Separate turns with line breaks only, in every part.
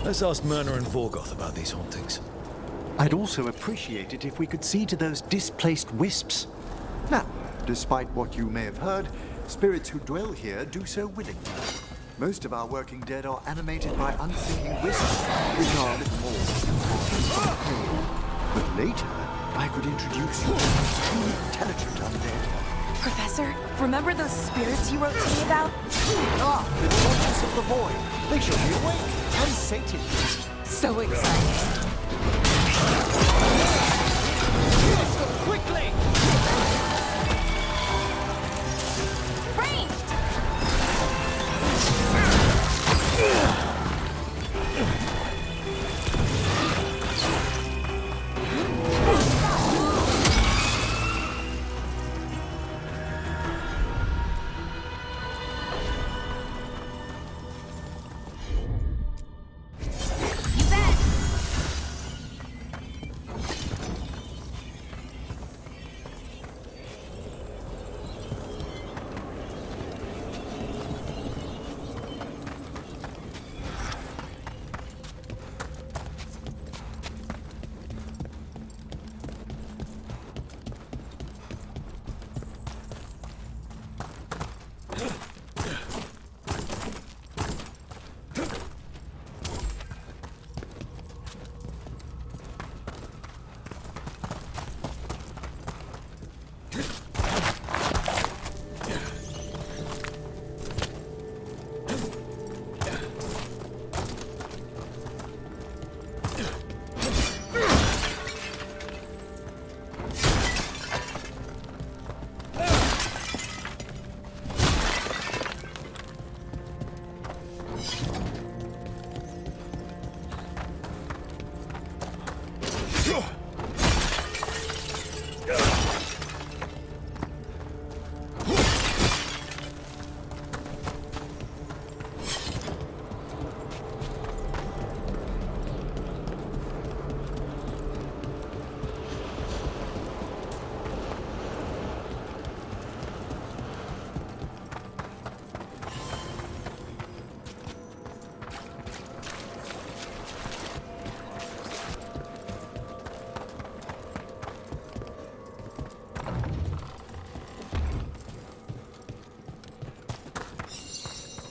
Let's ask Myrna and Vorgoth about these hauntings.
I'd also appreciate it if we could see to those displaced wisps.
Now, despite what you may have heard, spirits who dwell here do so willingly. Most of our working dead are animated by unthinking wisps, which are little more than but later, I could introduce you to truly intelligent undead.
Professor, remember those spirits you wrote to me about?
Ah, the Watchers of the Void. They shall be awake and sated.
So excited.
Let's go quickly!
Ranged!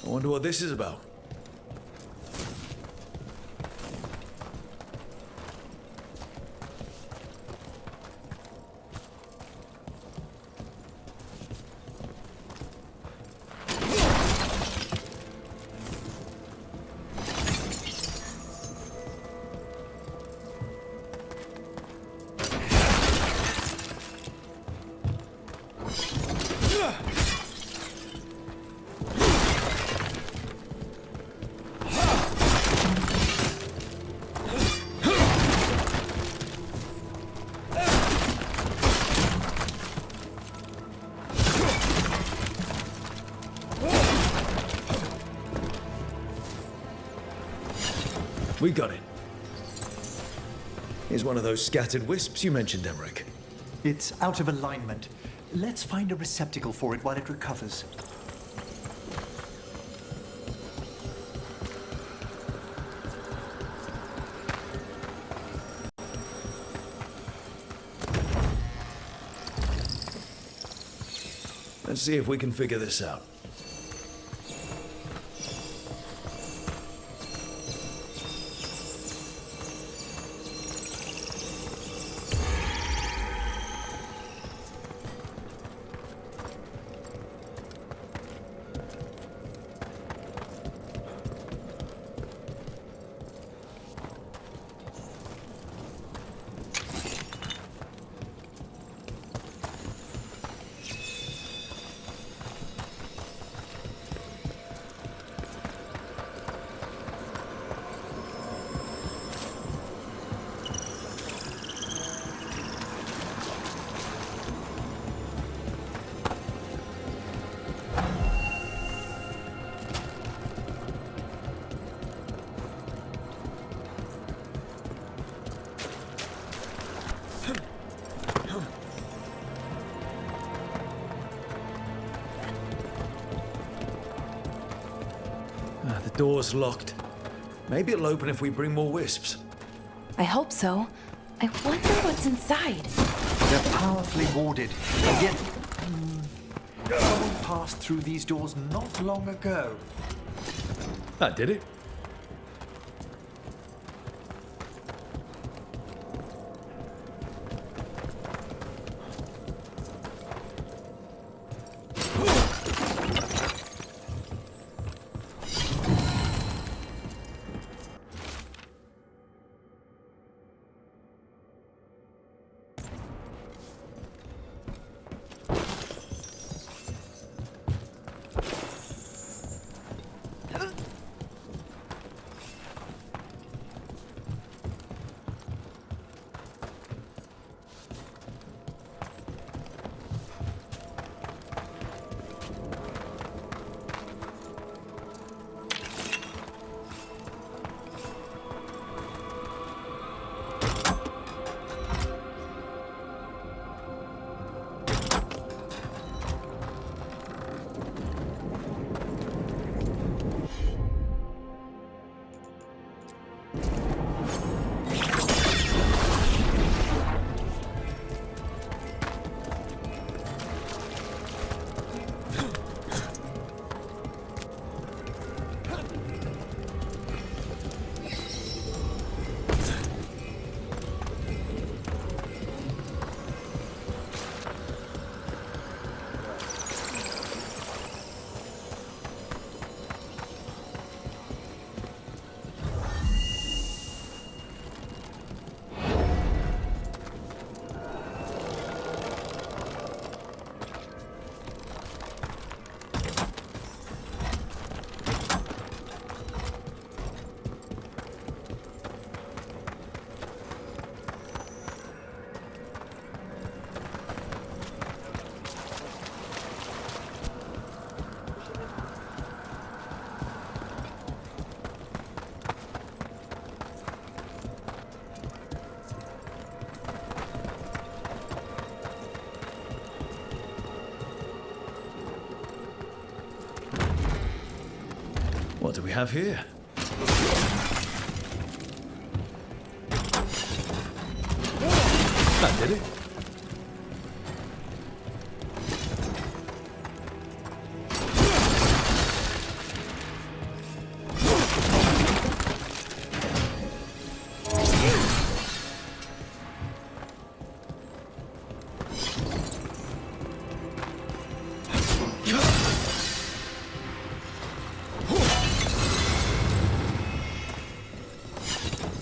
I wonder what this is about. We got it. Here's one of those scattered wisps you mentioned, Emmerich.
It's out of alignment. Let's find a receptacle for it while it recovers.
Let's see if we can figure this out. The door's locked. Maybe it'll open if we bring more wisps.
I hope so. I wonder what's inside.
They're powerfully warded, and yet someone passed through these doors not long ago.
That did it. What do we have here? That did it.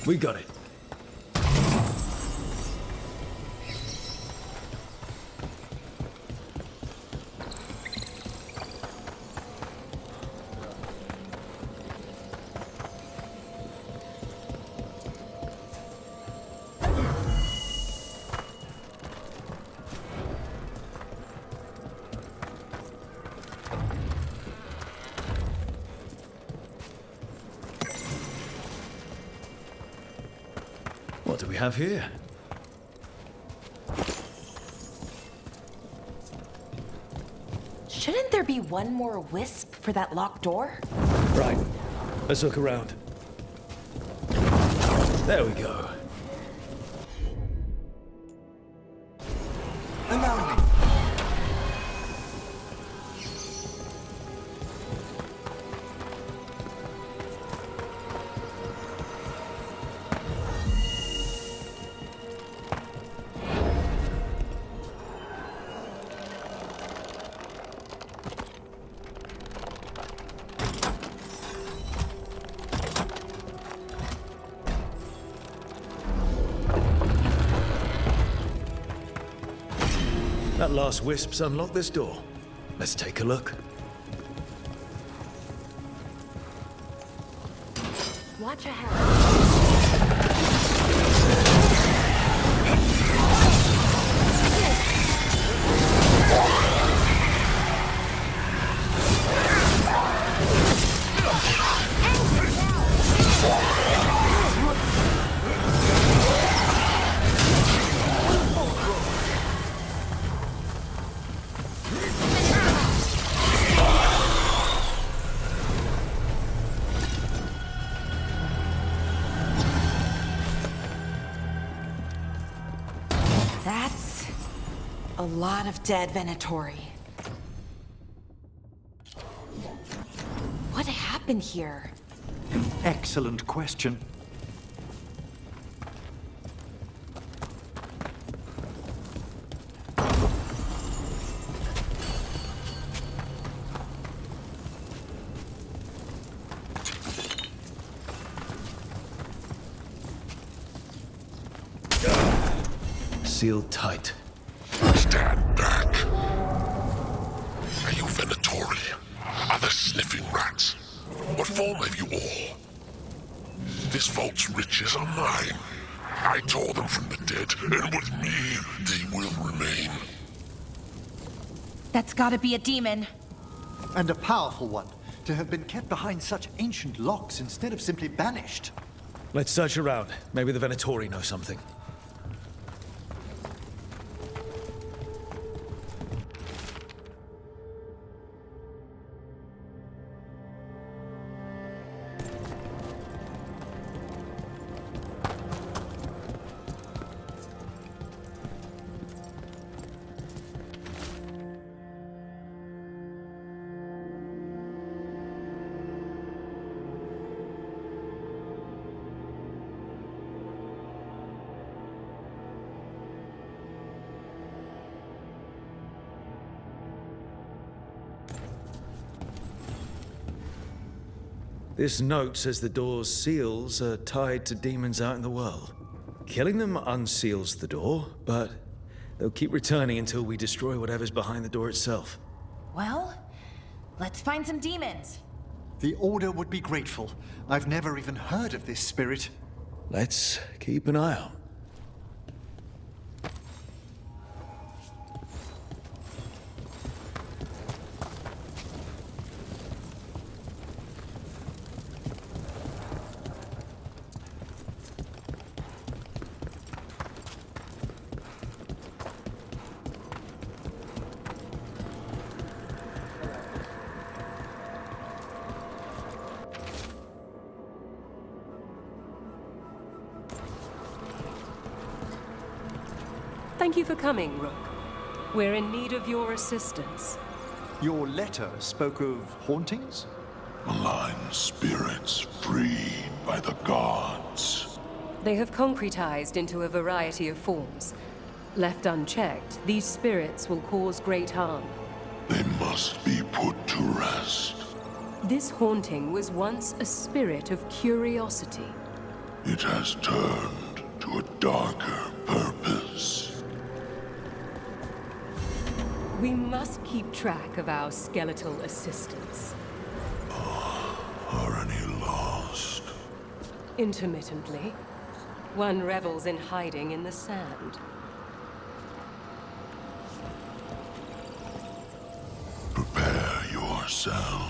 We got it. What do we have here?
Shouldn't there be one more wisp for that locked door?
Right. Let's look around. There we go.
Allow me.
That last wisp's unlocked this door. Let's take a look.
Watch ahead. A lot of dead Venatori. What happened here?
Excellent question.
Sealed tight.
Stand back. Are you Venatori? Are there sniffing rats? What form have you all? This vault's riches are mine. I tore them from the dead, and with me, they will remain.
That's gotta be a demon.
And a powerful one, to have been kept behind such ancient locks instead of simply banished.
Let's search around. Maybe the Venatori know something. This note says the door's seals are tied to demons out in the world. Killing them unseals the door, but they'll keep returning until we destroy whatever's behind the door itself.
Well, let's find some demons.
The Order would be grateful. I've never even heard of this spirit.
Let's keep an eye out.
Thank you for coming, Rook. We're in need of your assistance.
Your letter spoke of hauntings?
Malign spirits freed by the gods.
They have concretized into a variety of forms. Left unchecked, these spirits will cause great harm.
They must be put to rest.
This haunting was once a spirit of curiosity.
It has turned to a darker purpose.
We must keep track of our skeletal assistants.
Are any lost?
Intermittently. One revels in hiding in the sand.
Prepare yourselves.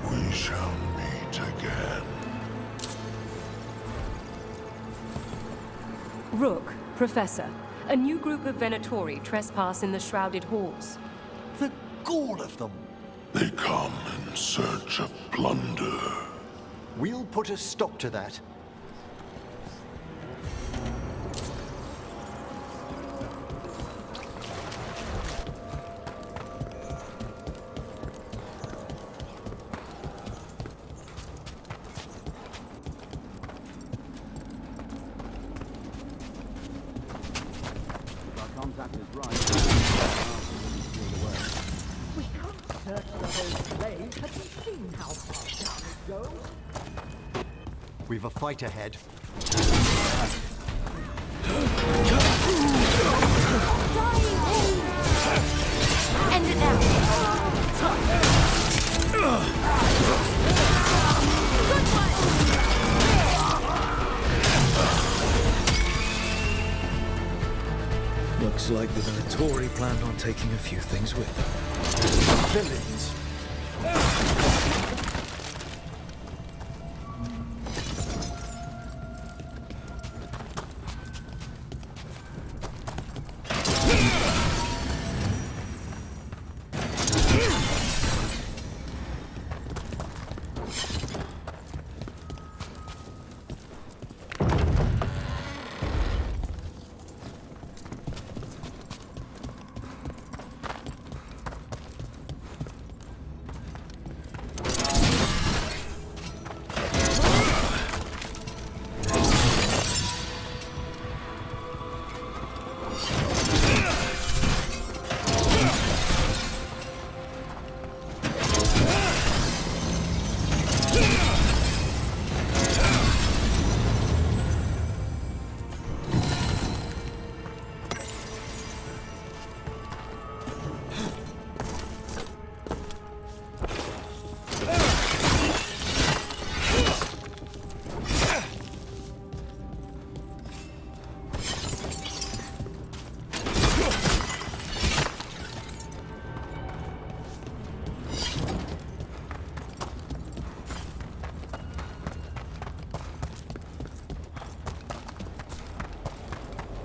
We shall meet again.
Rook, Professor, a new group of Venatori trespass in the Shrouded Halls.
The gall of them!
They come in search of plunder.
We'll put a stop to that.
Contact is right.
We've a fight ahead.
End it now. Good one.
Looks like the Venatori planned on taking a few things with them.
Villains.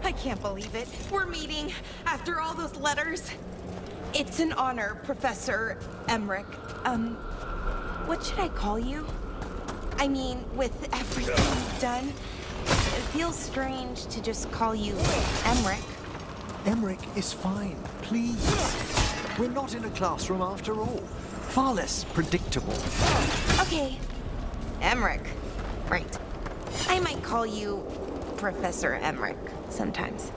I can't believe it. We're meeting after all those letters. It's an honor, Professor Emmerich. What should I call you? I mean, with everything you've done, it feels strange to just call you Emmerich.
Emmerich is fine, please. We're not in a classroom after all. Far less predictable.
Okay, Emmerich. Right. I might call you Professor Emmerich sometimes.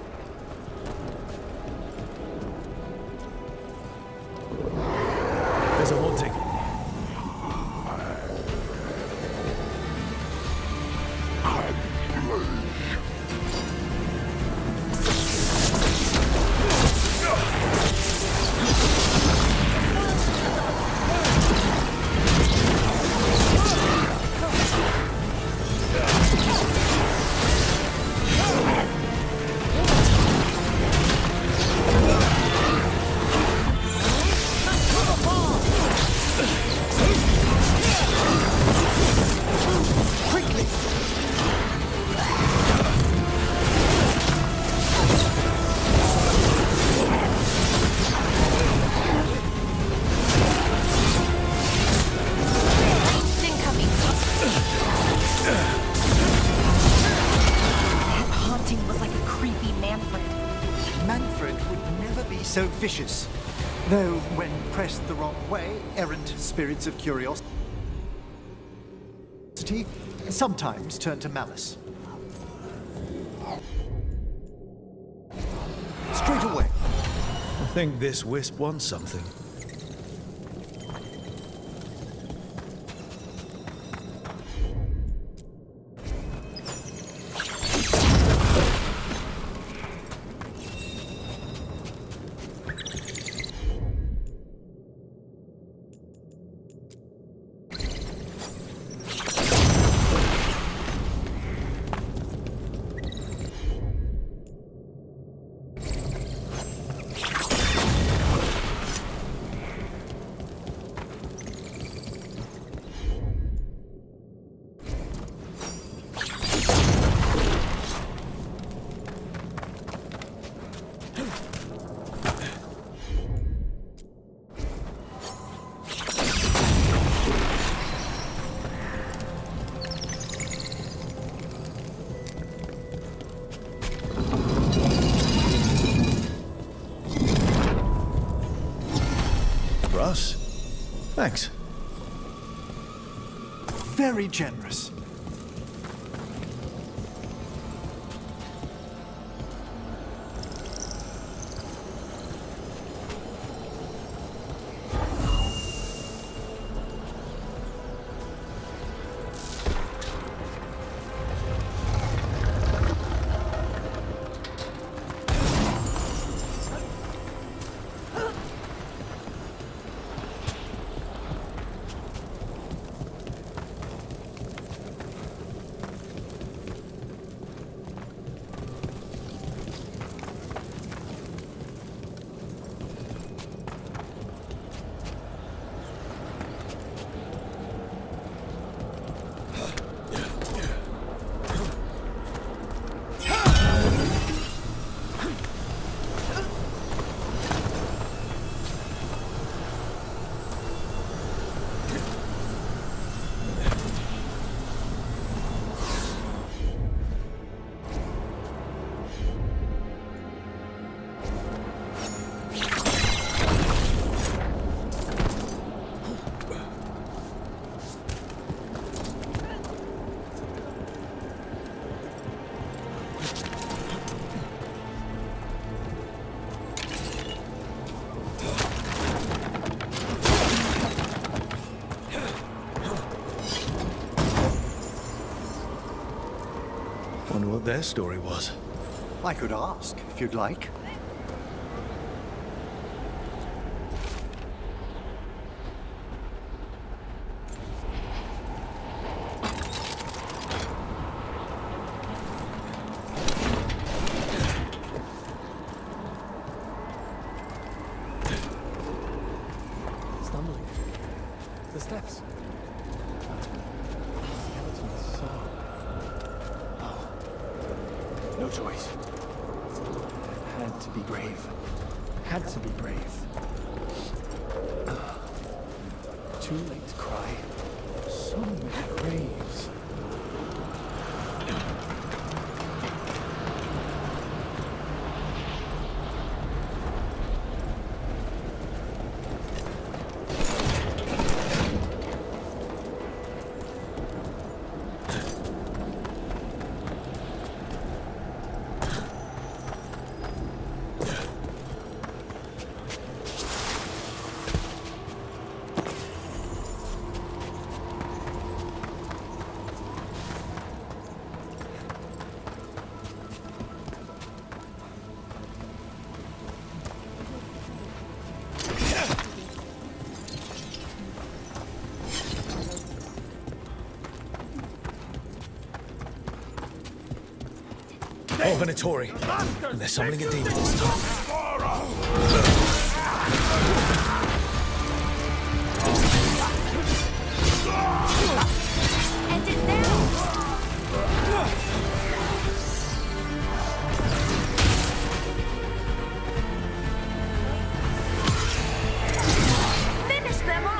There's a haunting.
So vicious. Though, when pressed the wrong way, errant spirits of curiosity sometimes turn to malice. Straight away.
I think this wisp wants something. Russ? Thanks.
Very generous.
what their story was.
I could ask, if you'd like.
Stumbling. The steps. Skeleton's soul. Oh. No choice. Had to be brave. Had to be brave. Too late to cry. So many graves.
Oh, Venatori. And they're summoning a demon this time.
End it now! Finish them up!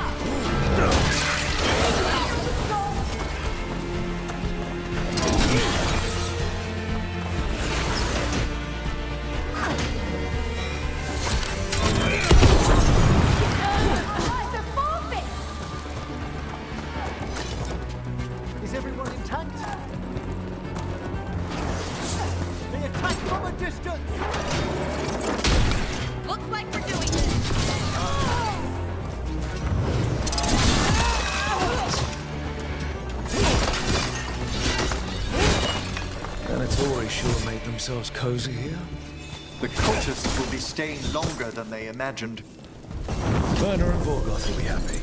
Is everyone intact? They attack from a distance!
Looks like we're doing this.
Venatori sure made themselves cozy here.
The cultists will be staying longer than they imagined.
Werner and Veilguard will be happy.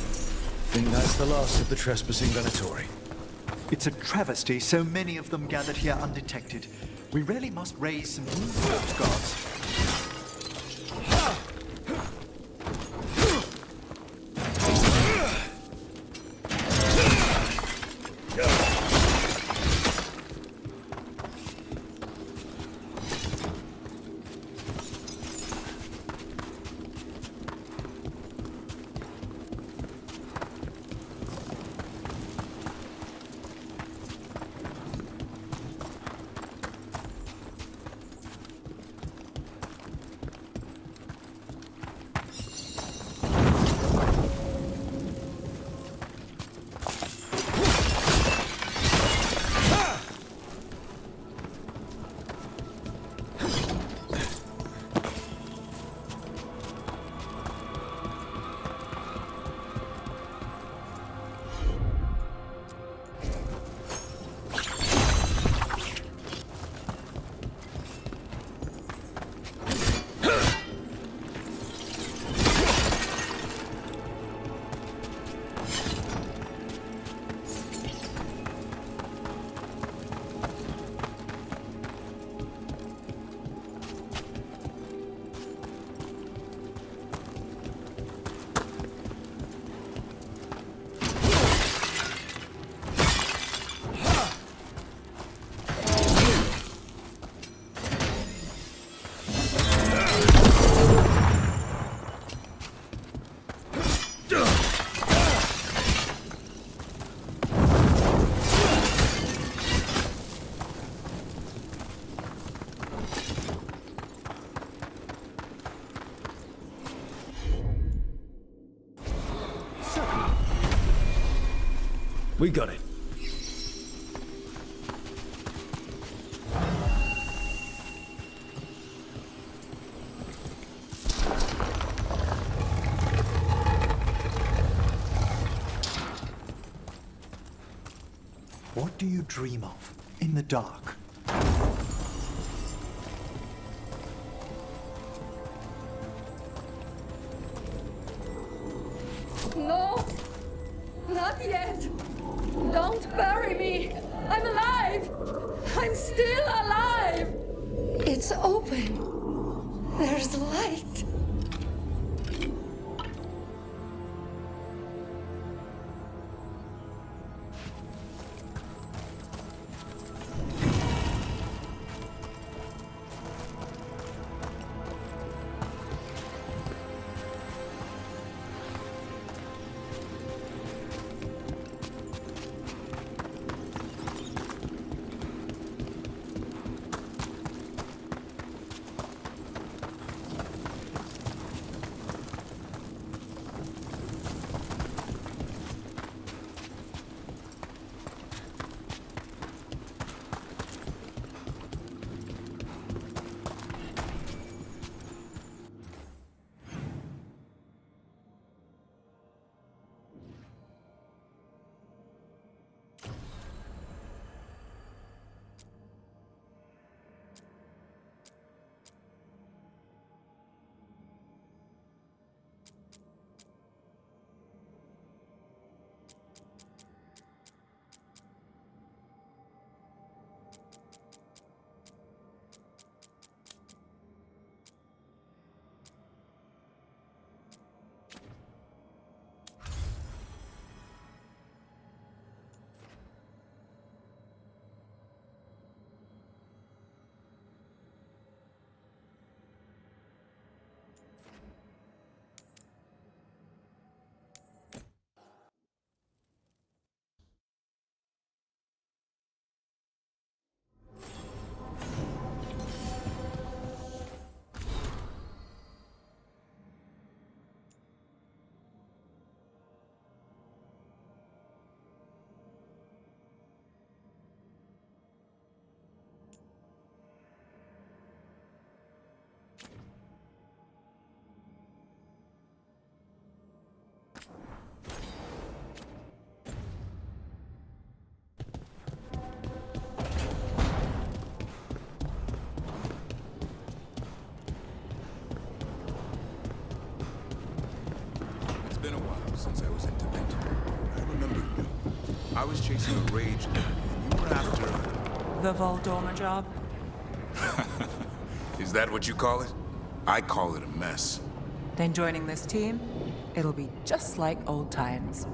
Think that's the last of the trespassing Venatori.
It's a travesty so many of them gathered here undetected. We really must raise some new corpse guards.
We got it.
What do you dream of in the dark?
No! Not yet! Don't bury me! I'm alive! I'm still alive! It's open. There's light.
It's been a while since I was in Dementor. I remember you. I was chasing a rage guy, and you were after...
The Voldorma job?
Is that what you call it? I call it a mess.
Then joining this team, it'll be just like old times.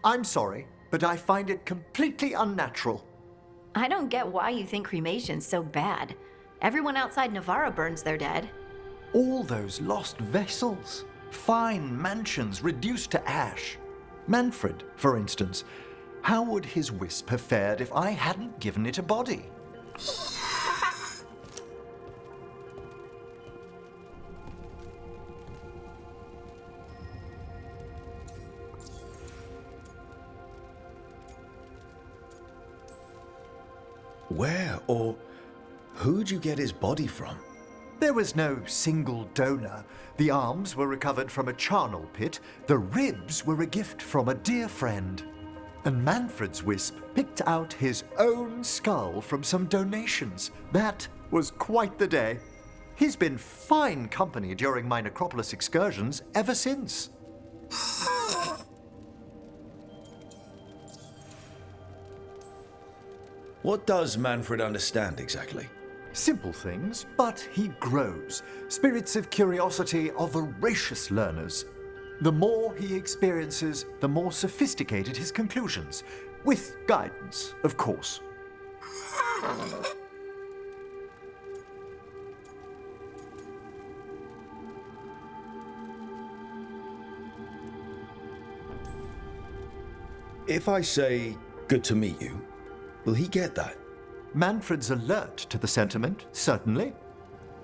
I'm sorry, but I find it completely unnatural.
I don't get why you think cremation's so bad. Everyone outside Navarra burns their dead.
All those lost vessels, fine mansions reduced to ash. Manfred, for instance, how would his wisp have fared if I hadn't given it a body?
Where or who'd you get his body from?
There was no single donor. The arms were recovered from a charnel pit. The ribs were a gift from a dear friend. And Manfred's wisp picked out his own skull from some donations. That was quite the day. He's been fine company during my necropolis excursions ever since.
What does Manfred understand exactly?
Simple things, but he grows. Spirits of curiosity are voracious learners. The more he experiences, the more sophisticated his conclusions. With guidance, of course.
If I say, good to meet you, will he get that?
Manfred's alert to the sentiment, certainly.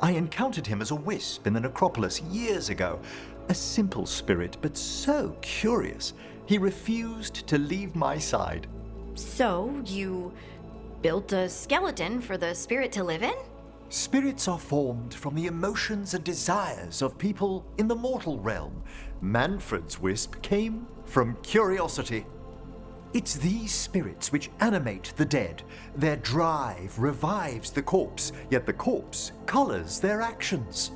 I encountered him as a wisp in the necropolis years ago. A simple spirit, but so curious. He refused to leave my side.
So, you built a skeleton for the spirit to live in?
Spirits are formed from the emotions and desires of people in the mortal realm. Manfred's wisp came from curiosity. It's these spirits which animate the dead. Their drive revives the corpse, yet the corpse colors their actions.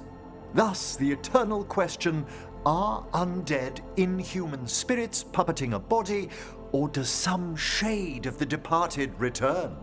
Thus, the eternal question, are undead, inhuman spirits puppeting a body, or does some shade of the departed return?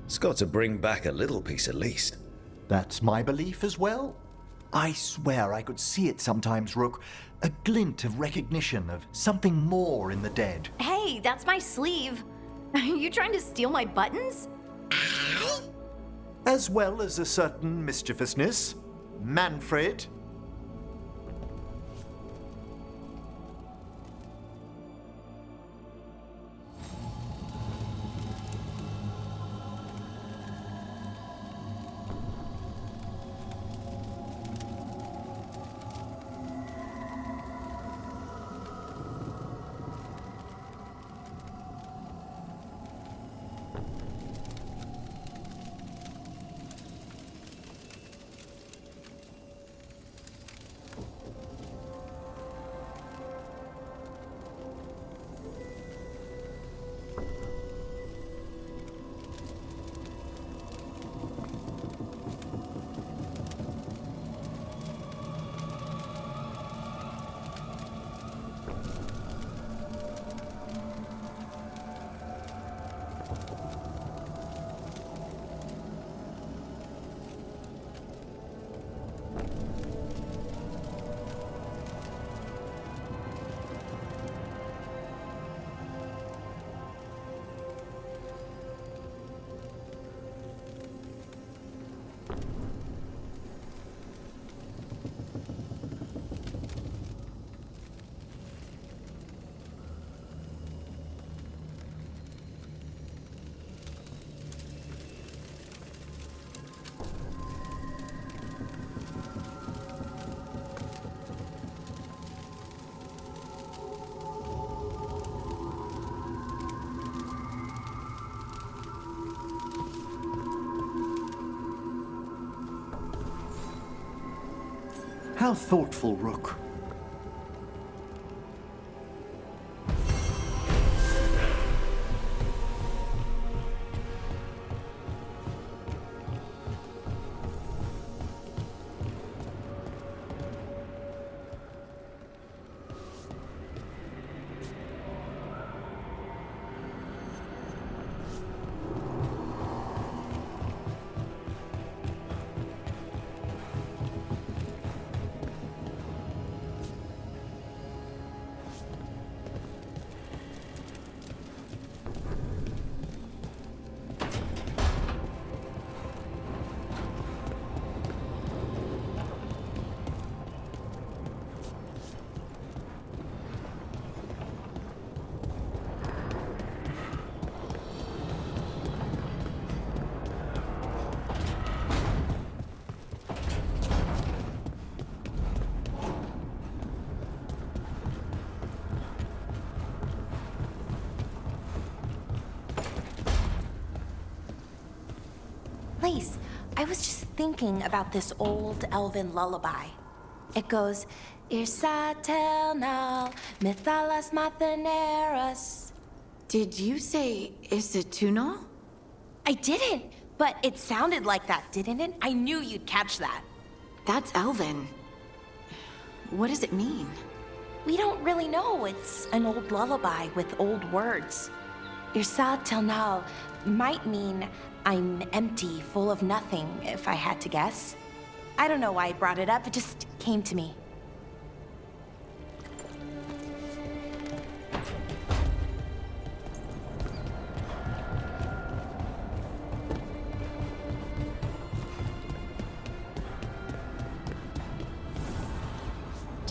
It's got to bring back a little piece at least.
That's my belief as well. I swear I could see it sometimes, Rook. A glint of recognition of something more in the dead.
Hey, that's my sleeve. Are you trying to steal my buttons?
As well as a certain mischievousness. Manfred. How thoughtful, Rook.
Please, I was just thinking about this old elven lullaby. It goes, Irsatel Mithalas Matheneras.
Did you say Isatunal?
I didn't, but it sounded like that, didn't it? I knew you'd catch that.
That's Elven. What does it mean?
We don't really know. It's an old lullaby with old words. Irsatel might mean I'm empty, full of nothing, if I had to guess. I don't know why I brought it up, it just came to me.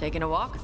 Taking a walk?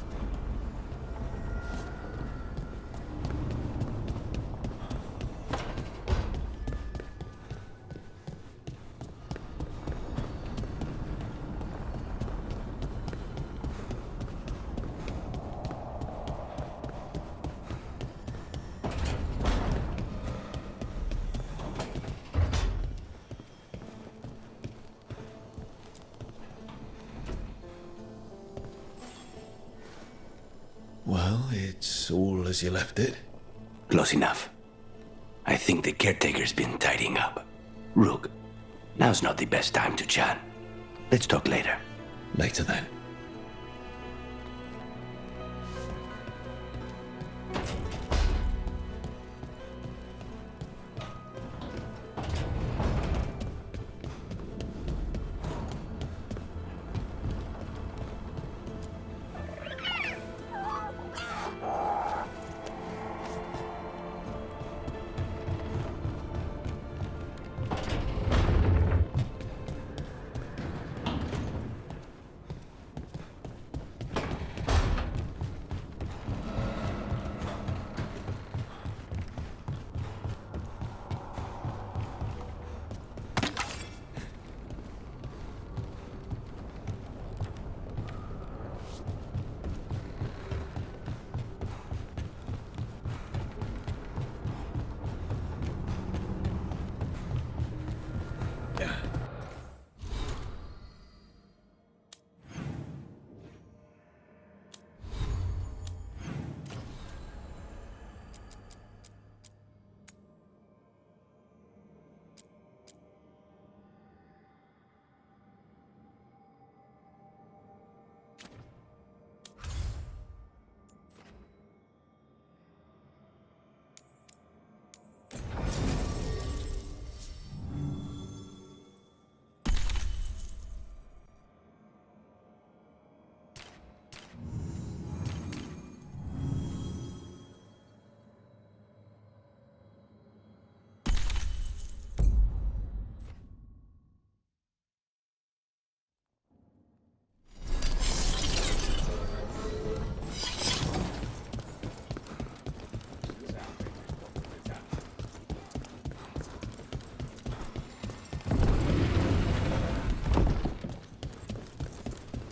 Well, it's all as you left it.
Close enough. I think the caretaker's been tidying up. Rook, now's not the best time to chat. Let's talk later.
Later then.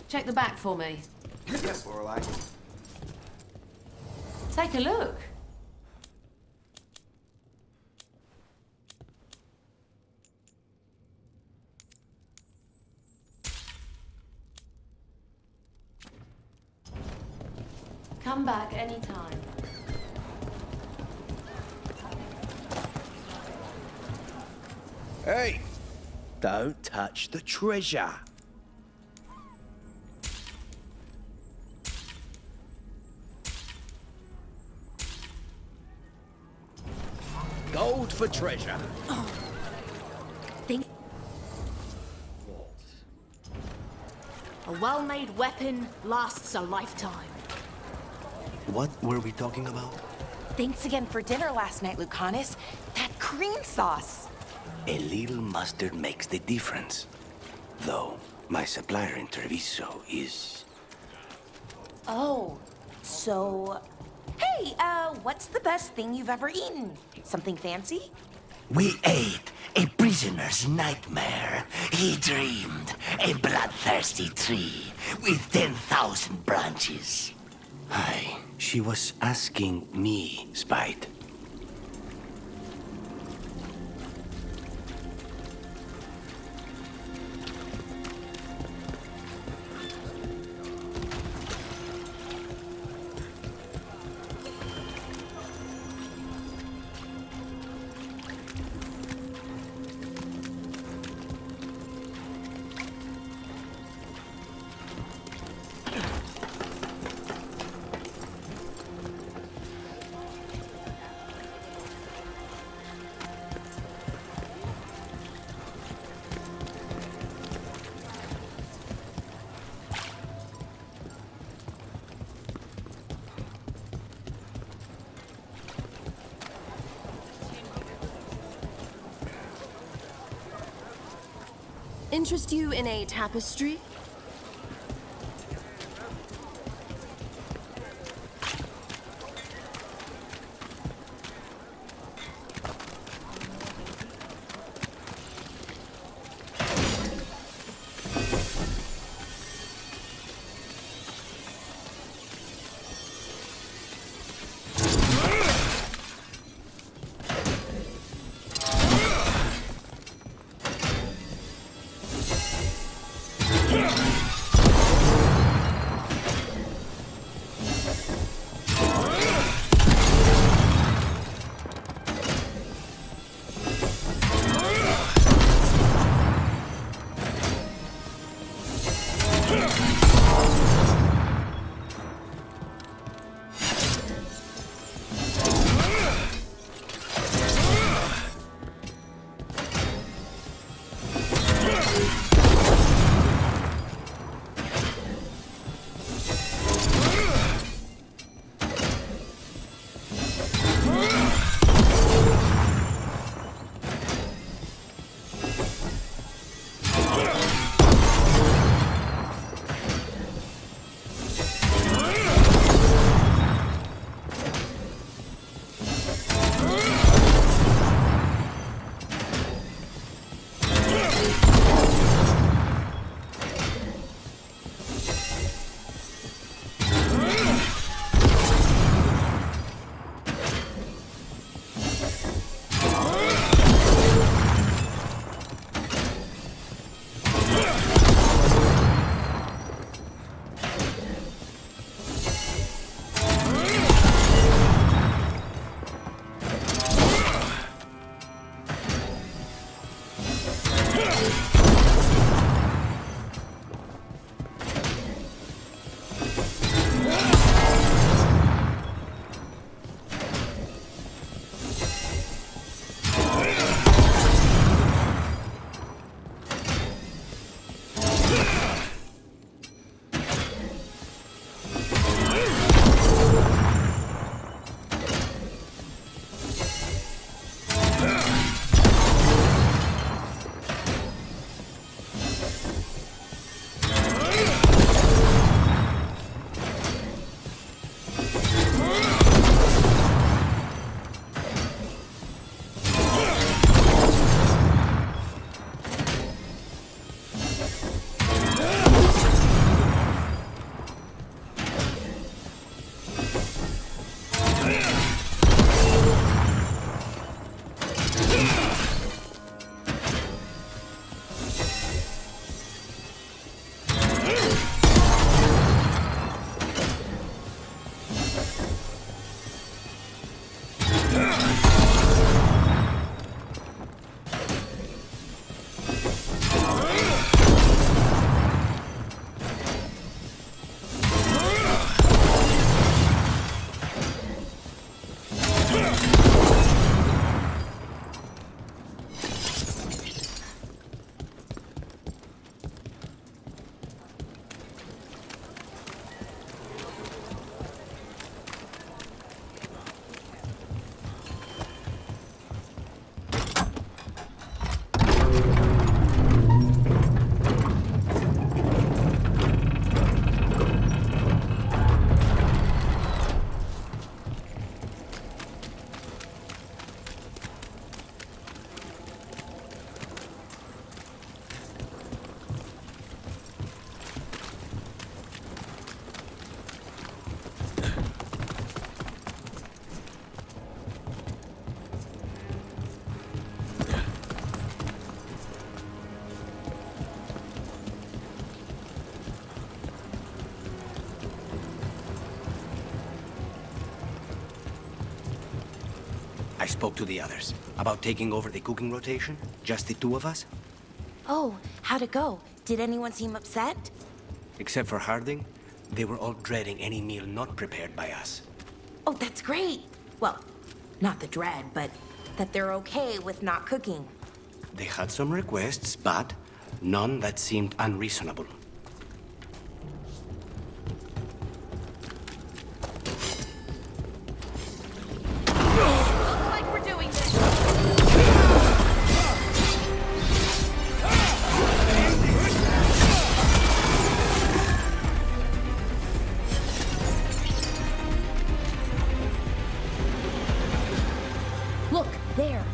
Check the back for me.
Yes, Lorelei.
Take a look. Come back anytime.
Hey! Don't touch the treasure. Gold for treasure.
Think. A well-made weapon lasts a lifetime.
What were we talking about?
Thanks again for dinner last night, Lucanus. That cream sauce.
A little mustard makes the difference. Though, my supplier in Treviso is...
Oh, so... Hey, what's the best thing you've ever eaten? Something fancy?
We ate a prisoner's nightmare. He dreamed a bloodthirsty tree with 10,000 branches. Aye, she was asking me, Spite.
Interest you in a tapestry?
spoke to the others about taking over the cooking rotation. Just the two of us.
Oh, how'd it go? Did anyone seem upset?
Except for Harding, they were all dreading any meal not prepared by us.
Oh, that's great. Well, not the dread, but that they're okay with not cooking.
They had some requests, but none that seemed unreasonable.
Looks like we're doing this. Look, there.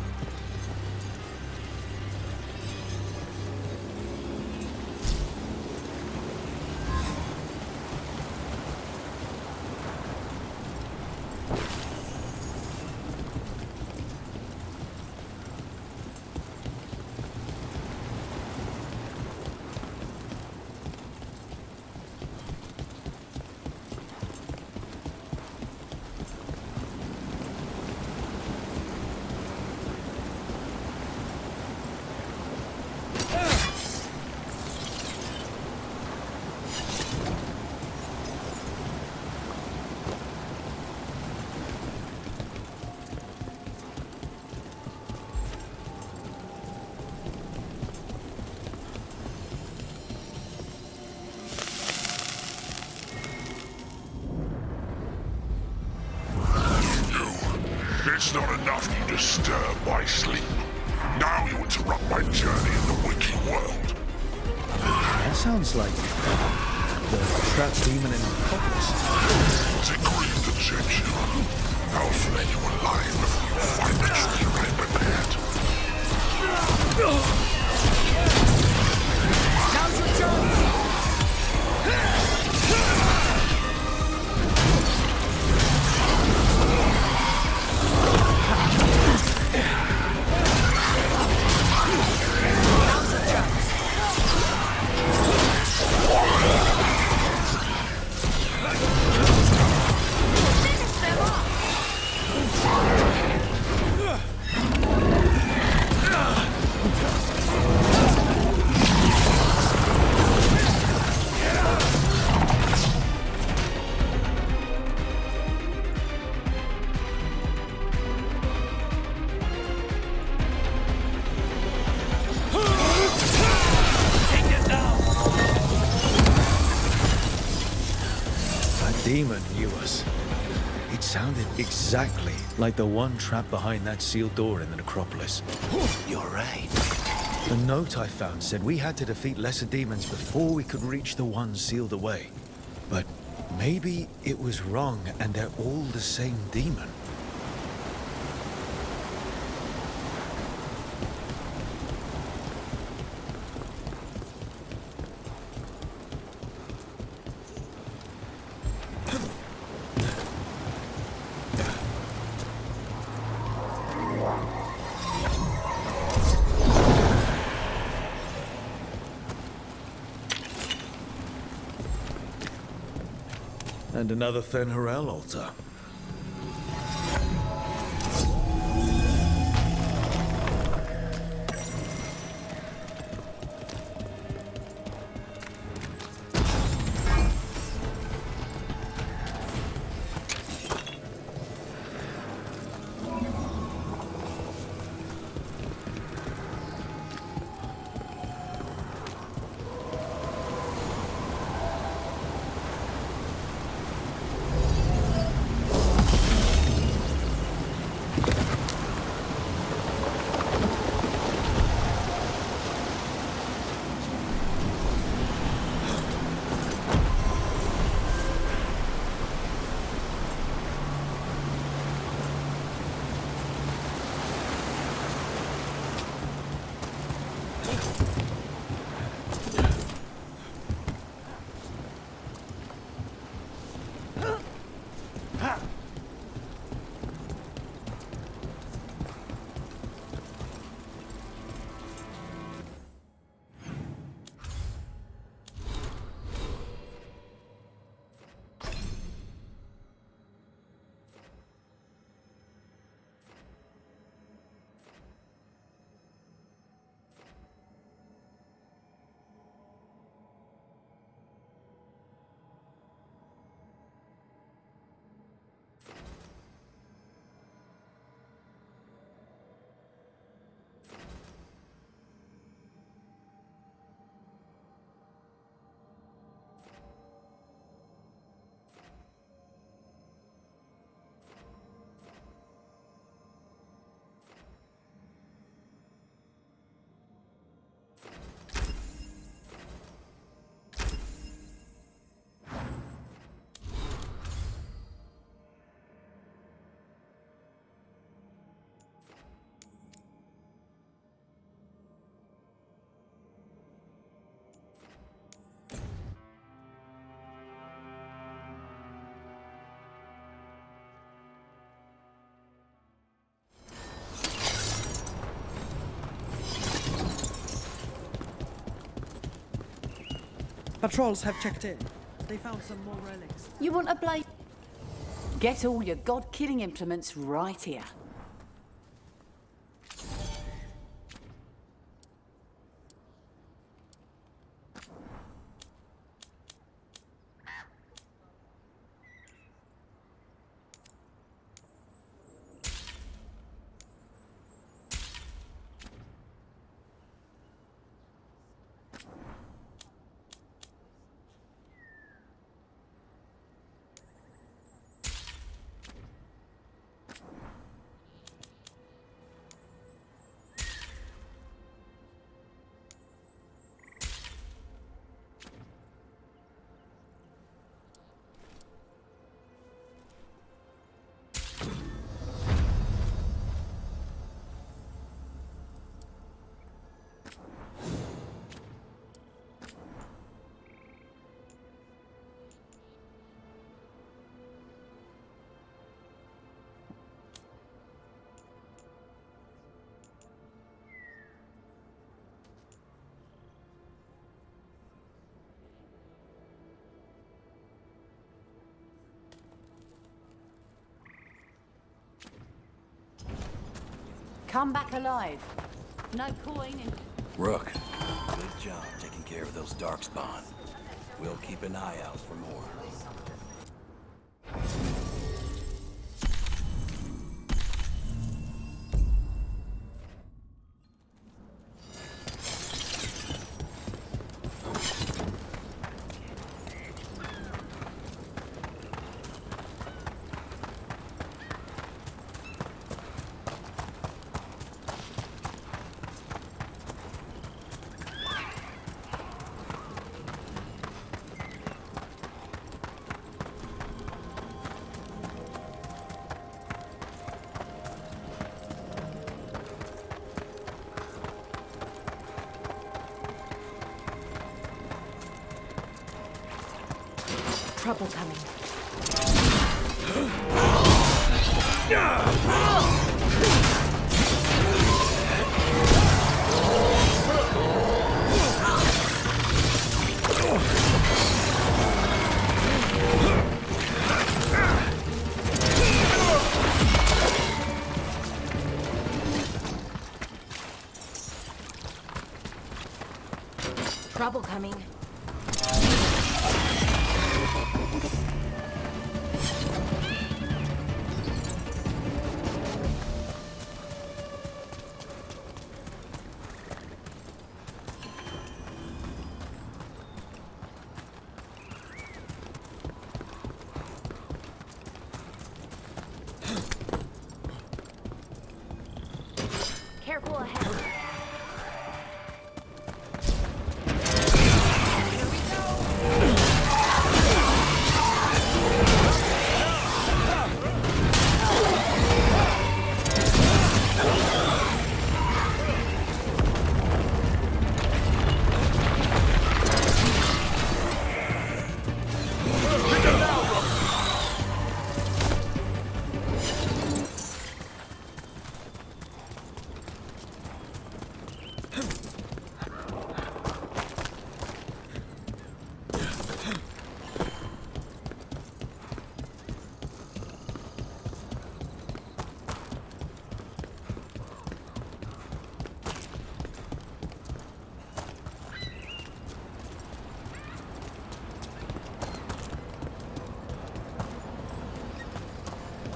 It's not enough you disturb my sleep. Now you interrupt my journey in the waking world.
That sounds like the trapped demon in Necropolis.
It's a grief that shapes you. I'll flay you alive before you find the treasure I prepared.
Now's your chance!
Demon knew us. It sounded exactly like the one trapped behind that sealed door in the Necropolis.
You're right.
The note I found said we had to defeat lesser demons before we could reach the one sealed away. But maybe it was wrong and they're all the same demon. And another Fen'Harel altar.
Patrols have checked in. They found some more relics.
You want a blade? Get all your god-killing implements right here. Come back alive. No coin in...
Rook, good job taking care of those darkspawn. We'll keep an eye out for more.
Trouble coming. Trouble coming. Careful ahead.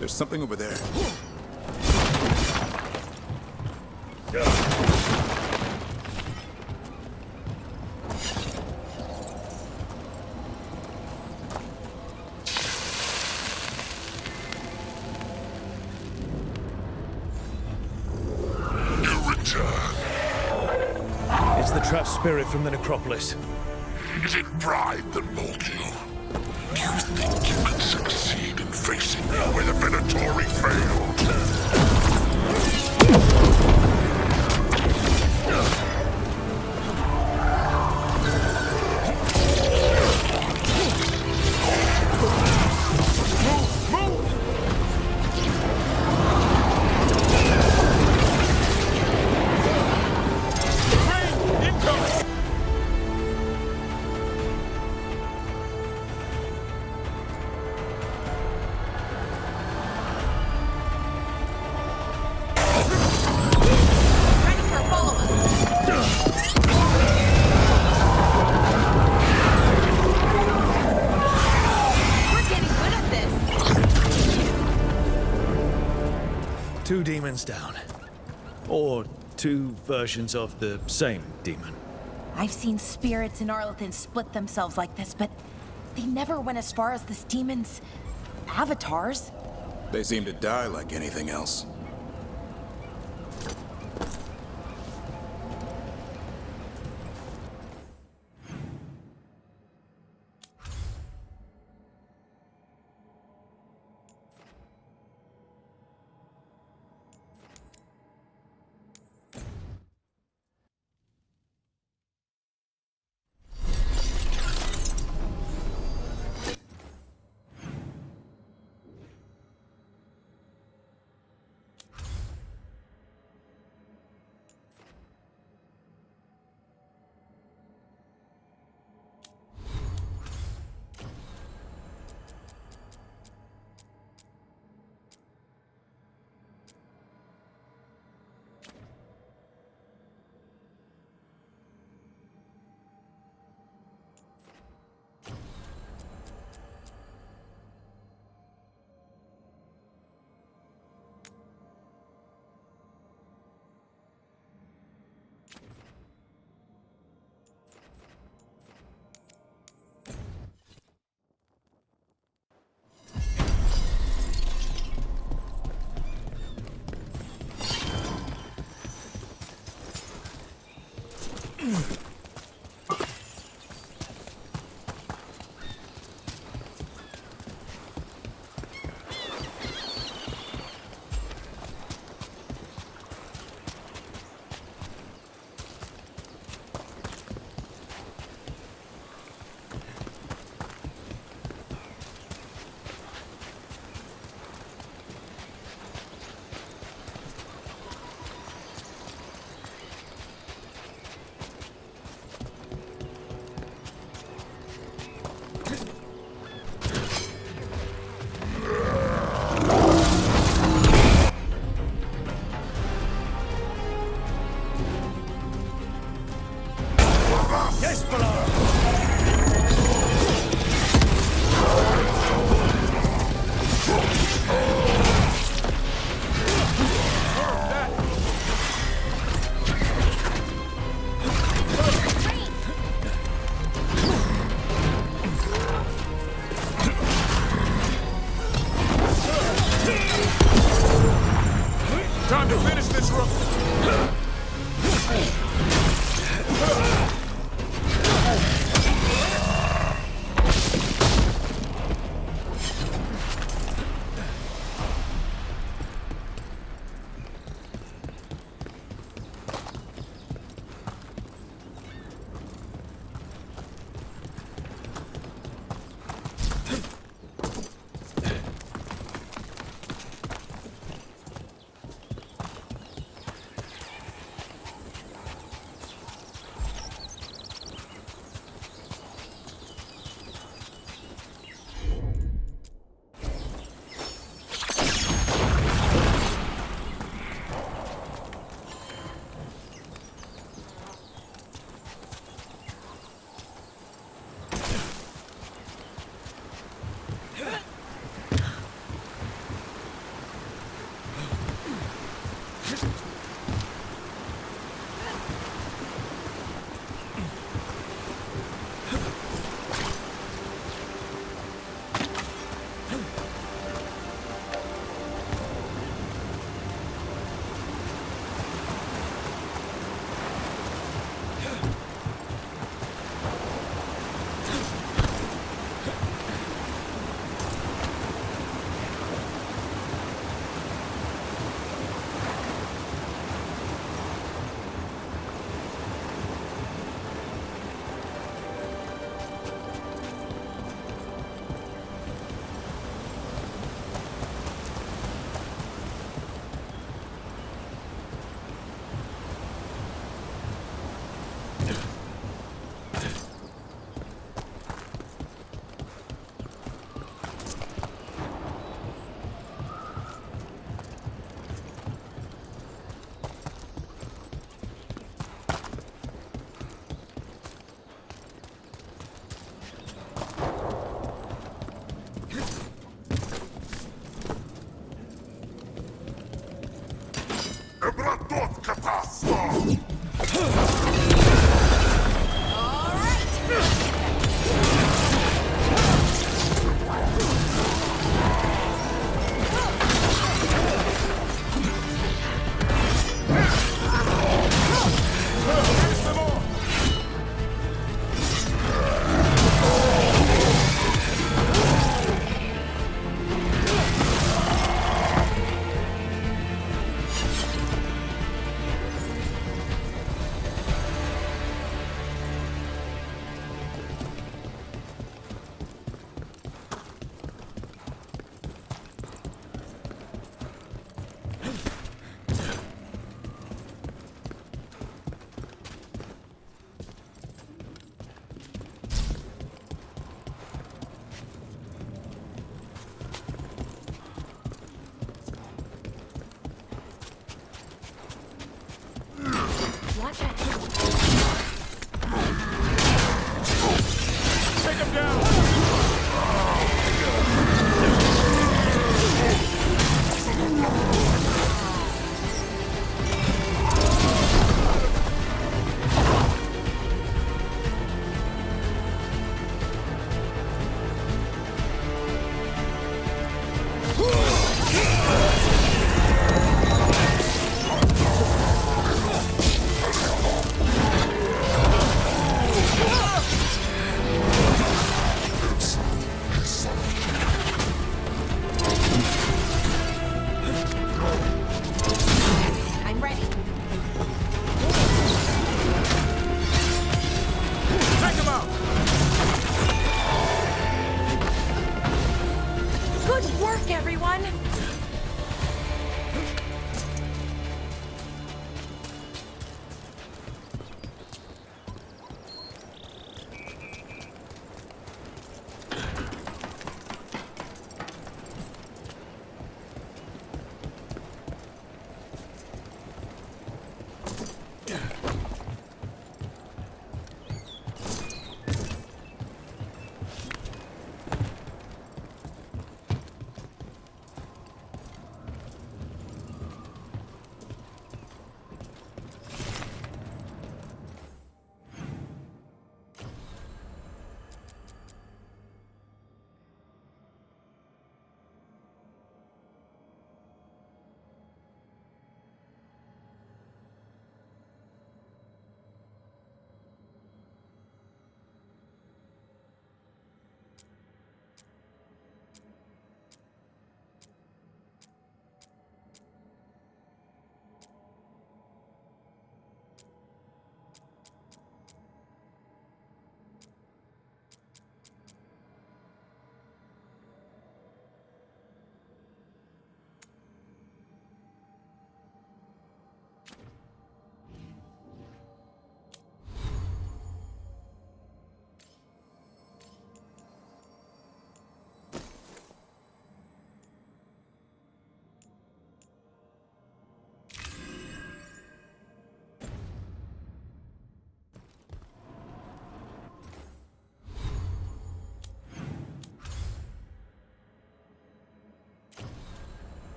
There's something over there.
It's the trapped spirit from the necropolis.
Is it pride that molded you? Do you think you can succeed in facing me where the Venatori failed?
hands down. Or two versions of the same demon.
I've seen spirits in Arlethan split themselves like this, but they never went as far as this demon's avatars.
They seem to die like anything else.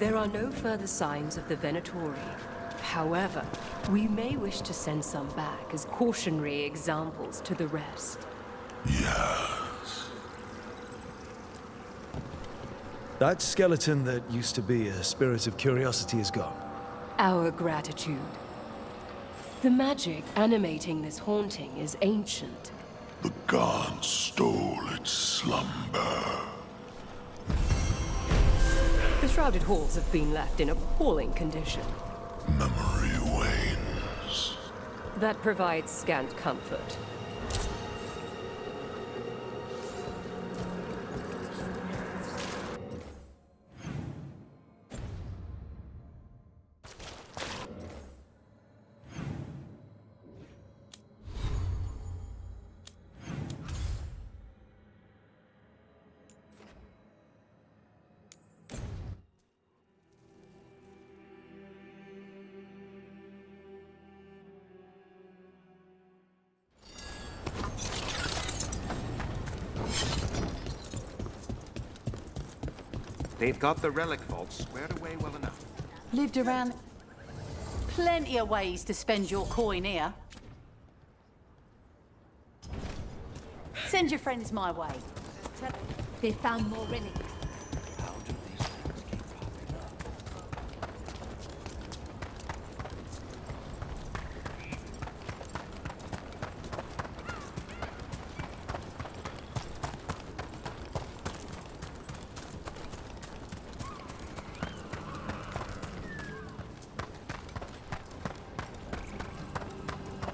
There are no further signs of the Venatori. However, we may wish to send some back as cautionary examples to the rest.
Yes.
That skeleton that used to be a spirit of curiosity is gone.
Our gratitude. The magic animating this haunting is ancient.
The gods stole its slumber.
The shrouded halls have been left in appalling condition.
memory wanes.
That provides scant comfort.
They've got the relic vault squared away well enough.
Lived around plenty of ways to spend your coin here. Send your friends my way.
They found more relics.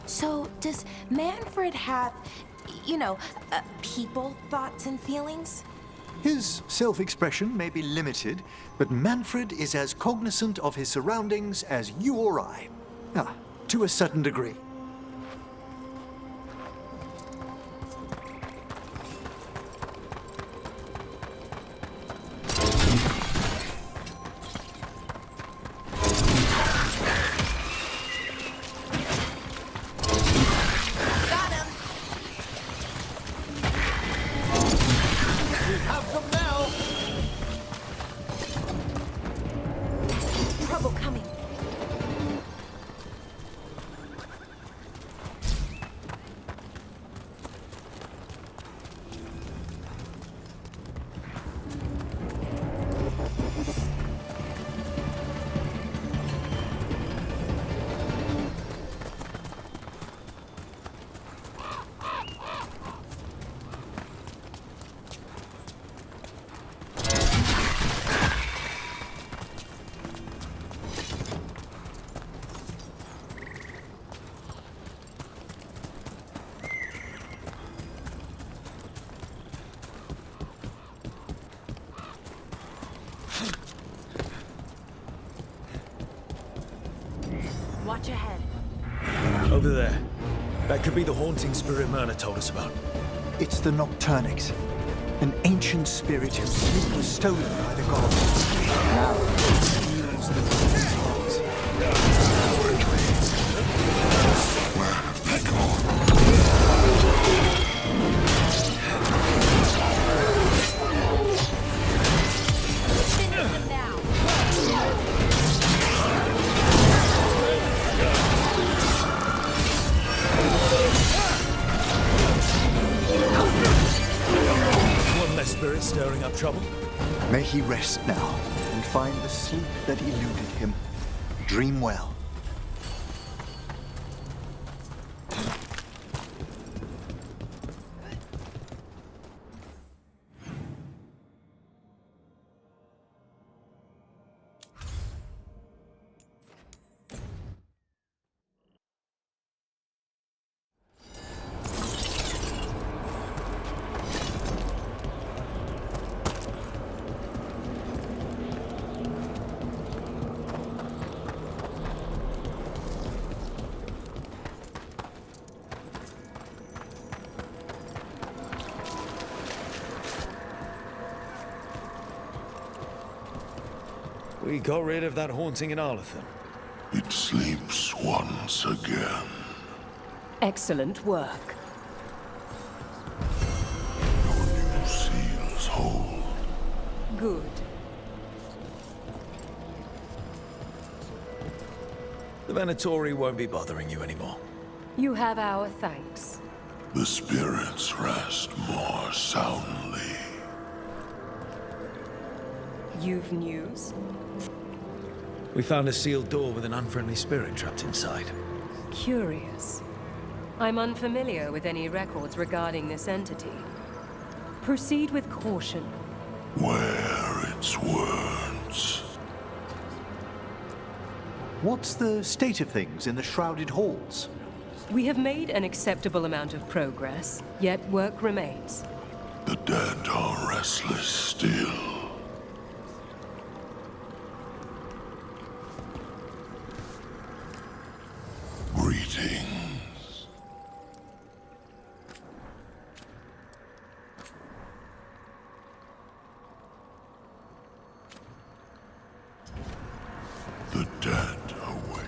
So, does Manfred have, people, thoughts, and feelings?
His self-expression may be limited, but Manfred is as cognizant of his surroundings as you or I. To a certain degree.
Trouble coming. Watch ahead.
Over there. That could be the haunting spirit Myrna told us about.
It's the Nocturnix, an ancient spirit whose sleep was stolen by the gods. Now, he heals the demon's hearts.
Where have they gone?
Finish them now.
One less spirit stirring up trouble.
May he rest now and find the sleep that eluded him. Dream well.
We got rid of that haunting in Arlington.
It sleeps once again.
Excellent work.
Your new seals hold.
Good.
The Venatori won't be bothering you anymore.
You have our thanks.
The spirits rest more soundly.
You've news?
We found a sealed door with an unfriendly spirit trapped inside.
Curious. I'm unfamiliar with any records regarding this entity. Proceed with caution.
Wear its words.
What's the state of things in the shrouded halls?
We have made an acceptable amount of progress, yet work remains.
The dead are restless still. Greetings. The dead awake.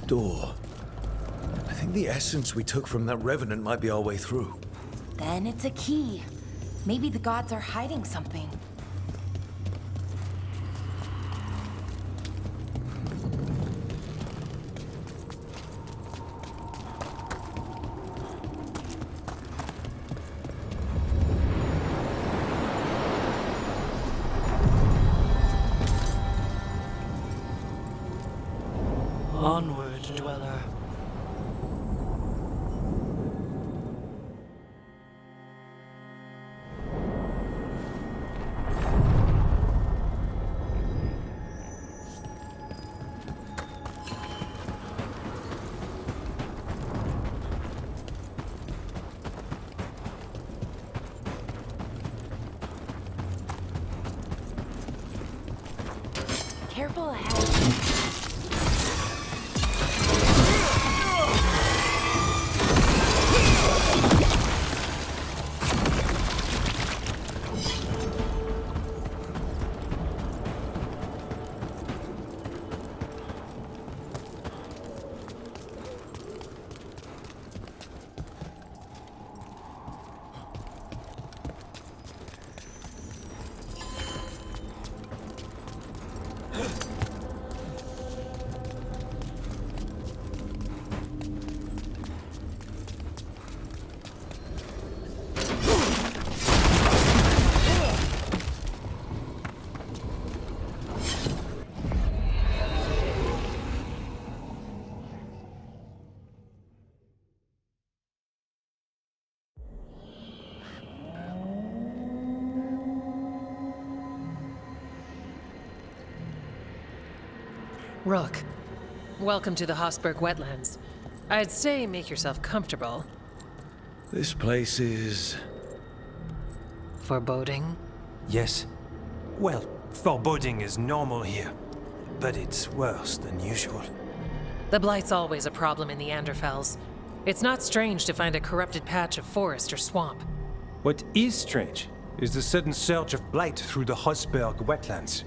Door. I think the essence we took from that revenant might be our way through.
Then it's a key. Maybe the gods are hiding something.
Onward, dweller.
Careful ahead.
Rook, welcome to the Hossberg wetlands. I'd say make yourself comfortable.
This place is...
foreboding?
Yes. Well, foreboding is normal here, but it's worse than usual.
The Blight's always a problem in the Anderfells. It's not strange to find a corrupted patch of forest or swamp.
What is strange is the sudden surge of blight through the Hosberg wetlands.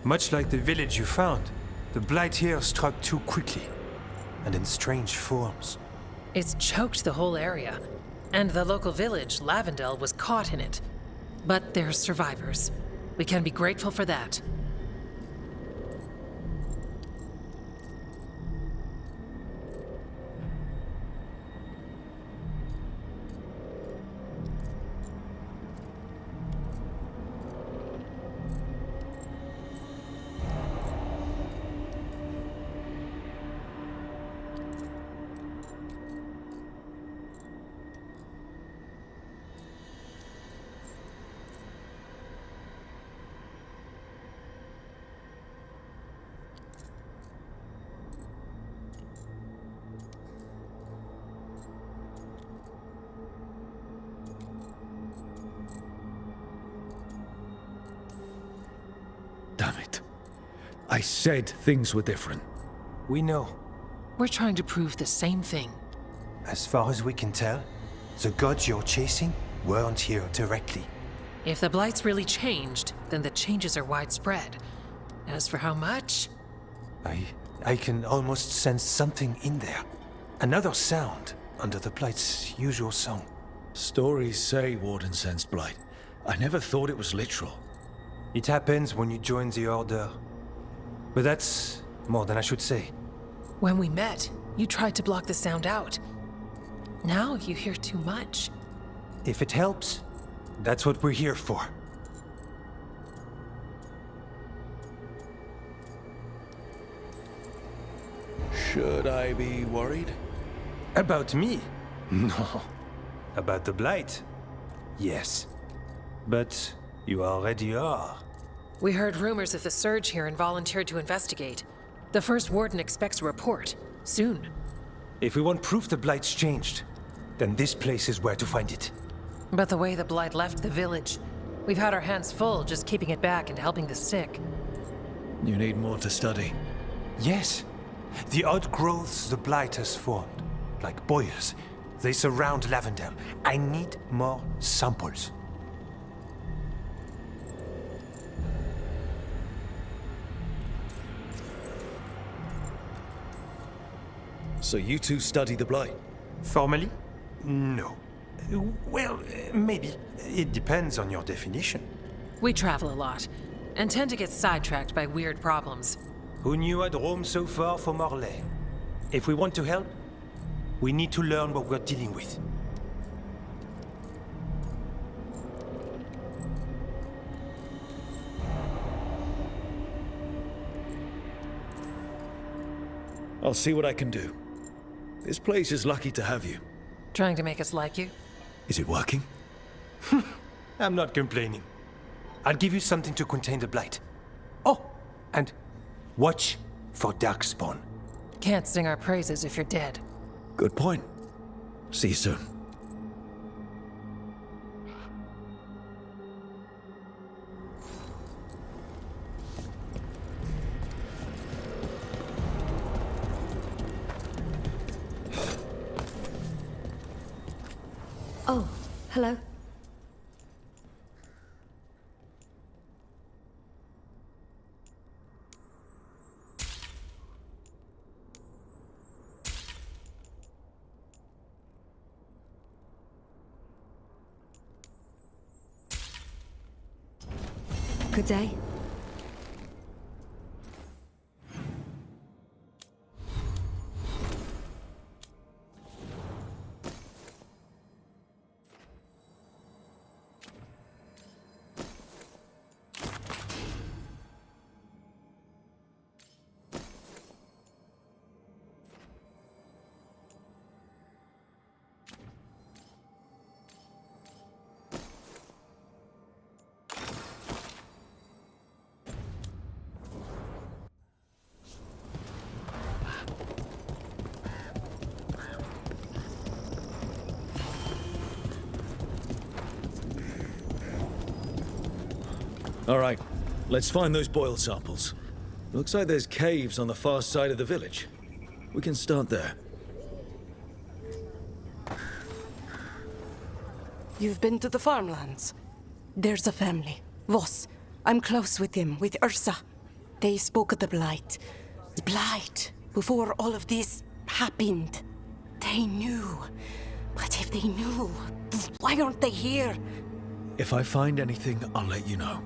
Much like the village you found, the blight here struck too quickly, and in strange forms.
It's choked the whole area, and the local village, Lavendel, was caught in it. But they're survivors. We can be grateful for that.
Damn it. I said things were different.
We know.
We're trying to prove the same thing.
As far as we can tell, the gods you're chasing weren't here directly.
If the Blight's really changed, then the changes are widespread. As for how much?
I can almost sense something in there. Another sound under the Blight's usual song.
Stories say Warden sensed blight. I never thought it was literal.
It happens when you join the Order. But that's more than I should say.
When we met, you tried to block the sound out. Now you hear too much.
If it helps, that's what we're here for.
Should I be worried?
About me? No. About the Blight? Yes. But you already are.
We heard rumors of the surge here and volunteered to investigate. The first Warden expects a report. Soon.
If we want proof the Blight's changed, then this place is where to find it.
But the way the Blight left the village, we've had our hands full just keeping it back and helping the sick.
You need more to study.
Yes. The odd growths the Blight has formed, like boils, they surround Lavendel. I need more samples.
So you two study the blight?
Formally? No. Well, maybe. It depends on your definition.
We travel a lot, and tend to get sidetracked by weird problems.
Who knew I'd roam so far for Morlaix? If we want to help, we need to learn what we're dealing with.
I'll see what I can do. This place is lucky to have you.
Trying to make us like you?
Is it working?
I'm not complaining. I'll give you something to contain the blight. Oh, and watch for Darkspawn.
Can't sing our praises if you're dead.
Good point. See you soon.
Oh, hello. Good day.
All right, let's find those boil samples. Looks like there's caves on the far side of the village. We can start there.
You've been to the farmlands?
There's a family. Voss. I'm close with him, with Ursa. They spoke of the Blight. The Blight. Before all of this happened. They knew. But if they knew, why aren't they here?
If I find anything, I'll let you know.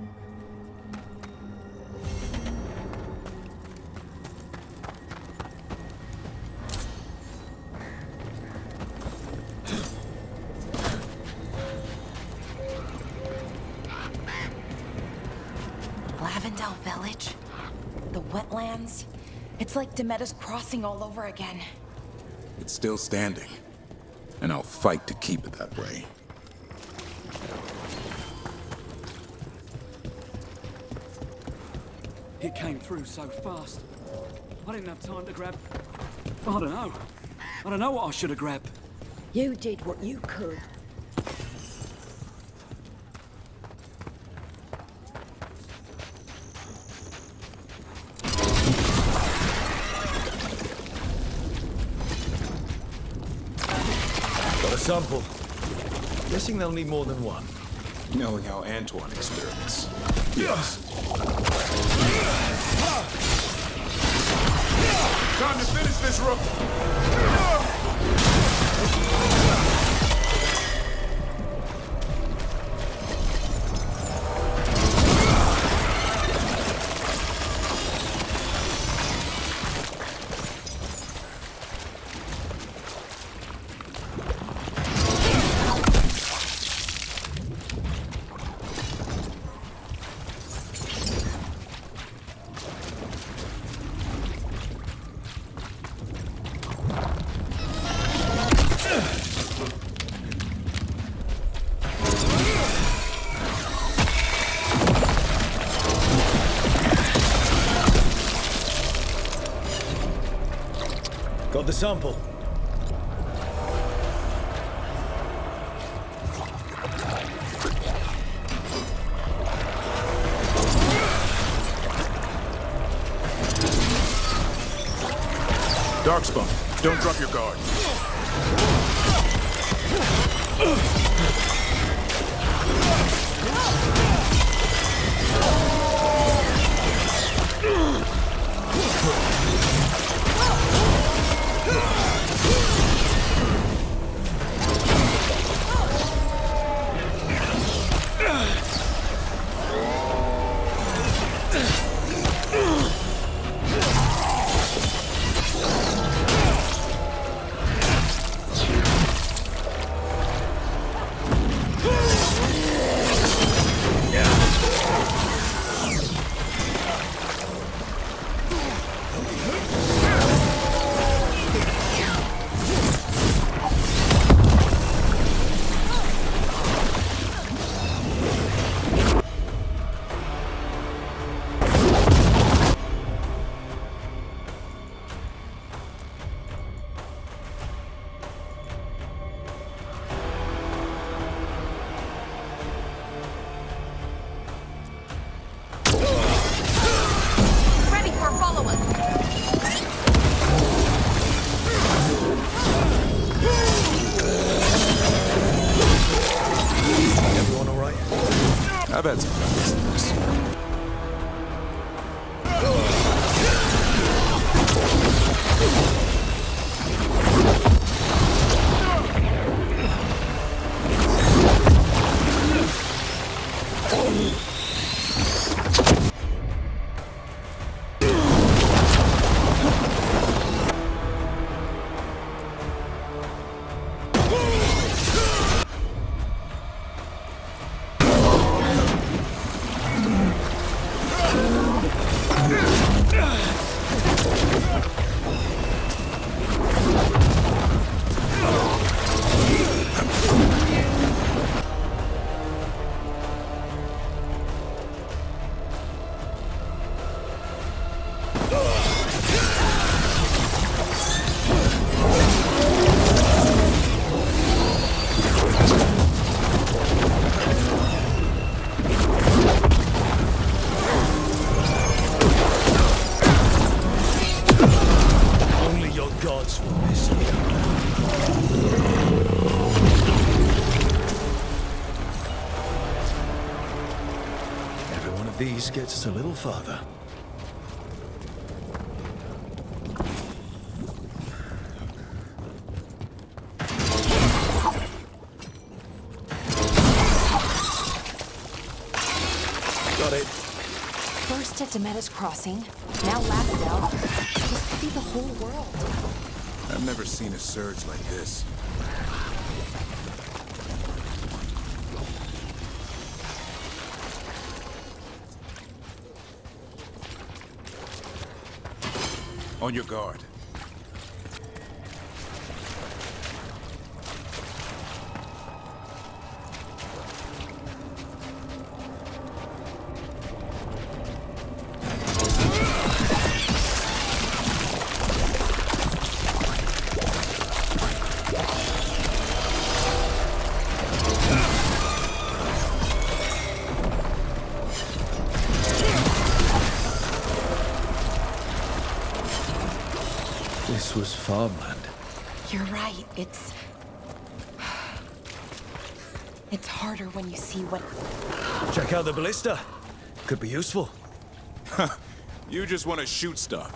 Lavendale Village? The wetlands? It's like Demeter's Crossing all over again.
It's still standing. And I'll fight to keep it that way.
It came through so fast. I didn't have time to grab... I don't know. I don't know what I should have grabbed.
You did what you could.
Got a sample. Guessing they'll need more than one.
Knowing how Antoine experiments. Yes. Time to finish this rook!
Got the sample.
Darkspawn, don't drop your guard. I've had some practice in this.
these gets us a little farther. Got it.
First at Demetta's Crossing, now Lavendel. This could be the whole world.
I've never seen a surge like this. On your guard.
This was farmland.
You're right. It's harder when you see what...
Check out the ballista. Could be useful.
You just want to shoot stuff.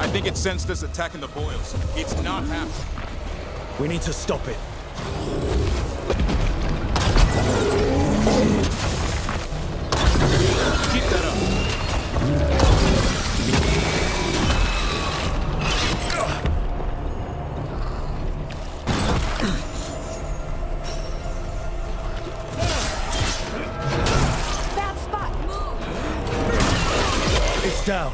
I think it sensed us attacking the boils. It's not happening.
We need to stop it.
Keep that up.
Bad spot. Move.
It's down.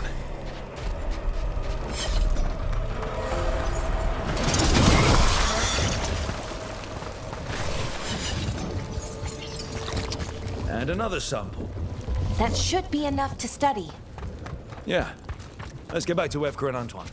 And another sample.
That should be enough to study.
Yeah. Let's get back to Evka and Antoine.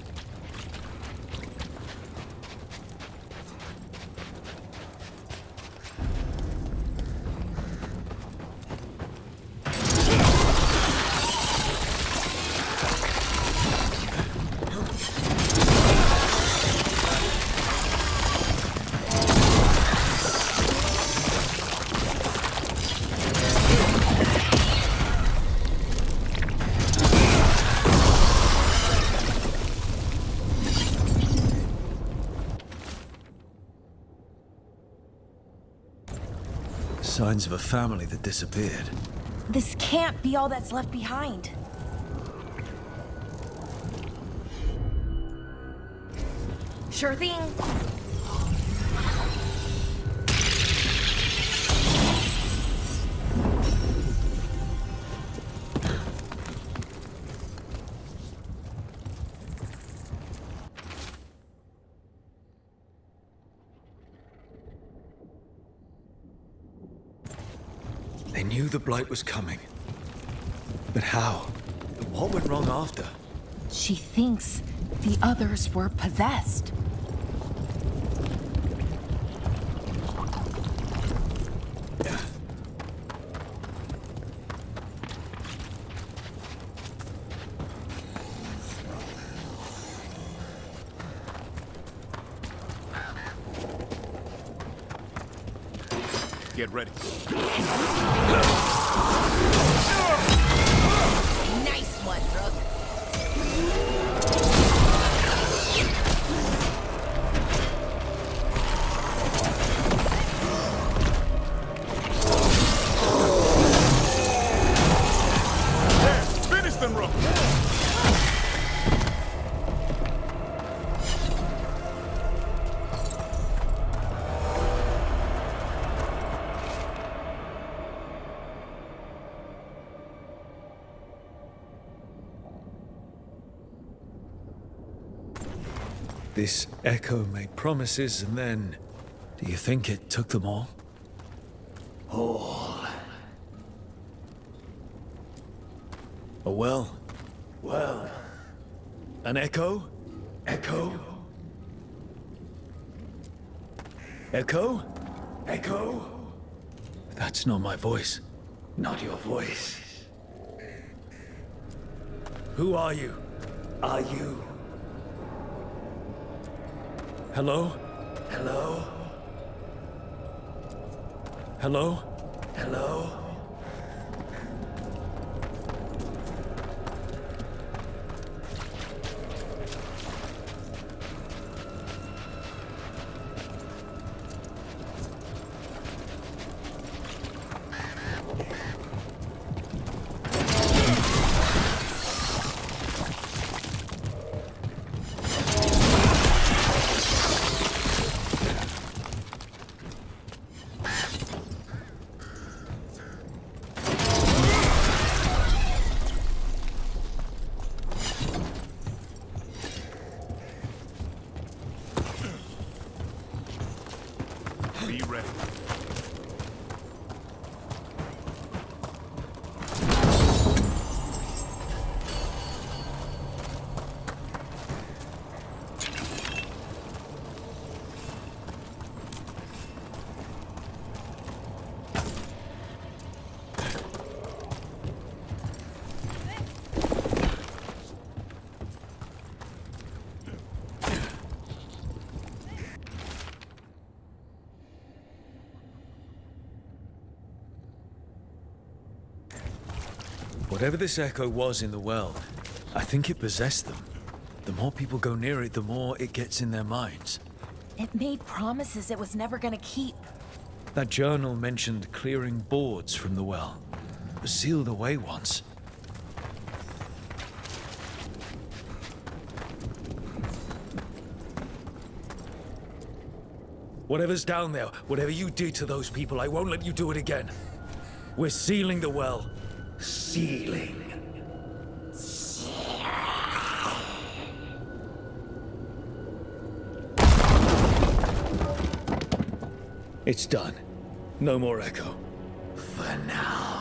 Signs of a family that disappeared.
This can't be all that's left behind. Sure thing.
knew the Blight was coming. But how? What went wrong after?
She thinks the others were possessed.
Get ready.
Nice one, Rook.
There, finish them, Rook.
This Echo made promises, and then... Do you think it took them all?
All.
A well?
Well,
An echo?
Echo?
Echo?
Echo?
That's not my voice.
Not your voice.
Who are you?
Are you?
Hello?
Hello?
Hello?
Hello?
Be ready.
Whatever this echo was in the well, I think it possessed them. The more people go near it, the more it gets in their minds.
It made promises it was never gonna keep.
That journal mentioned clearing boards from the well. It was sealed away once. Whatever's down there, whatever you did to those people, I won't let you do it again. We're sealing the well.
Sealing.
It's done. No more echo.
For now.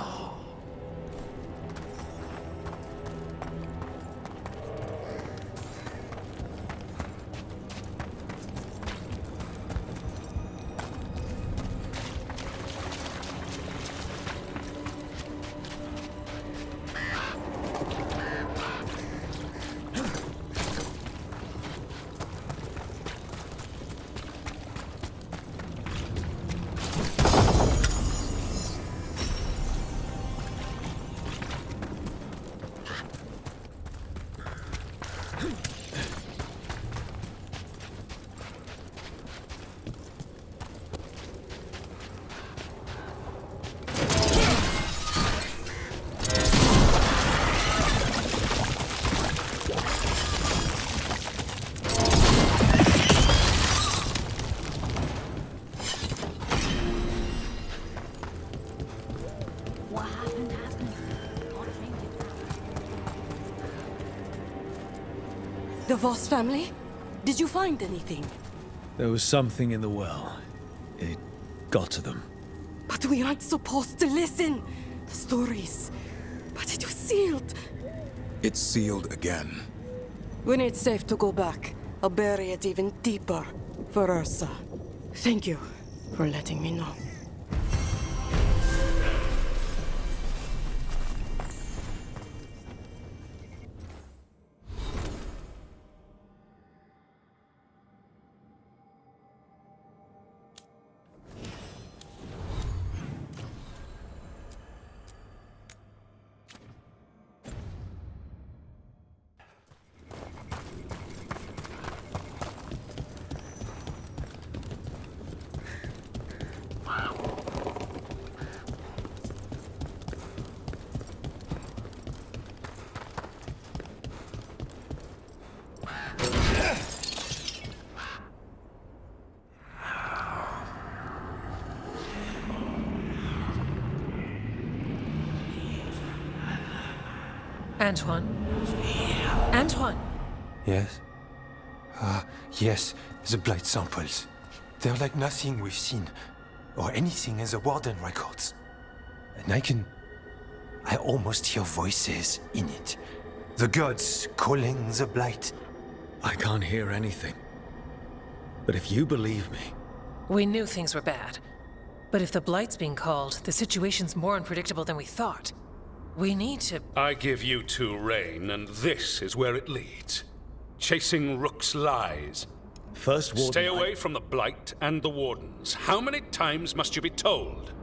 The Voss family? Did you find anything?
There was something in the well. It got to them.
But But we aren't supposed to listen. The stories. But it was sealed.
It's sealed again.
When it's safe to go back, I'll bury it even deeper for Ursa. Thank you for letting me know.
Antoine? Antoine!
Yes? Yes, the blight samples. They're like nothing we've seen, or anything in the Warden records. And I almost hear voices in it. The gods calling the blight.
I can't hear anything. But if you believe me...
We knew things were bad. But if the blight's being called, the situation's more unpredictable than we thought. We need to...
I give you two reign, and this is where it leads. Chasing Rook's lies.
First Warden...
Stay away from the Blight and the Wardens. How many times must you be told?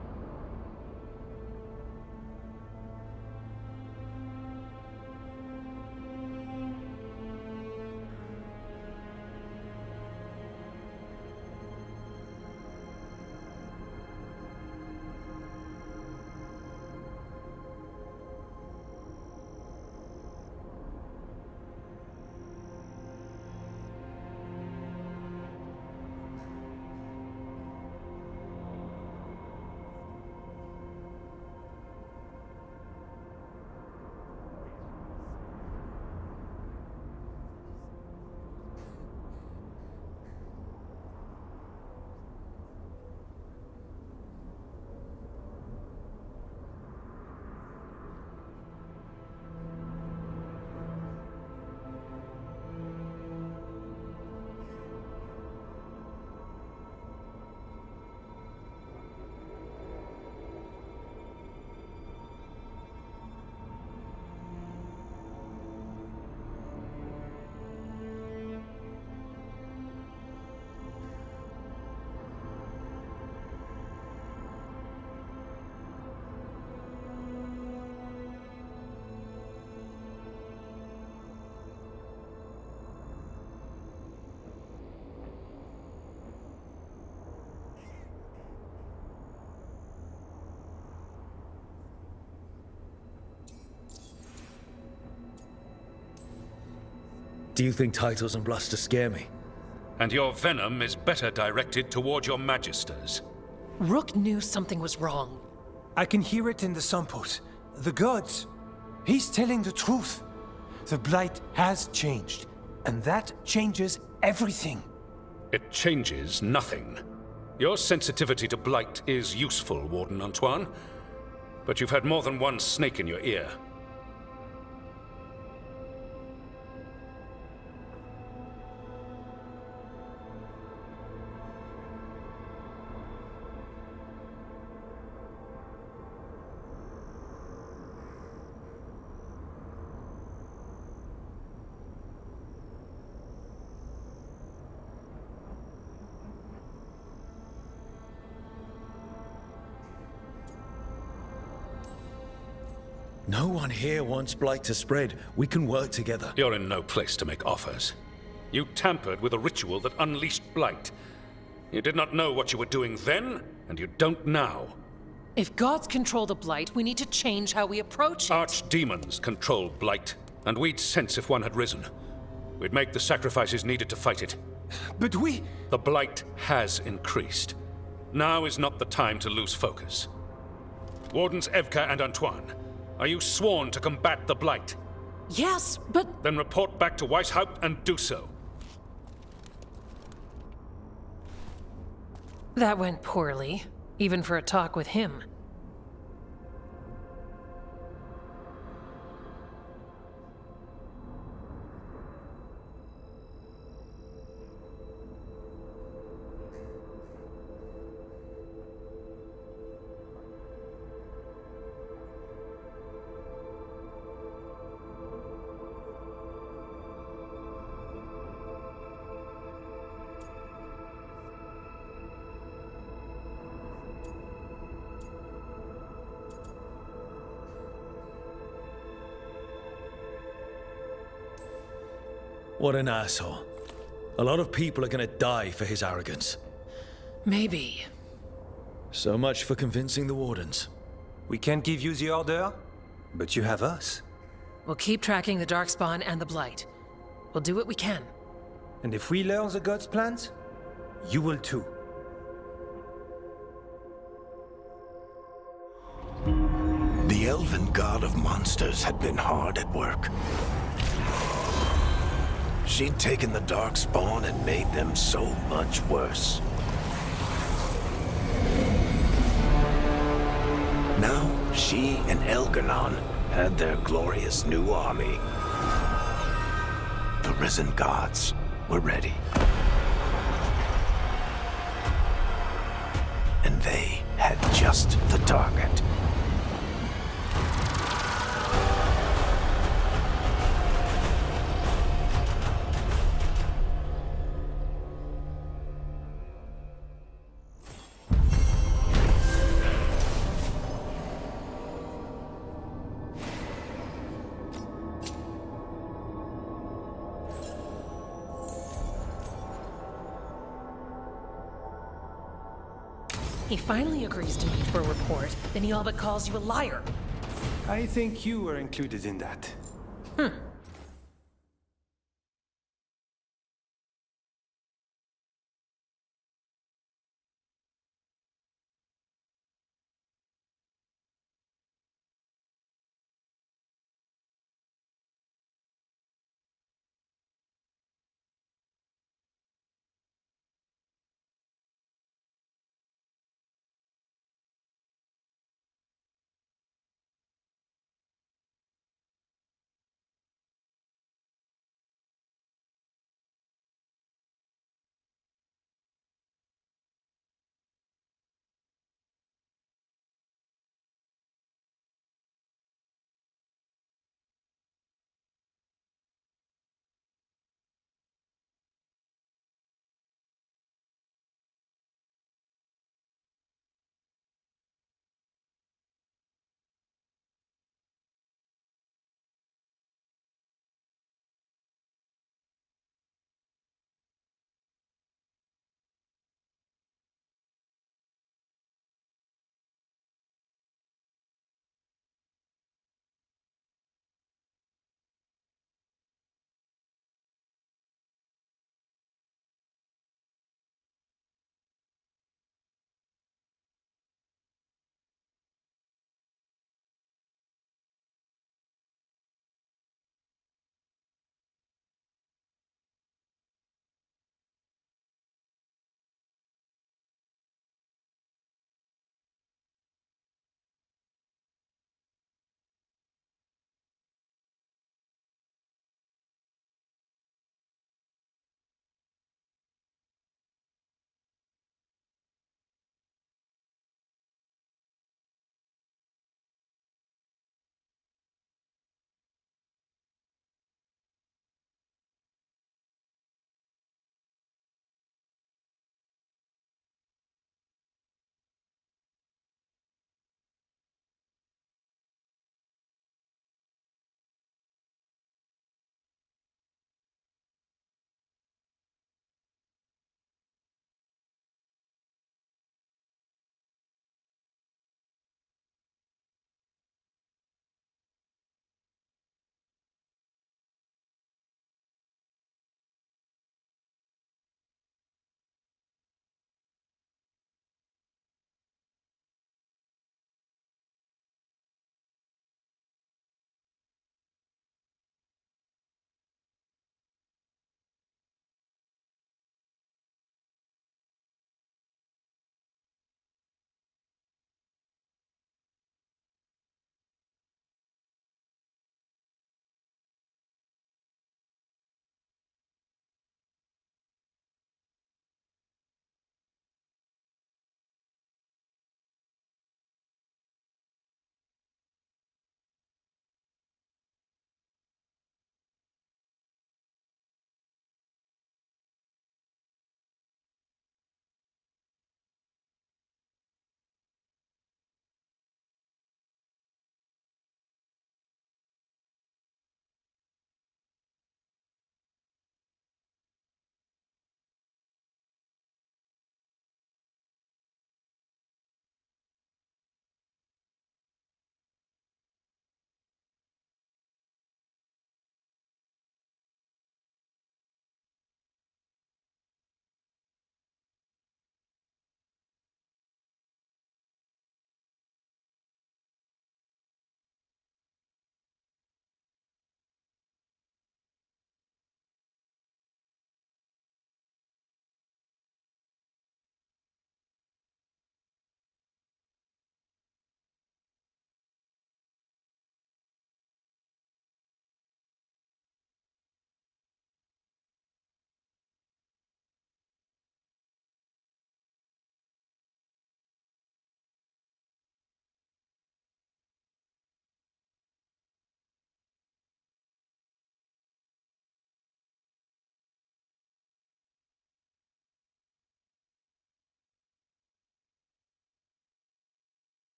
Do you think titles and bluster scare me?
And your venom is better directed toward your magisters.
Rook knew something was wrong.
I can hear it in the samples. The gods. He's telling the truth. The blight has changed, and that changes everything.
It changes nothing. Your sensitivity to blight is useful, Warden Antoine. But you've had more than one snake in your ear.
No one here wants blight to spread. We can work together.
You're in no place to make offers. You tampered with a ritual that unleashed blight. You did not know what you were doing then, and you don't now.
If gods control the blight, we need to change how we approach it.
Archdemons control blight, and we'd sense if one had risen. We'd make the sacrifices needed to fight it.
But we...
The blight has increased. Now is not the time to lose focus. Wardens Evka and Antoine, are you sworn to combat the blight?
Yes, but...
Then report back to Weishaupt and do so.
That went poorly. even for a talk with him.
What an asshole. A lot of people are gonna die for his arrogance.
Maybe.
So much for convincing the Wardens.
We can't give you the order, but you have us.
We'll keep tracking the Darkspawn and the Blight. We'll do what we can.
And if we learn the God's plans, you will too.
The elven god of monsters had been hard at work. She'd taken the Darkspawn and made them so much worse. Now, she and Elganon had their glorious new army. The risen gods were ready. And they had just the target.
He finally agrees to meet for a report, then he all but calls you a liar.
I think you were included in that.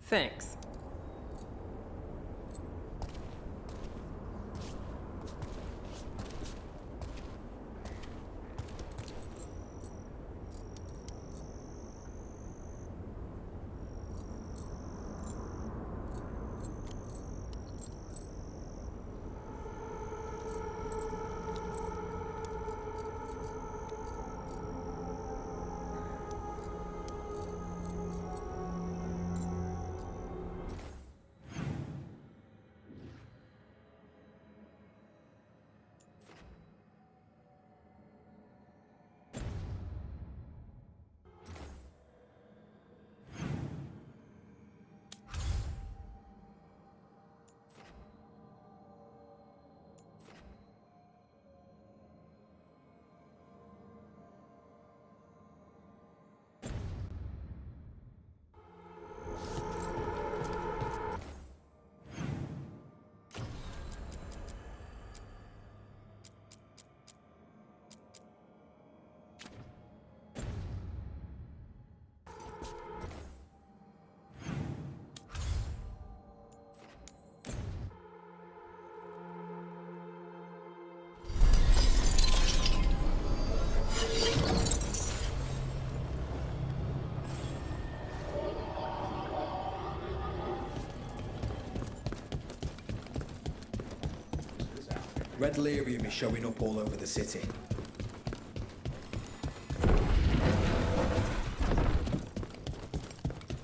Thanks.
Red Lyrium is showing up all over the city.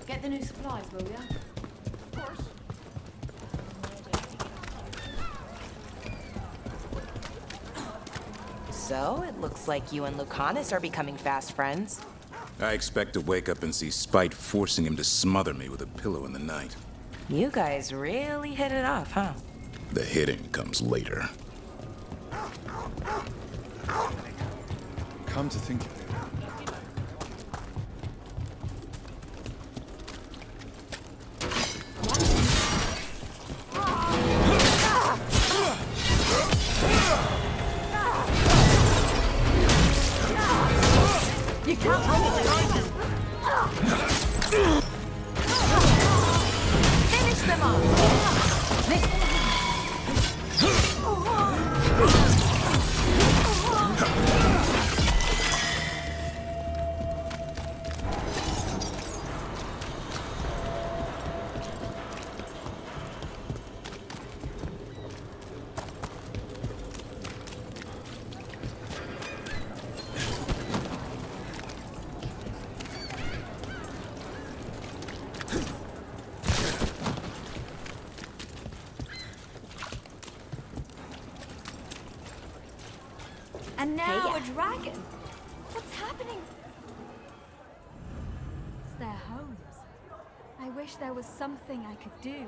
Get the new supplies, will ya?
Of course.
So, it looks like you and Lucanus are becoming fast friends.
I expect to wake up and see Spite forcing him to smother me with a pillow in the night.
You guys really hit it off, huh?
The hitting comes later.
Come to think of it.
You can't run behind you! Finish them off! This...
And now a dragon. What's happening? It's their homes. I wish there was something I could do.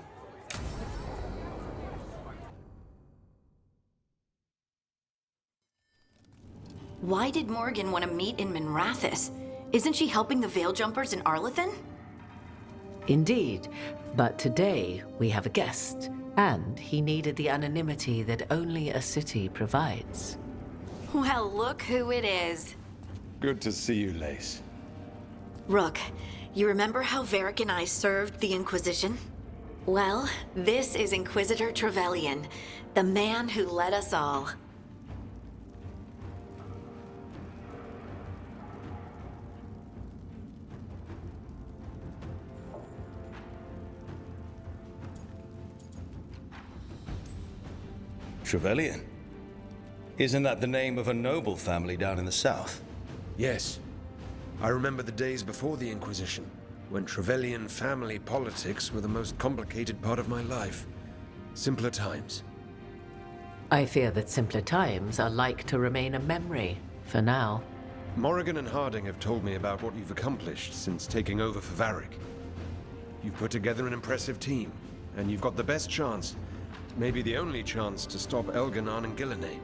Why did Morgan want to meet in Minrathous? Isn't she helping the Veil Jumpers in Arlathan?
Indeed, but today we have a guest, and he needed the anonymity that only a city provides.
Well, look who it is.
Good to see you, Lace.
Rook, you remember how Varric and I served the Inquisition? Well, this is Inquisitor Trevelyan, the man who led us all.
Trevelyan? Isn't that the name of a noble family down in the south?
Yes. I remember the days before the Inquisition, when Trevelyan family politics were the most complicated part of my life. Simpler times.
I fear that simpler times are like to remain a memory, for now.
Morrigan and Harding have told me about what you've accomplished since taking over for Varric. You've put together an impressive team, and you've got the best chance, maybe the only chance, to stop Elganon and Gillenane.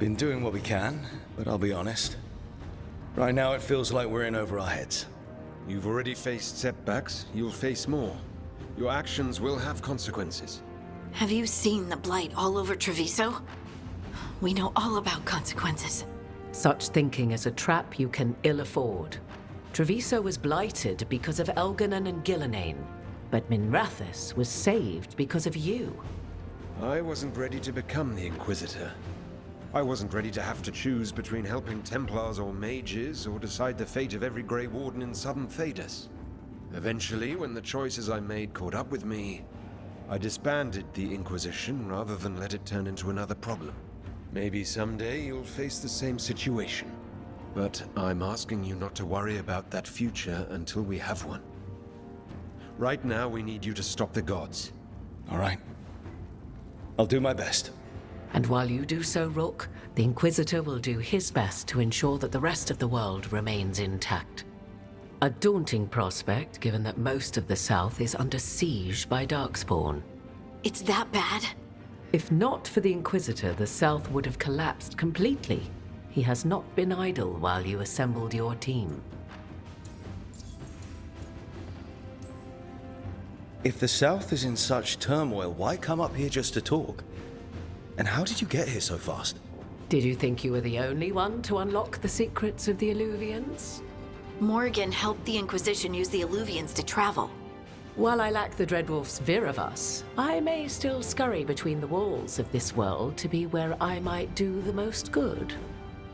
Been doing what we can, but I'll be honest. Right now it feels like we're in over our heads.
You've already faced setbacks. You'll face more. Your actions will have consequences.
Have you seen the blight all over Treviso? We know all about consequences.
Such thinking is a trap you can ill afford. Treviso was blighted because of Elganon and Gillenane, but Minrathous was saved because of you.
I wasn't ready to become the Inquisitor. I wasn't ready to have to choose between helping Templars or mages, or decide the fate of every Grey Warden in southern Thedas. Eventually, when the choices I made caught up with me, I disbanded the Inquisition rather than let it turn into another problem. Maybe someday you'll face the same situation. But I'm asking you not to worry about that future until we have one. Right now, we need you to stop the gods.
All right. I'll do my best.
And while you do so, Rook, the Inquisitor will do his best to ensure that the rest of the world remains intact. A daunting prospect, given that most of the South is under siege by Darkspawn.
It's that bad?
If not for the Inquisitor, the South would have collapsed completely. He has not been idle while you assembled your team.
If the South is in such turmoil, why come up here just to talk? And how did you get here so fast?
Did you think you were the only one to unlock the secrets of the Illuvians?
Morgan helped the Inquisition use the Illuvians to travel.
While I lack the Dreadwolf's Viravus, I may still scurry between the walls of this world to be where I might do the most good.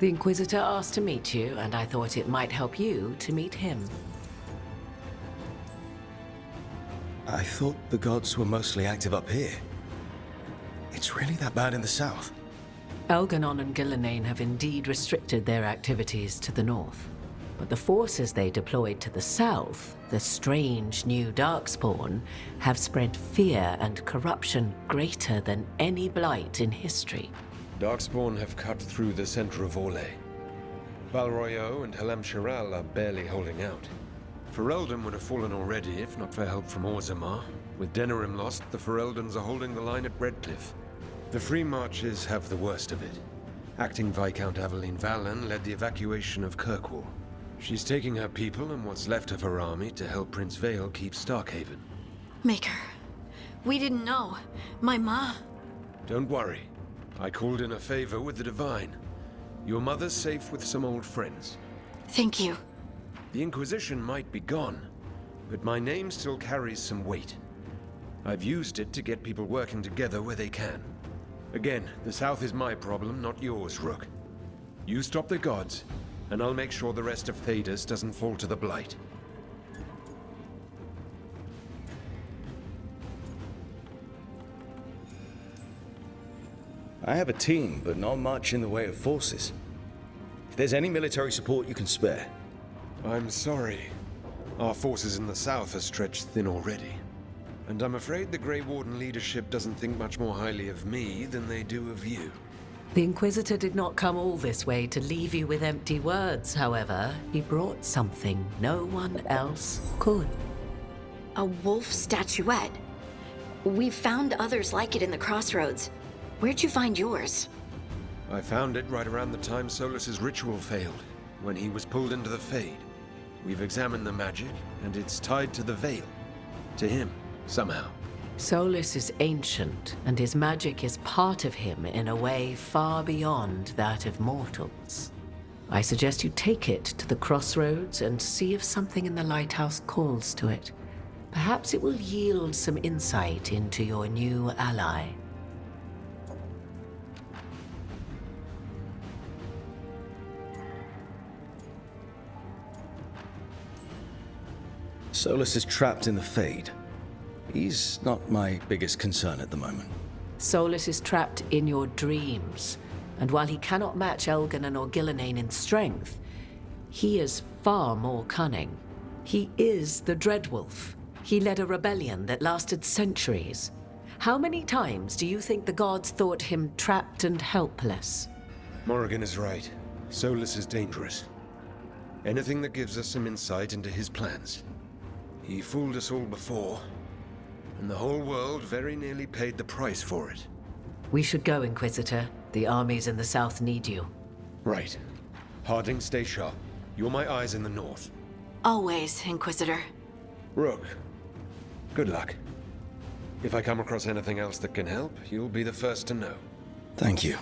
The Inquisitor asked to meet you, and I thought it might help you to meet him.
I thought the gods were mostly active up here. It's really that bad in the south?
Elganon and Gillenane have indeed restricted their activities to the north. But the forces they deployed to the south, the strange new Darkspawn, have spread fear and corruption greater than any blight in history.
Darkspawn have cut through the center of Orlais. Valroyo and Halam Shiral are barely holding out. Ferelden would have fallen already if not for help from Orzammar. With Denerim lost, the Fereldans are holding the line at Redcliffe. The Free Marches have the worst of it. Acting Viscount Aveline Valen led the evacuation of Kirkwall. She's taking her people and what's left of her army to help Prince Vale keep Starkhaven.
Maker, we didn't know. My ma...
Don't worry. I called in a favor with the Divine. Your mother's safe with some old friends.
Thank you.
The Inquisition might be gone, but my name still carries some weight. I've used it to get people working together where they can. Again, the South is my problem, not yours, Rook. You stop the gods, and I'll make sure the rest of Thedas doesn't fall to the Blight.
I have a team, but not much in the way of forces. If there's any military support you can spare.
I'm sorry. Our forces in the south are stretched thin already. And I'm afraid the Grey Warden leadership doesn't think much more highly of me than they do of you.
The Inquisitor did not come all this way to leave you with empty words, however. He brought something no one else could.
A wolf statuette? We've found others like it in the crossroads. Where'd you find yours?
I found it right around the time Solus's ritual failed, when he was pulled into the Fade. We've examined the magic, and it's tied to the Veil. To him, somehow.
Solus is ancient, and his magic is part of him in a way far beyond that of mortals. I suggest you take it to the crossroads and see if something in the lighthouse calls to it. Perhaps it will yield some insight into your new ally.
Solus is trapped in the Fade. He's not my biggest concern at the moment.
Solus is trapped in your dreams, and while he cannot match Elganon or Gillenane in strength, he is far more cunning. He is the Dreadwolf. He led a rebellion that lasted centuries. How many times do you think the gods thought him trapped and helpless?
Morrigan is right. Solus is dangerous. Anything that gives us some insight into his plans. He fooled us all before, and the whole world very nearly paid the price for it.
We should go, Inquisitor. The armies in the south need you.
Right. Harding, stay sharp. You're my eyes in the north.
Always, Inquisitor.
Rook, good luck. If I come across anything else that can help, you'll be the first to know.
Thank you.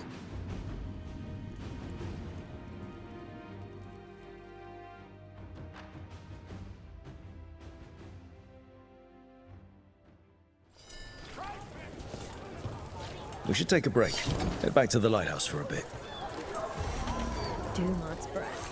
We should take a break. Head back to the lighthouse for a bit.
Dumont breath.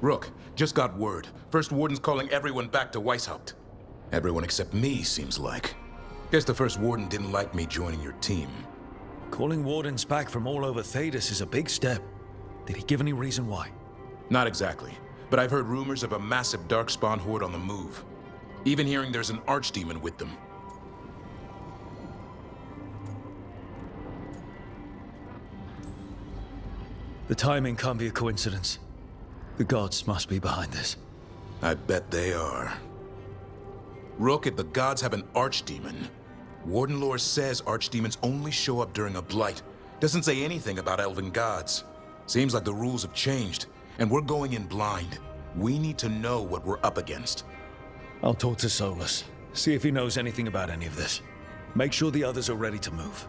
Rook, just got word. First Warden's calling everyone back to Weishaupt. Everyone except me, seems like. Guess the First Warden didn't like me joining your team.
Calling wardens back from all over Thedas is a big step. Did he give any reason why?
Not exactly, but I've heard rumors of a massive Darkspawn horde on the move. Even hearing there's an archdemon with them.
The timing can't be a coincidence. The gods must be behind this.
I bet they are. Rook, if the gods have an archdemon, Warden lore says archdemons only show up during a blight. Doesn't say anything about elven gods. Seems like the rules have changed, and we're going in blind. We need to know what we're up against.
I'll talk to Solus, see if he knows anything about any of this. Make sure the others are ready to move.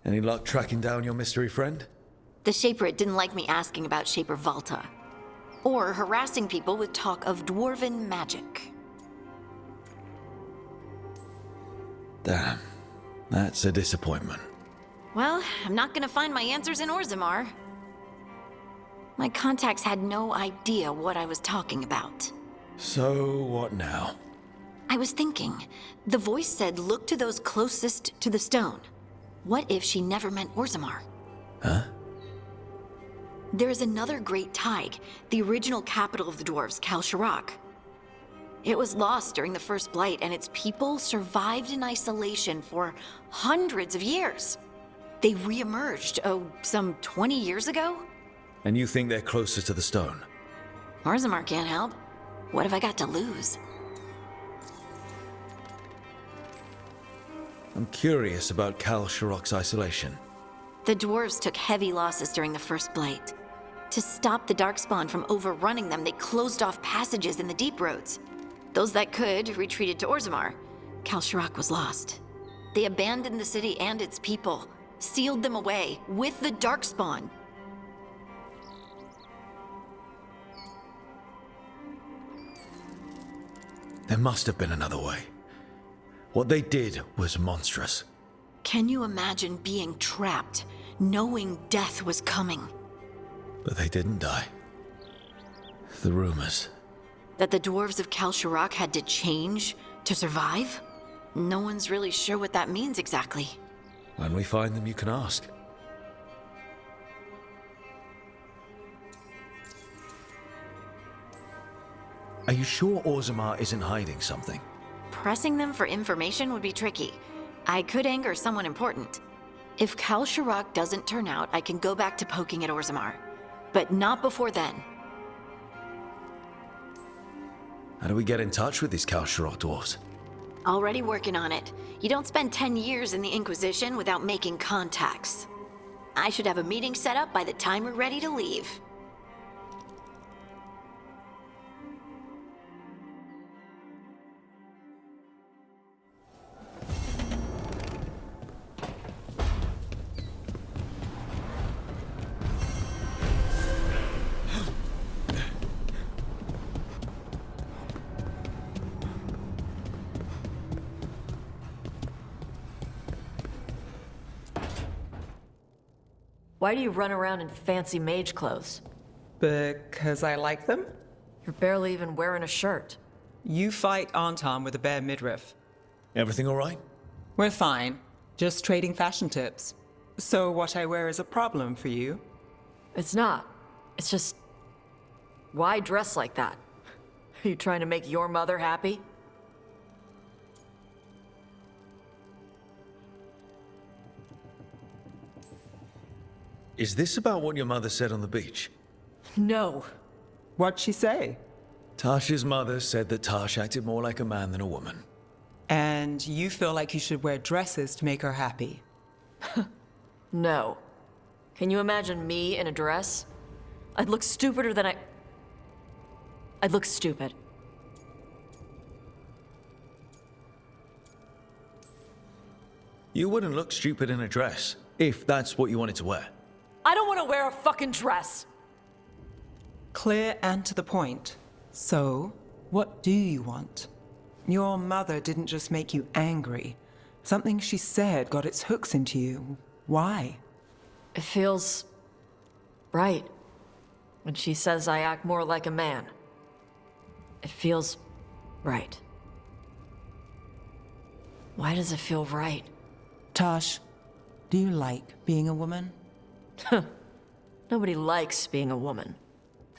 Any luck tracking down your mystery friend?
The Shaper didn't like me asking about Shaper Valta. Or harassing people with talk of dwarven magic.
Damn. That's a disappointment.
Well, I'm not gonna find my answers in Orzammar. My contacts had no idea what I was talking about.
So, what now?
I was thinking, the voice said look to those closest to the stone. What if she never meant Orzammar?
Huh?
There is another great Tig, the original capital of the dwarves, Kalsharak. It was lost during the First Blight, and its people survived in isolation for hundreds of years. They re-emerged, some 20 years ago?
And you think they're closer to the stone?
Orzammar can't help. What have I got to lose?
I'm curious about Kalsharak's isolation.
The dwarves took heavy losses during the First Blight. To stop the Darkspawn from overrunning them, they closed off passages in the deep roads. Those that could retreated to Orzammar. Kalsharak was lost. They abandoned the city and its people, sealed them away with the Darkspawn.
There must have been another way. What they did was monstrous.
Can you imagine being trapped, knowing death was coming?
But they didn't die. The rumors.
That the dwarves of Kalsharak had to change to survive? No one's really sure what that means exactly.
When we find them, you can ask. Are you sure Orzammar isn't hiding something?
Pressing them for information would be tricky. I could anger someone important. If Kalsharak doesn't turn out, I can go back to poking at Orzammar. But not before then.
How do we get in touch with these Kalsharak dwarves?
Already working on it. You don't spend 10 years in the Inquisition without making contacts. I should have a meeting set up by the time we're ready to leave.
Why do you run around in fancy mage clothes?
Because I like them?
You're barely even wearing a shirt.
You fight Anton with a bare midriff.
Everything all right?
We're fine. Just trading fashion tips. So what I wear is a problem for you?
It's not. It's just... Why dress like that? Are you trying to make your mother happy?
Is this about what your mother said on the beach?
No.
What'd she say?
Tasha's mother said that Tash acted more like a man than a woman.
And you feel like you should wear dresses to make her happy?
No. Can you imagine me in a dress? I'd look stupider than I'd look stupid.
You wouldn't look stupid in a dress, if that's what you wanted to wear.
I don't want to wear a fucking dress!
Clear and to the point. So, what do you want? Your mother didn't just make you angry. Something she said got its hooks into you. Why?
It feels... right. When she says I act more like a man. It feels... right. Why does it feel right?
Tosh, do you like being a woman?
Nobody likes being a woman.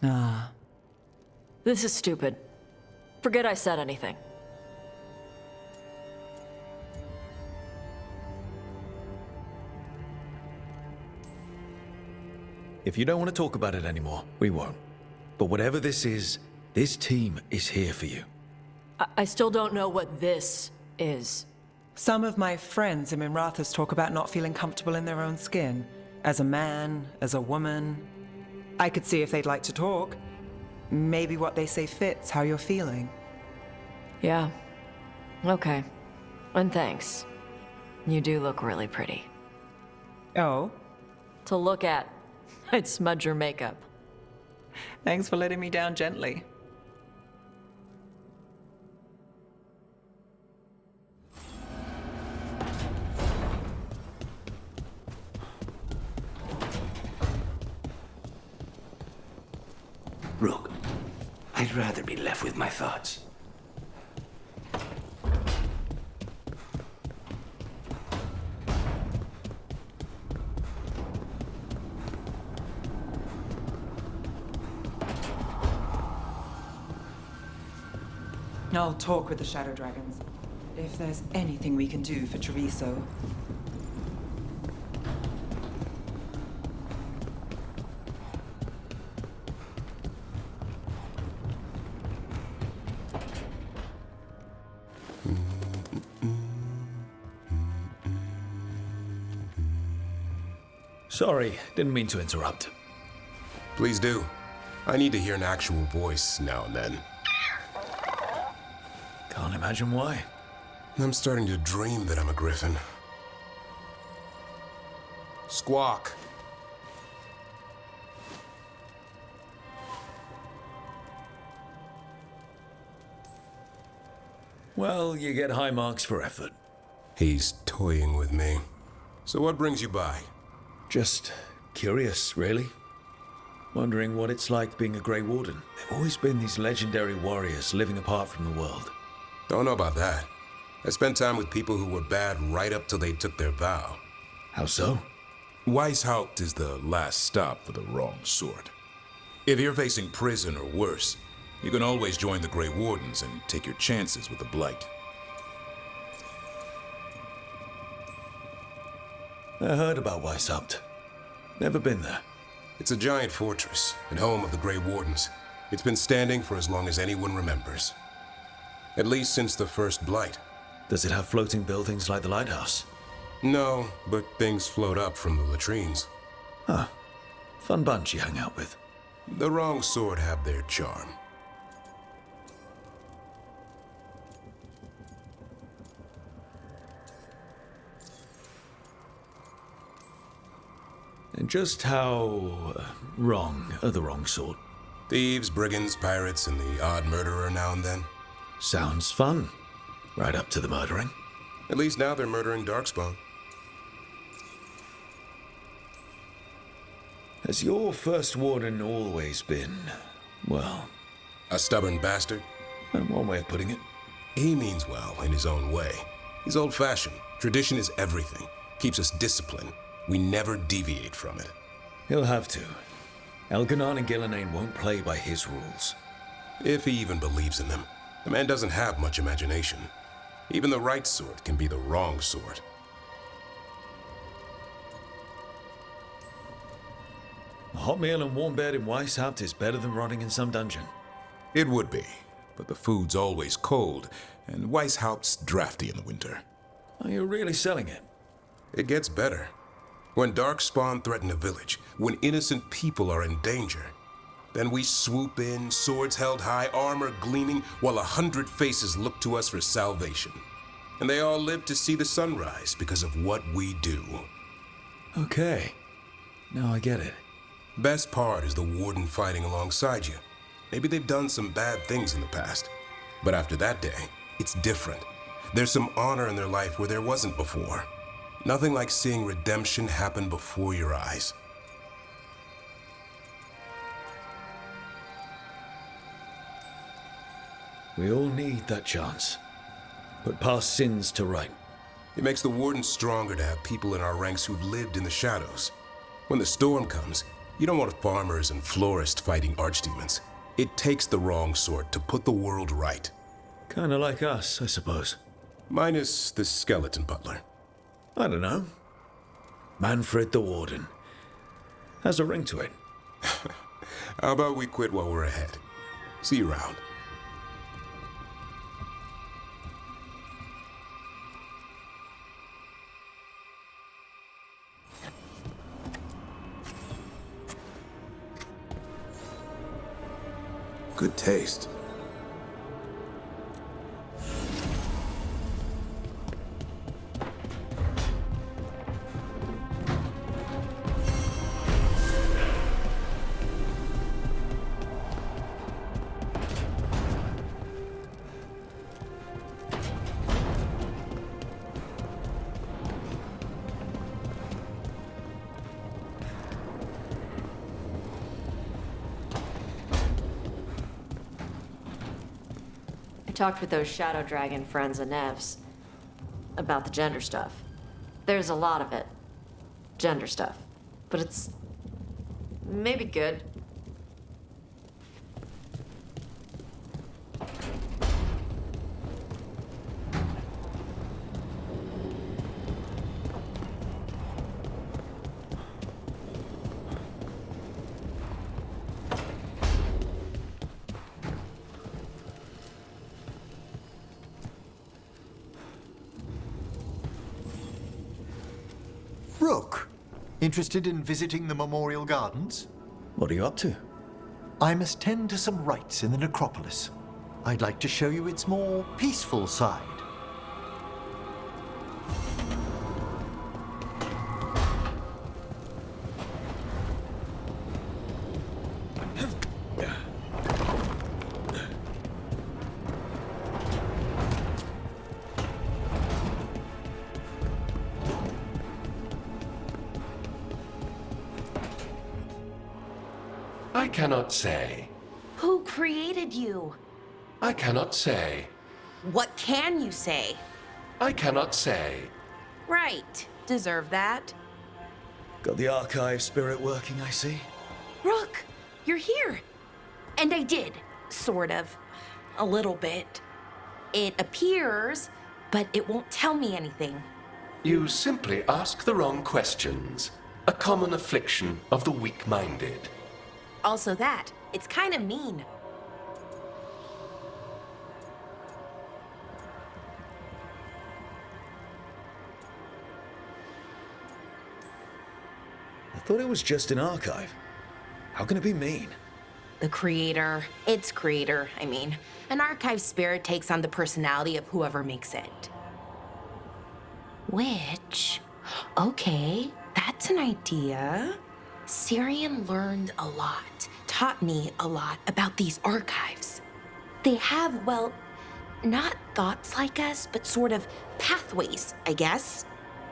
Ah.
This is stupid. Forget I said anything.
If you don't want to talk about it anymore, we won't. But whatever this is, this team is here for you.
I still don't know what this is.
Some of my friends in Minrathous talk about not feeling comfortable in their own skin. As a man, as a woman. I could see if they'd like to talk. Maybe what they say fits how you're feeling.
Yeah. Okay. And thanks. You do look really pretty.
Oh?
To look at. I'd smudge your makeup.
Thanks for letting me down gently.
Rook, I'd rather be left with my thoughts.
I'll talk with the Shadow Dragons. If there's anything we can do for Chorizo.
Sorry, didn't mean to interrupt.
Please do. I need to hear an actual voice now and then.
Can't imagine why.
I'm starting to dream that I'm a griffin. Squawk.
Well, you get high marks for effort.
He's toying with me. So what brings you by?
Just curious, really. Wondering what it's like being a Grey Warden. There've always been these legendary warriors living apart from the world.
Don't know about that. I spent time with people who were bad right up till they took their vow.
How so?
Weishaupt is the last stop for the wrong sort. If you're facing prison or worse, you can always join the Grey Wardens and take your chances with the Blight.
I heard about Weishaupt. Never been there.
It's a giant fortress and home of the Grey Wardens. It's been standing for as long as anyone remembers. At least since the first Blight.
Does it have floating buildings like the lighthouse?
No, but things float up from the latrines.
Huh. Fun bunch you hang out with.
The wrong sort have their charm.
And just how wrong are the wrong sort?
Thieves, brigands, pirates, and the odd murderer now and then.
Sounds fun. Right up to the murdering.
At least now they're murdering Darkspawn.
Has your first warden always been, well...
a stubborn bastard?
One way of putting it.
He means well in his own way. He's old-fashioned. Tradition is everything. Keeps us disciplined. We never deviate from it.
He'll have to. Elganon and Gillenane won't play by his rules.
If he even believes in them. The man doesn't have much imagination. Even the right sort can be the wrong sort.
A hot meal and warm bed in Weishaupt is better than rotting in some dungeon.
It would be, but the food's always cold, and Weishaupt's drafty in the winter.
Are you really selling it?
It gets better. When Darkspawn threaten a village, when innocent people are in danger, then we swoop in, swords held high, armor gleaming, while 100 faces look to us for salvation. And they all live to see the sunrise because of what we do.
Okay. Now I get it.
Best part is the warden fighting alongside you. Maybe they've done some bad things in the past. But after that day, it's different. There's some honor in their life where there wasn't before. Nothing like seeing redemption happen before your eyes.
We all need that chance. Put past sins to right.
It makes the warden stronger to have people in our ranks who've lived in the shadows. When the storm comes, you don't want farmers and florists fighting archdemons. It takes the wrong sort to put the world right.
Kinda like us, I suppose.
Minus the skeleton butler.
I don't know. Manfred the Warden. Has a ring to it.
How about we quit while we're ahead? See you around.
Good taste.
talked with those Shadow Dragon friends of Nev's about the gender stuff. There's a lot of it. Gender stuff. But it's maybe good.
Rook, interested in visiting the Memorial Gardens?
What are you up to?
I must tend to some rites in the necropolis. I'd like to show you its more peaceful side.
I cannot say.
Who created you?
I cannot say.
What can you say?
I cannot say.
Right. Deserve that.
Got the archive spirit working, I see.
Rook, you're here. And I did, sort of. A little bit. It appears, but it won't tell me anything.
You simply ask the wrong questions. A common affliction of the weak-minded.
Also that, it's kind of mean.
I thought it was just an archive. How can it be mean?
The creator, its creator, I mean. An archive spirit takes on the personality of whoever makes it. Which, okay, that's an idea. Syrian learned a lot, taught me a lot about these archives. They have, well, not thoughts like us, but sort of pathways, I guess.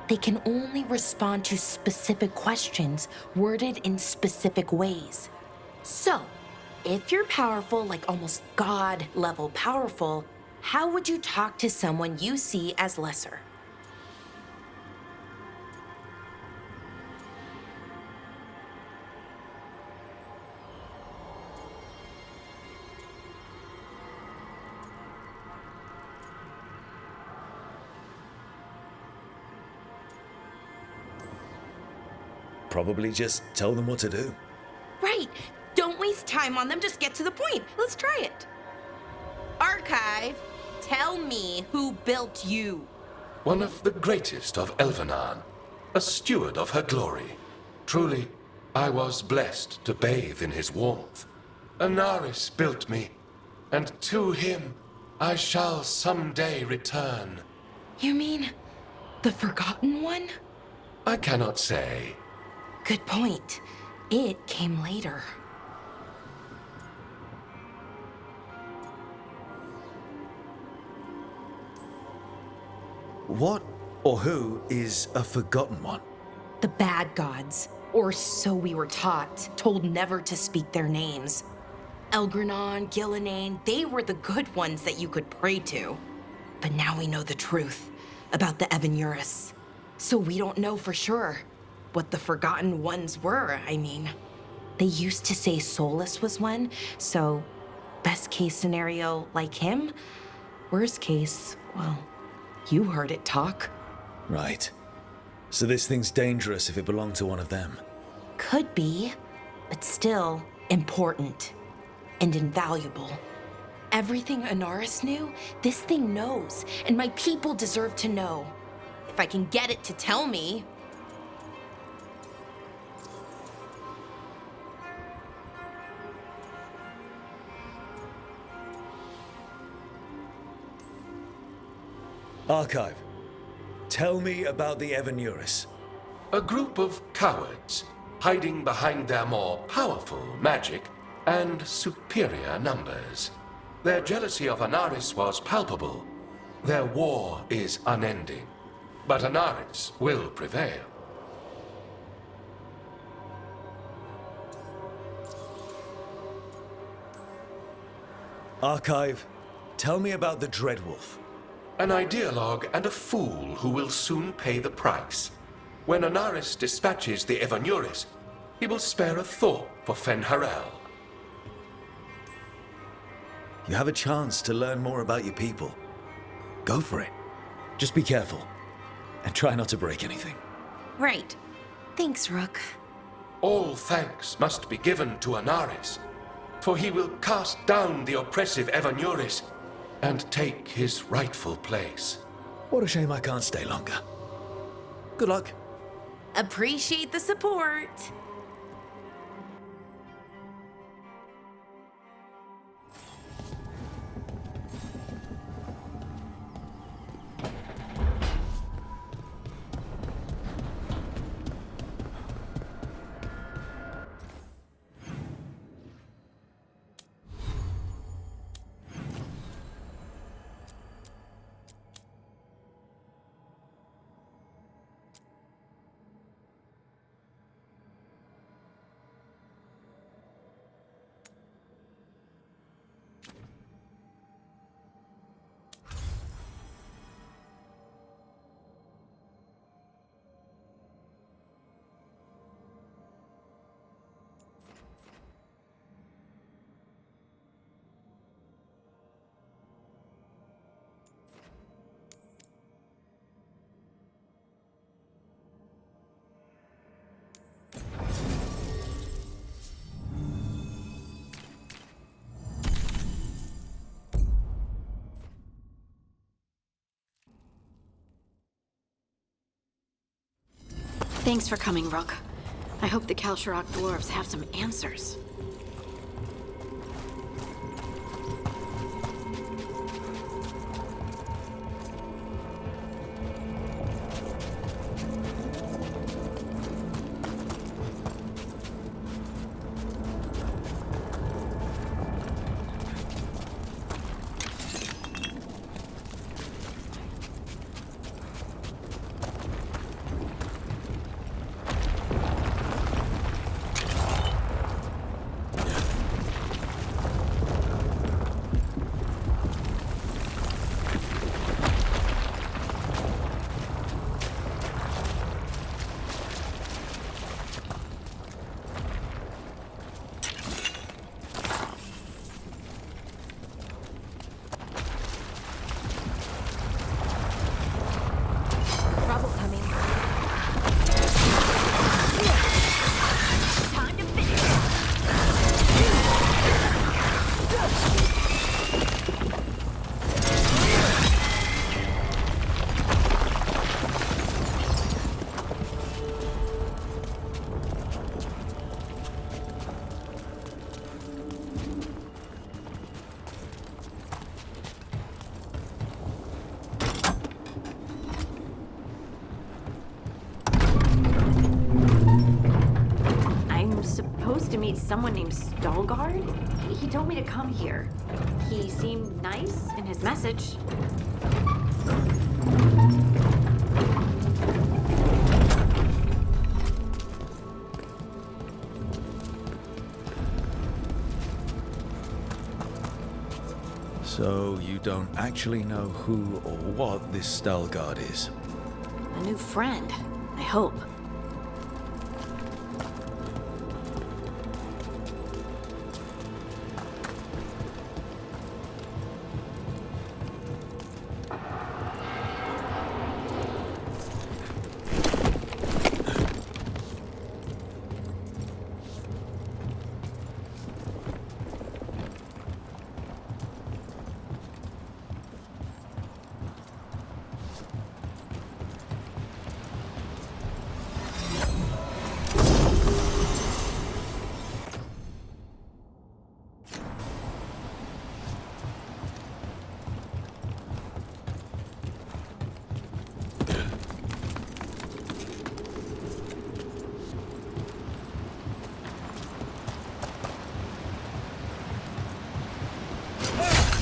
They can only respond to specific questions worded in specific ways. So, if you're powerful, like almost God-level powerful, how would you talk to someone you see as lesser?
Probably just tell them what to do.
Right. Don't waste time on them, just get to the point. Let's try it. Archive, tell me who built you.
One of the greatest of Elvenan, a steward of her glory. Truly, I was blessed to bathe in his warmth. Anaris built me, and to him I shall someday return.
You mean the Forgotten One?
I cannot say.
Good point. It came later.
What or who is a Forgotten One?
The bad gods, or so we were taught, told never to speak their names. Elgranon, Gillenane, they were the good ones that you could pray to. But now we know the truth about the Evan-Urus. So we don't know for sure what the Forgotten Ones were, I mean. They used to say Solus was one, so best case scenario, like him. Worst case, well, you heard it talk.
Right. So this thing's dangerous if it belonged to one of them.
Could be, but still important and invaluable. Everything Anaris knew, this thing knows, and my people deserve to know. If I can get it to tell me.
Archive, tell me about the Evan-Urus.
A group of cowards hiding behind their more powerful magic and superior numbers. Their jealousy of Anaris was palpable. Their war is unending. But Anaris will prevail.
Archive, Tell me about the Dreadwolf.
An ideologue and a fool who will soon pay the price. When Anaris dispatches the Evanuris, he will spare a thought for Fen-Harel.
You have a chance to learn more about your people. Go for it. Just be careful. And try not to break anything.
Right. Thanks, Rook.
All thanks must be given to Anaris, for he will cast down the oppressive Evanuris and take his rightful place.
What a shame I can't stay longer. Good luck.
Appreciate the support.
Thanks for coming, Rook. I hope the Kalsharok dwarves have some answers. Someone named Veilguard? He told me to come here. He seemed nice in his message.
So you don't actually know who or what this Veilguard is?
A new friend, I hope.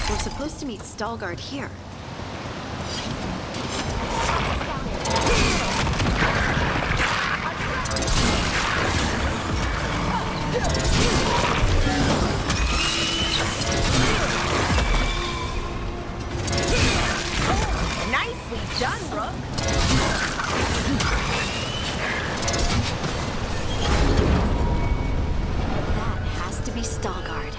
We're supposed to meet Veilguard here. Veilguard.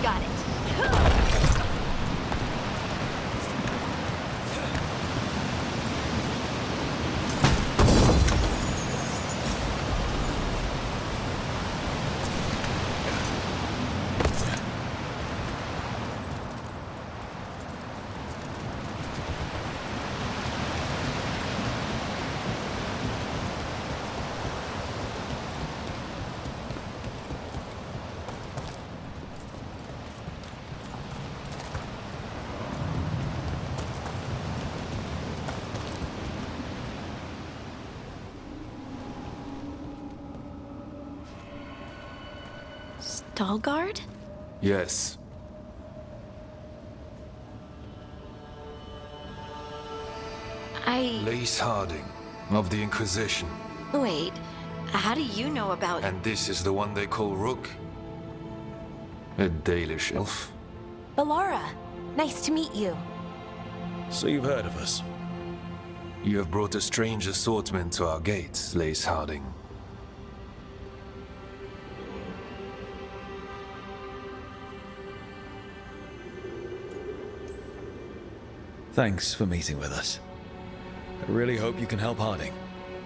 Got it. Veilguard?
Yes. Lace Harding, of the Inquisition.
Wait, how do you know about...
And this is the one they call Rook? A Dalish elf?
Balara, nice to meet you.
So you've heard of us?
You have brought a strange assortment to our gates, Lace Harding.
Thanks for meeting with us. I really hope you can help Harding.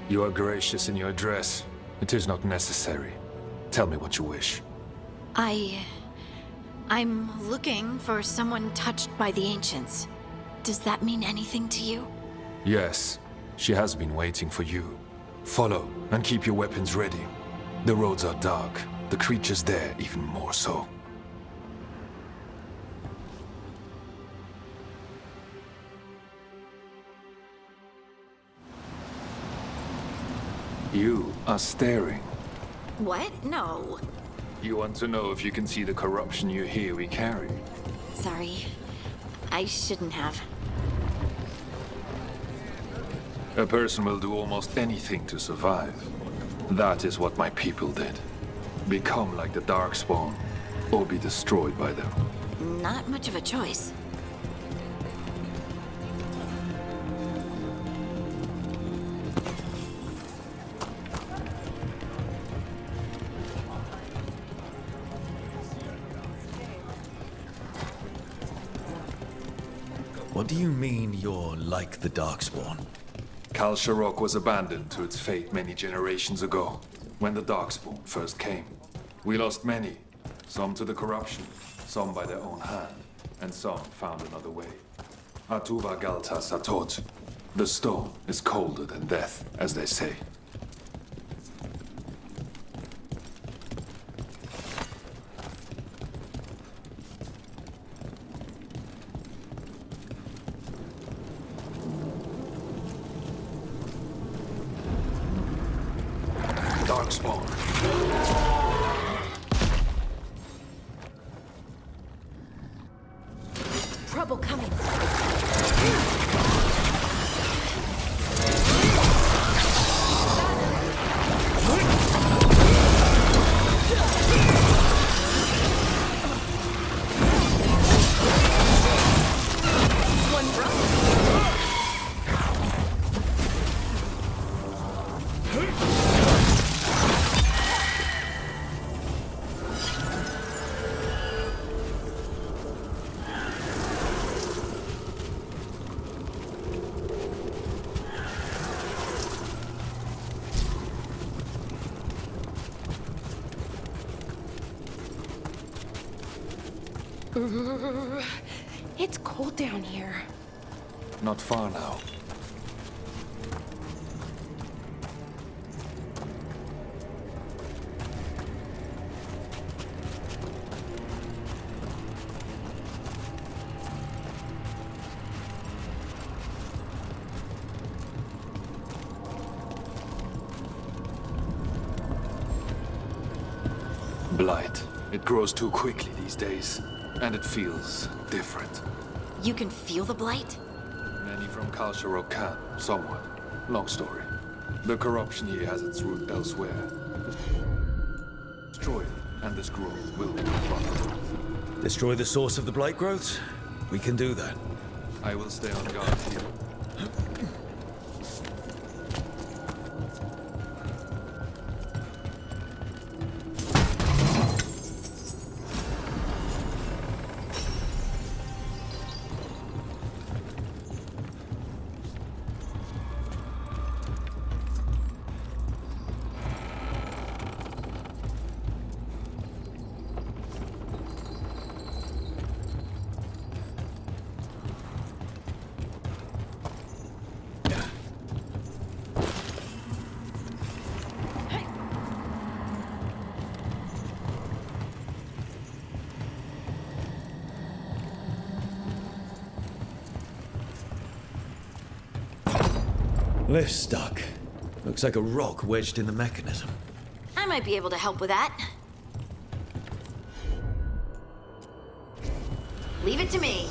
You are gracious in your address. It is not necessary. Tell me what you wish.
I'm looking for someone touched by the Ancients. Does that mean anything to you?
Yes, she has been waiting for you. Follow, and keep your weapons ready. The roads are dark, the creatures there even more so. You are staring.
What? No.
You want to know if you can see the corruption you hear we carry?
Sorry. I shouldn't have.
A person will do almost anything to survive. That is what my people did. Become like the Darkspawn, or be destroyed by them.
Not much of a choice.
What do you mean you're like the Darkspawn?
Kal Sharok was abandoned to its fate many generations ago, when the Darkspawn first came. We lost many, some to the corruption, some by their own hand, and some found another way. Atuva Galta Satot. The stone is colder than death, as they say. Darkspawn.
Trouble coming. It's cold down here.
Not far now. Blight. It grows too quickly these days, and it feels different.
You can feel the blight?
Many from Kal Sharok can, somewhat. Long story. The corruption here has its root elsewhere. Destroy it, and this growth will be profitable.
Destroy the source of the blight growths? We can do that.
I will stay on guard here.
Lift's stuck. Looks like a rock wedged in the mechanism.
I might be able to help with that. Leave it to me.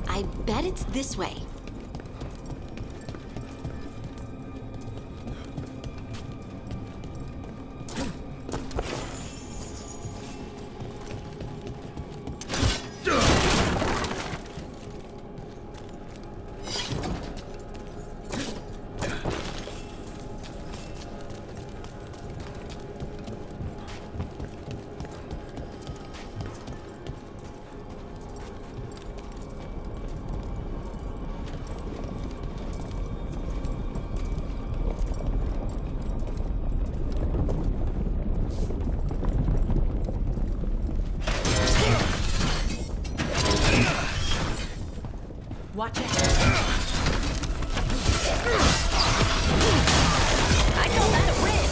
I bet it's this way.
Watch it.
I call that a win.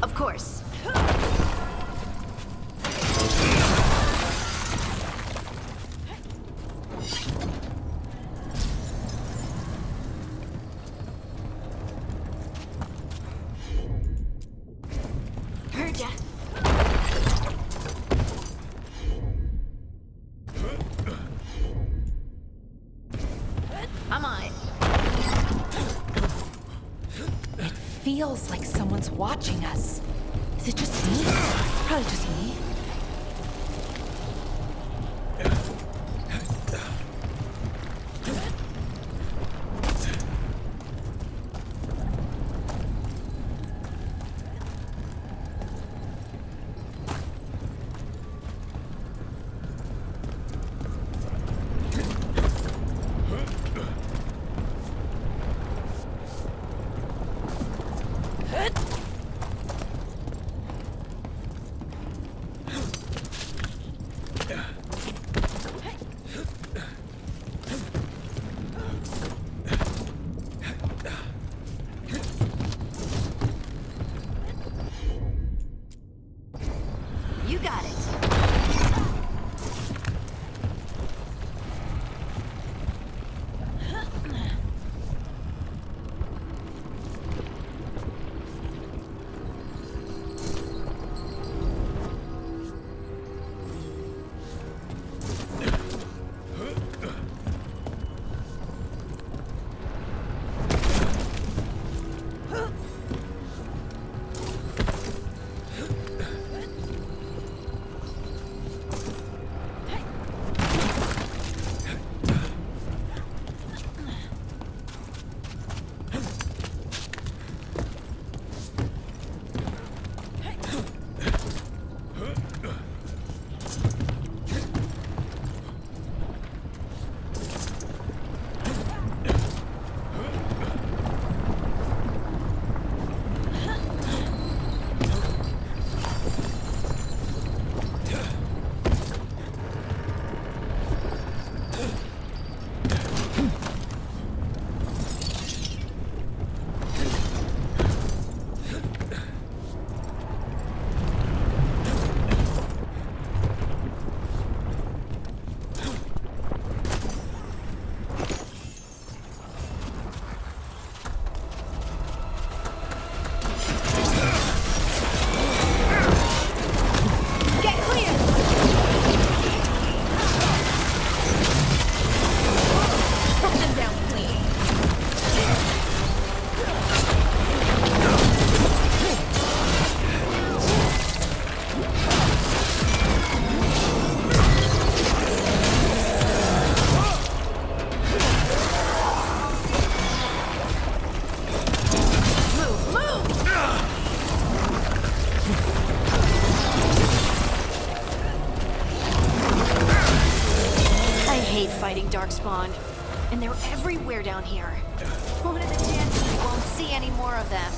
Of course. Heard ya. I'm on it.
It feels like someone's watching us. Is it just me? It's probably just me.
You got it. Fighting Darkspawn, and they're everywhere down here. What are the chances we won't see any more of them?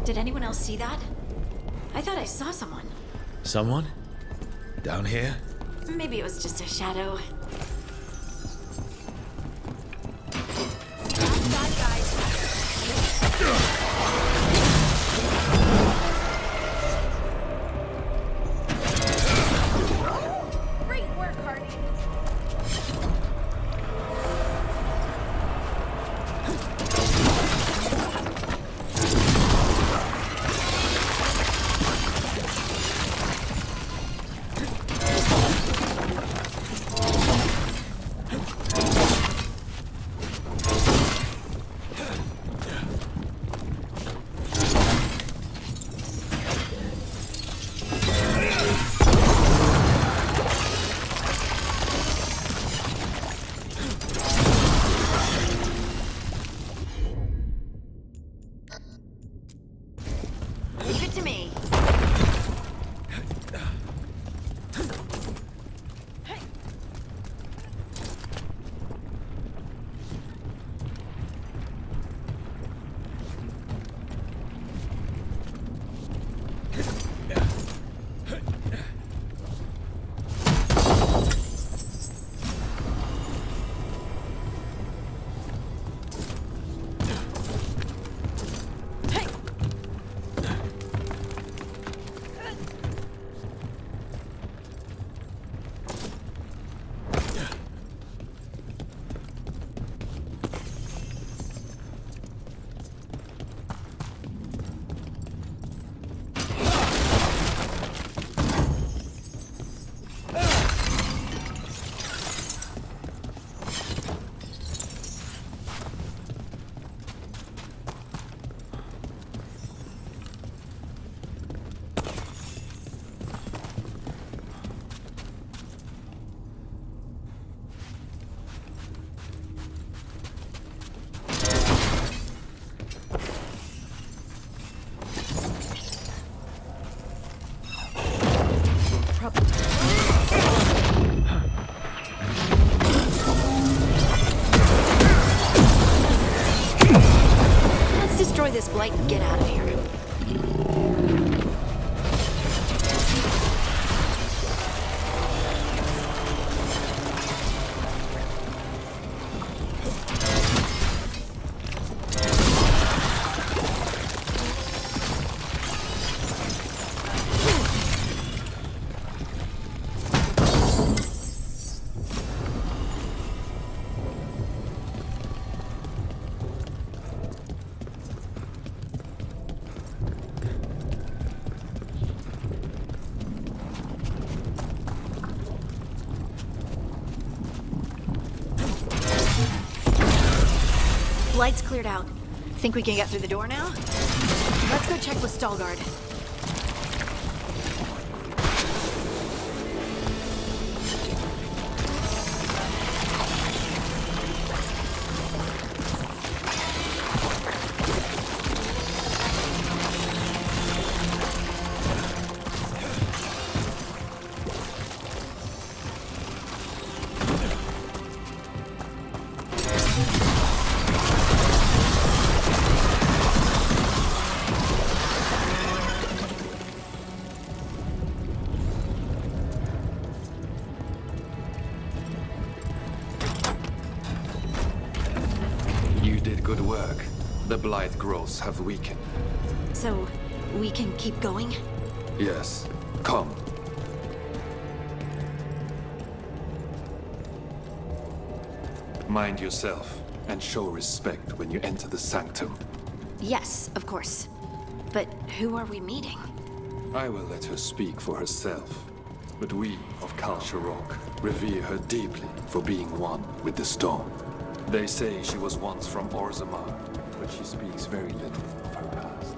Did anyone else see that? I thought I saw someone.
Someone? Down here?
Maybe it was just a shadow.
Great work, Hardy.
Leave it to me. get out of here. Light's cleared out. Think we can get through the door now? Let's go check with Veilguard.
Good work. The blight growths have weakened.
So, we can keep going?
Yes. Come. Mind yourself, and show respect when you enter the sanctum.
Yes, of course. But who are we meeting?
I will let her speak for herself. But we of Kal Sharok revere her deeply for being one with the storm. They say she was once from Orzammar, but she speaks very little of her past.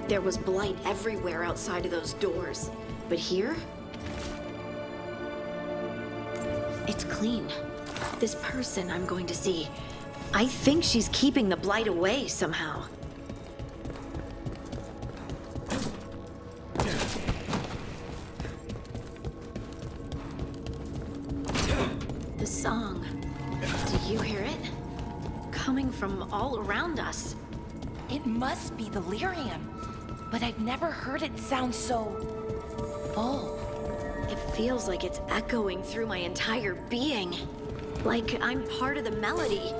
There was blight everywhere outside of those doors. But here? It's clean. This person I'm going to see, I think she's keeping the blight away somehow. The song. Do you hear it? Coming from all around us.
It must be the lyrium, but I've never heard it sound so full.
It feels like it's echoing through my entire being. Like I'm part of the melody,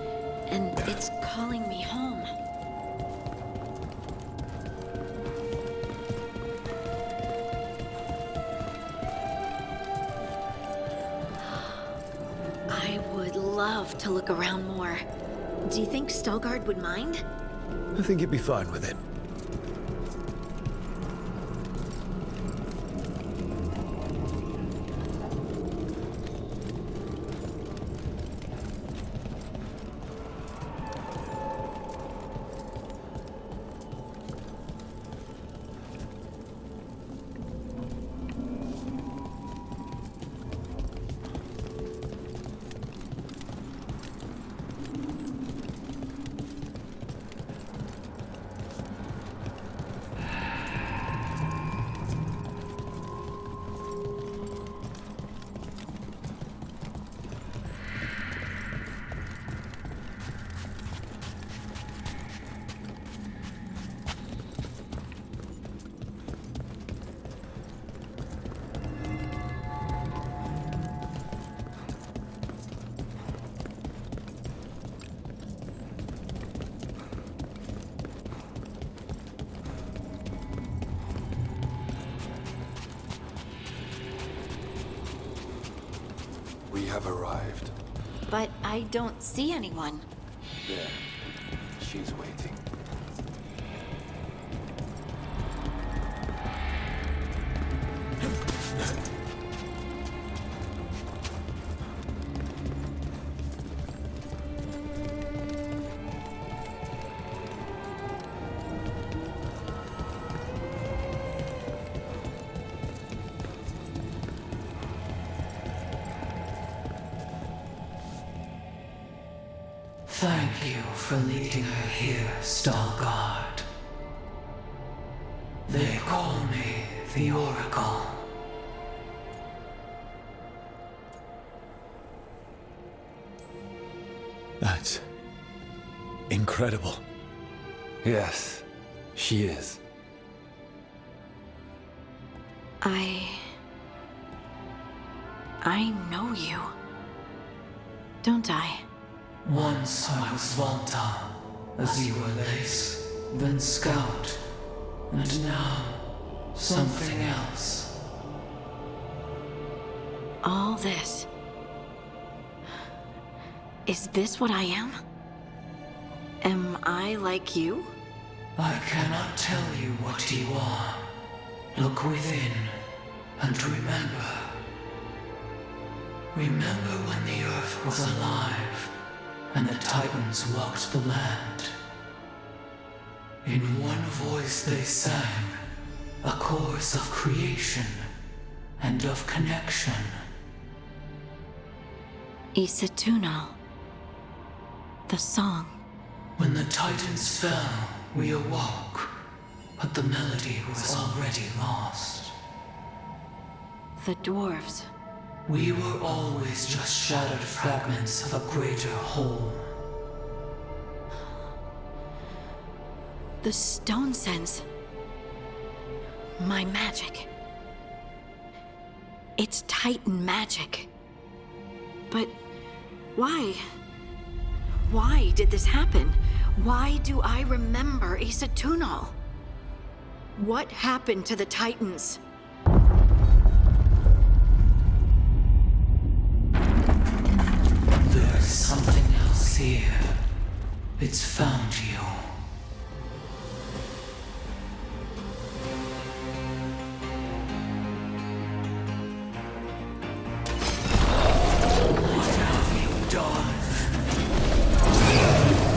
and it's calling me home. I would love to look around more. Do you think Veilguard would mind?
I think he'd be fine with it.
We have arrived.
But I don't see anyone.
There. She's waiting.
Thank you for leading her here, Veilguard. They call me the Oracle.
That's incredible. incredible.
Yes, she is.
I know you. Don't I?
Once I was Volta, as you were Lace, then Scout, and now something else.
All this. Is this what I am? Am I like you?
I cannot tell you what you are. Look within, and remember. Remember when the Earth was alive, and the Titans walked the land. In one voice they sang, a chorus of creation and of connection.
Isatunal. The song.
When the Titans fell, we awoke, but the melody was already lost.
The dwarves.
We were always just shattered fragments of a greater whole.
The stone sense. My magic. It's Titan magic. But why? Why did this happen? Why do I remember Isatunal? What happened to the Titans?
There's something else here. It's found you. What have you done?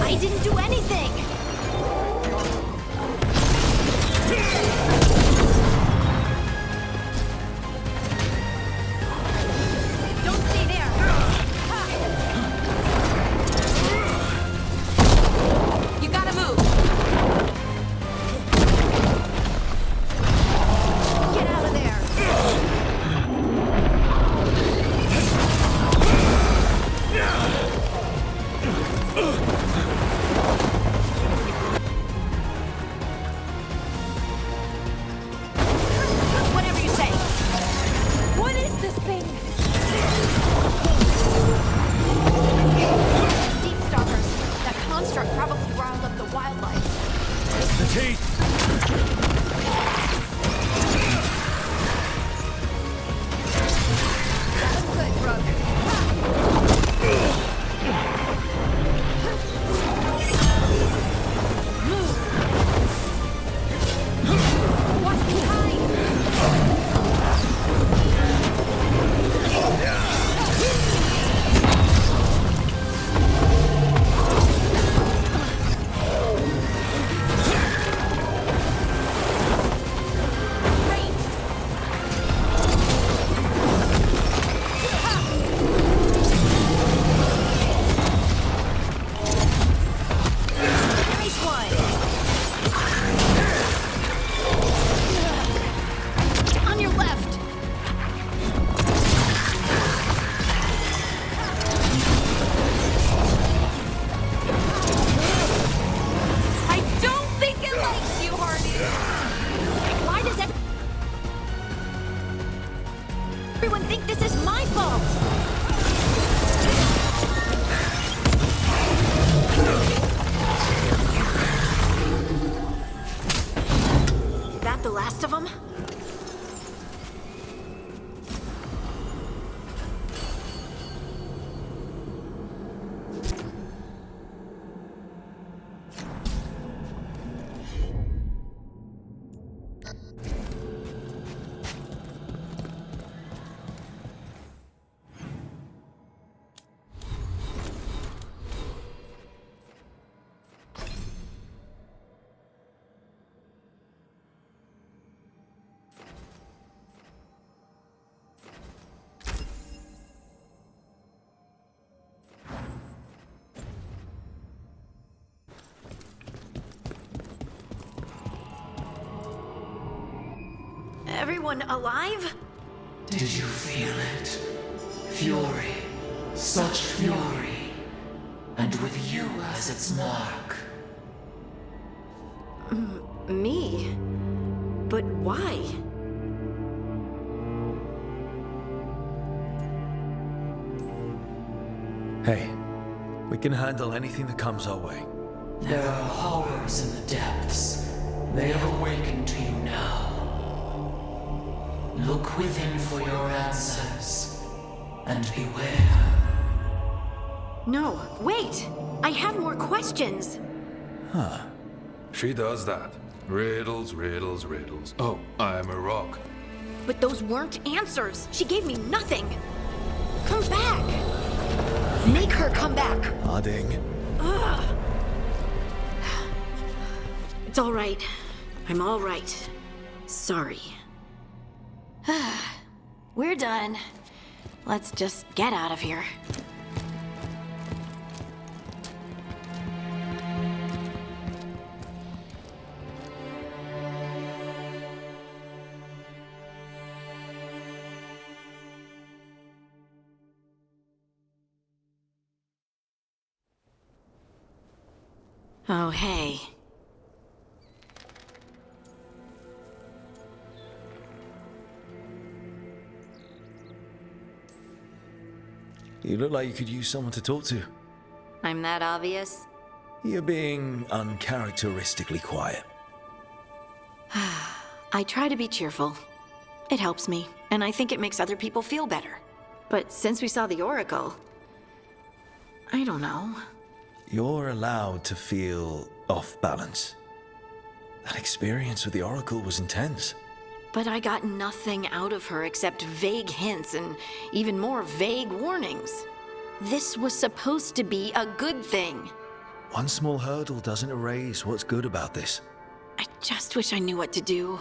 I didn't do anything! Don't stay there! You gotta move! Get out of there! Whatever you say!
What is this thing?
Deep stalkers. That construct probably riled up the wildlife.
The teeth!
That's good, Brooke. What's behind? Nice one! On your left! I don't think it likes you, Hardy! Why does everyone think this is my fault? That the last of them? Everyone alive?
Did you feel it? Fury. Such fury. And with you as its mark.
Me? But why?
Hey, we can handle anything that comes our way.
There are horrors in the depths. They have awakened to you now. Look within for your answers, and beware.
No, wait! I have more questions!
Huh. She does that. Riddles, riddles, riddles. Oh, I'm a rock.
But those weren't answers! She gave me nothing! Come back! Make her come back!
Harding.
Ugh. It's all right. I'm all right. Sorry. We're done. Let's just get out of here. Oh, hey.
You look like you could use someone to talk to.
I'm that obvious?
You're being uncharacteristically quiet.
I try to be cheerful. It helps me, and I think it makes other people feel better. But since we saw the Oracle, I don't know.
You're allowed to feel off balance. That experience with the Oracle was intense.
But I got nothing out of her except vague hints and even more vague warnings. This was supposed to be a good thing.
One small hurdle doesn't erase what's good about this.
I just wish I knew what to do.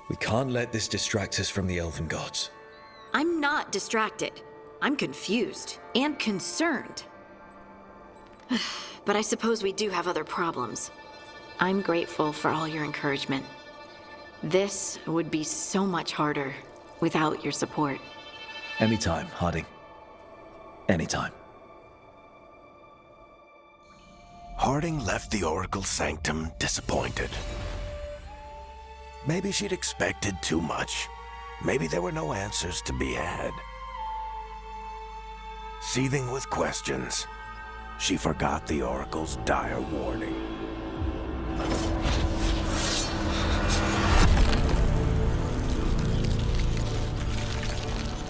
We can't let this distract us from the Elven Gods.
I'm not distracted. I'm confused and concerned. But I suppose we do have other problems. I'm grateful for all your encouragement. This would be so much harder without your support.
Anytime, Harding. Anytime.
Harding left the Oracle's sanctum disappointed. Maybe she'd expected too much. Maybe there were no answers to be had. Seething with questions, she forgot the Oracle's dire warning.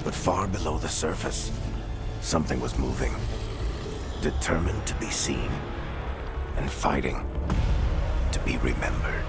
But far below the surface, something was moving, determined to be seen, and fighting to be remembered.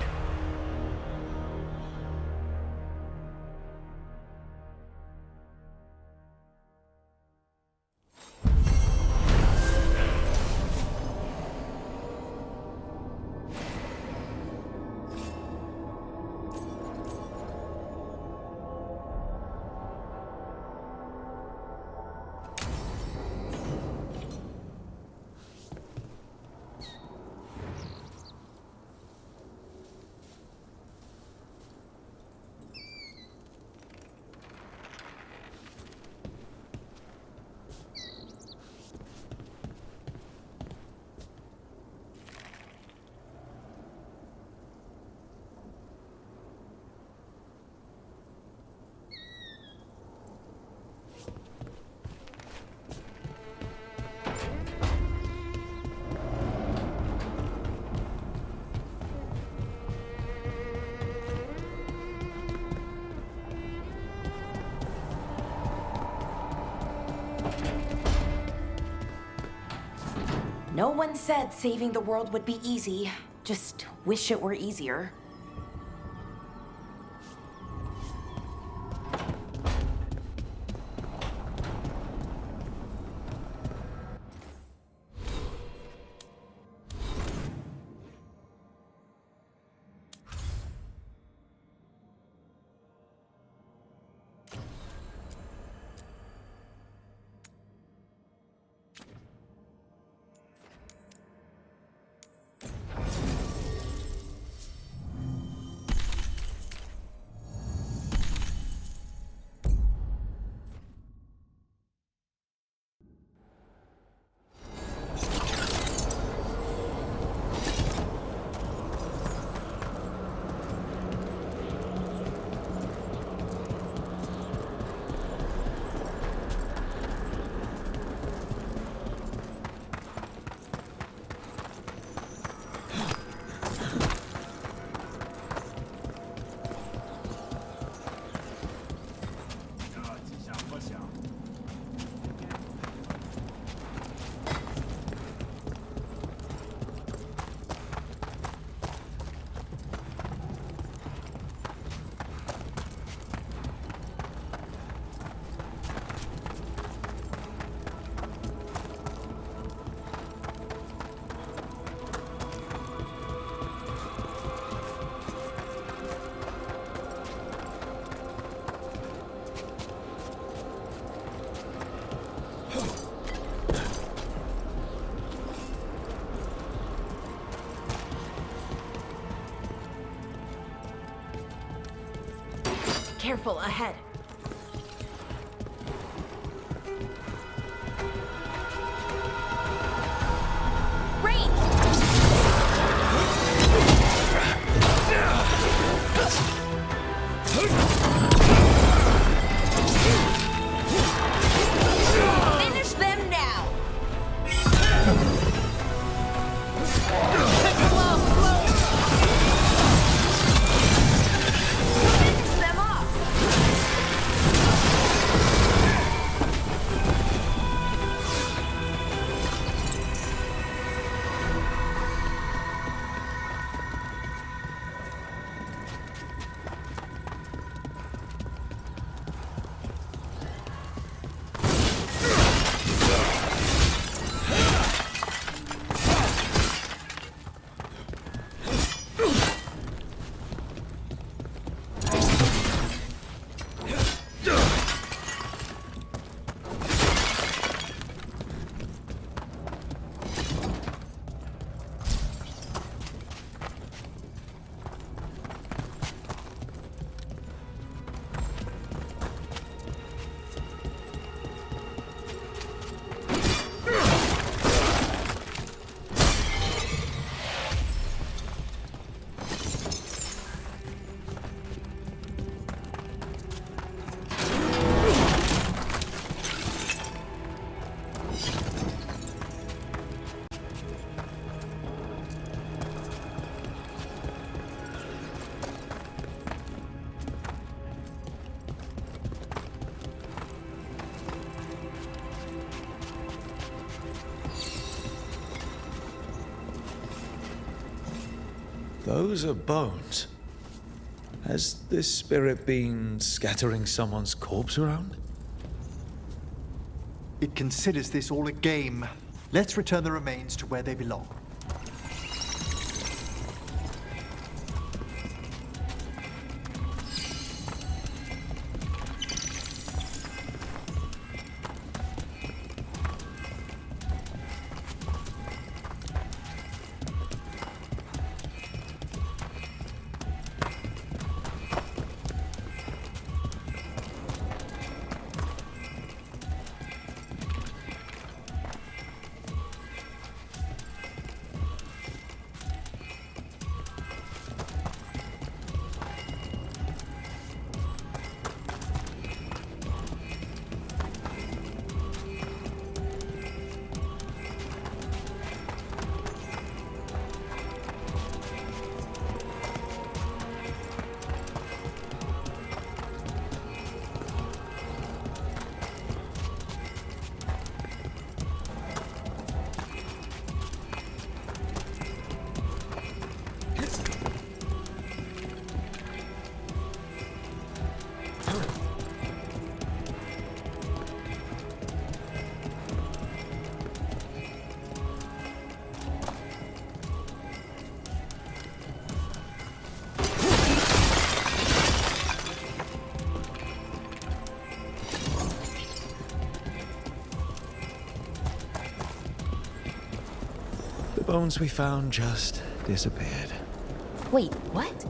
No one said saving the world would be easy. Just wish it were easier.
temple ahead.
Finish them now! Finish them off!
Those are bones. Has this spirit been scattering someone's corpse around?
It considers this all a game. Let's return the remains to where they belong.
The bones we found just disappeared.
Wait, what?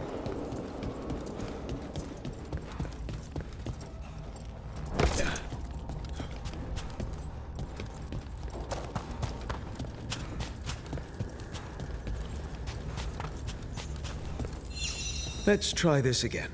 Let's try this again.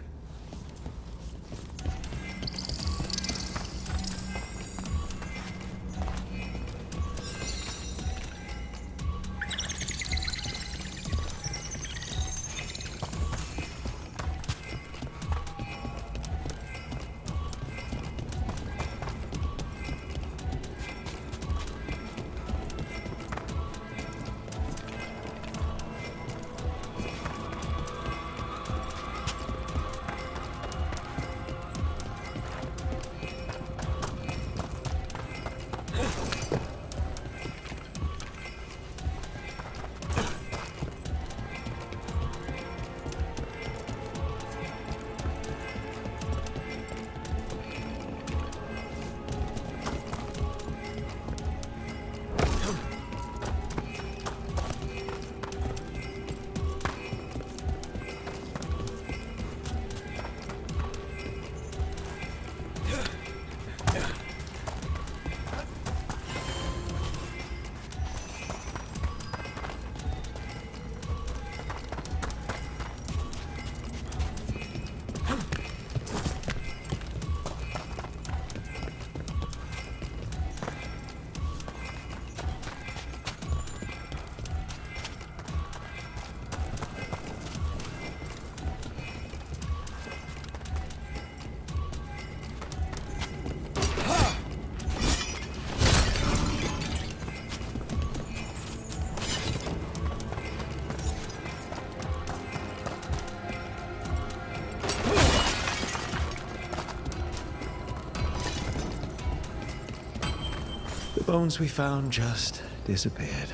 The bones we found just disappeared.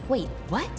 Wait, what?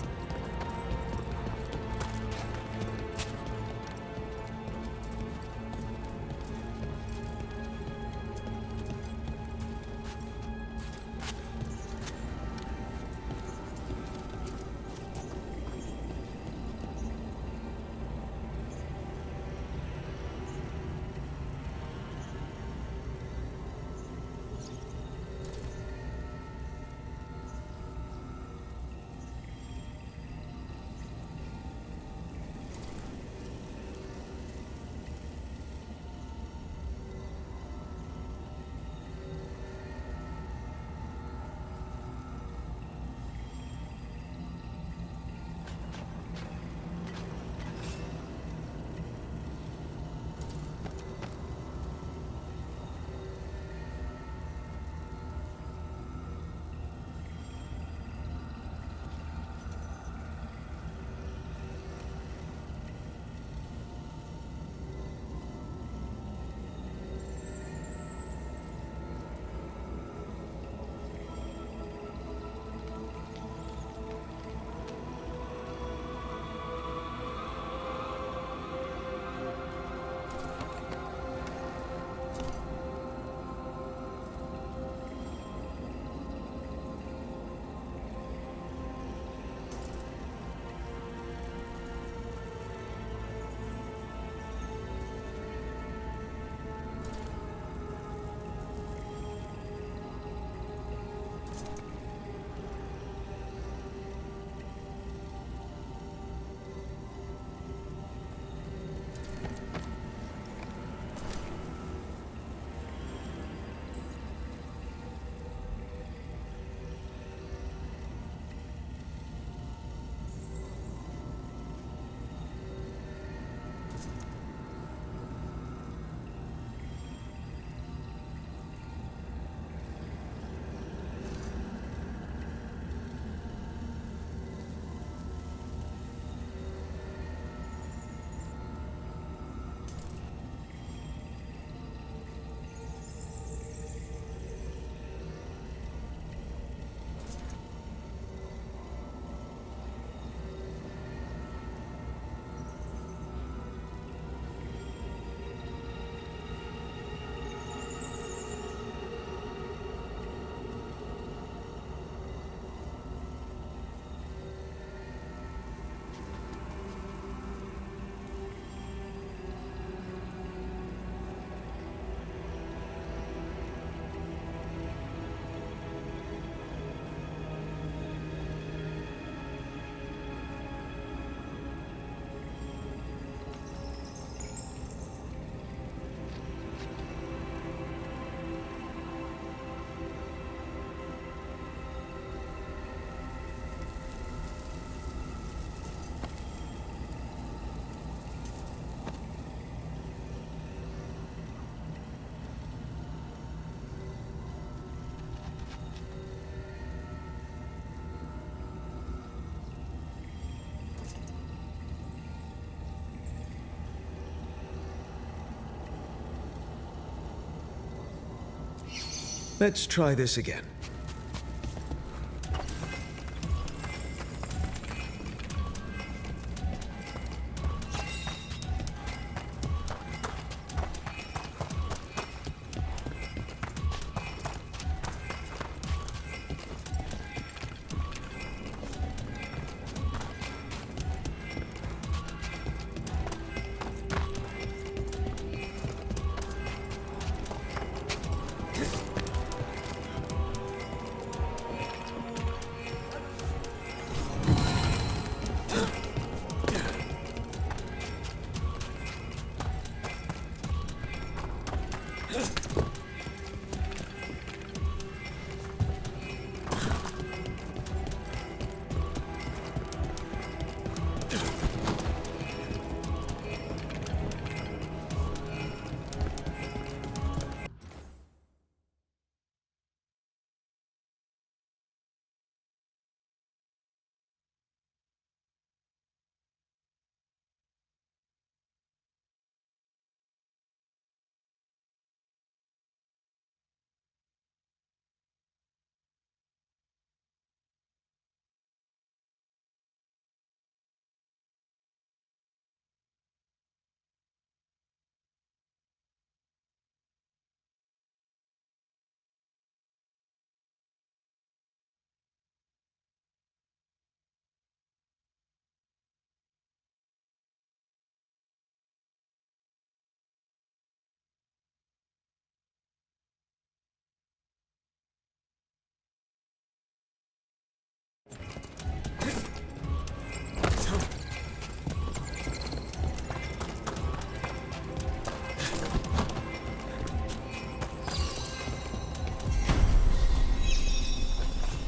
Let's try this again.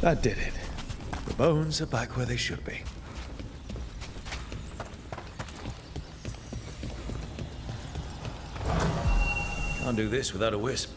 That did it. The bones are back where they should be. Can't do this without a wisp.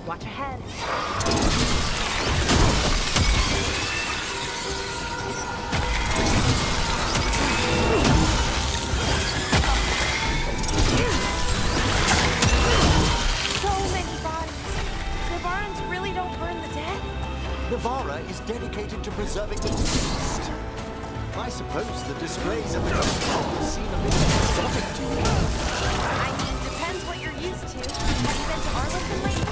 Watch ahead.
So many bodies. The barns really don't burn the dead?
Navarra is dedicated to preserving the deceased. I suppose the displays of the dead seem a bit exotic to you.
I mean, depends what you're used to. Have you been to Arlington lately?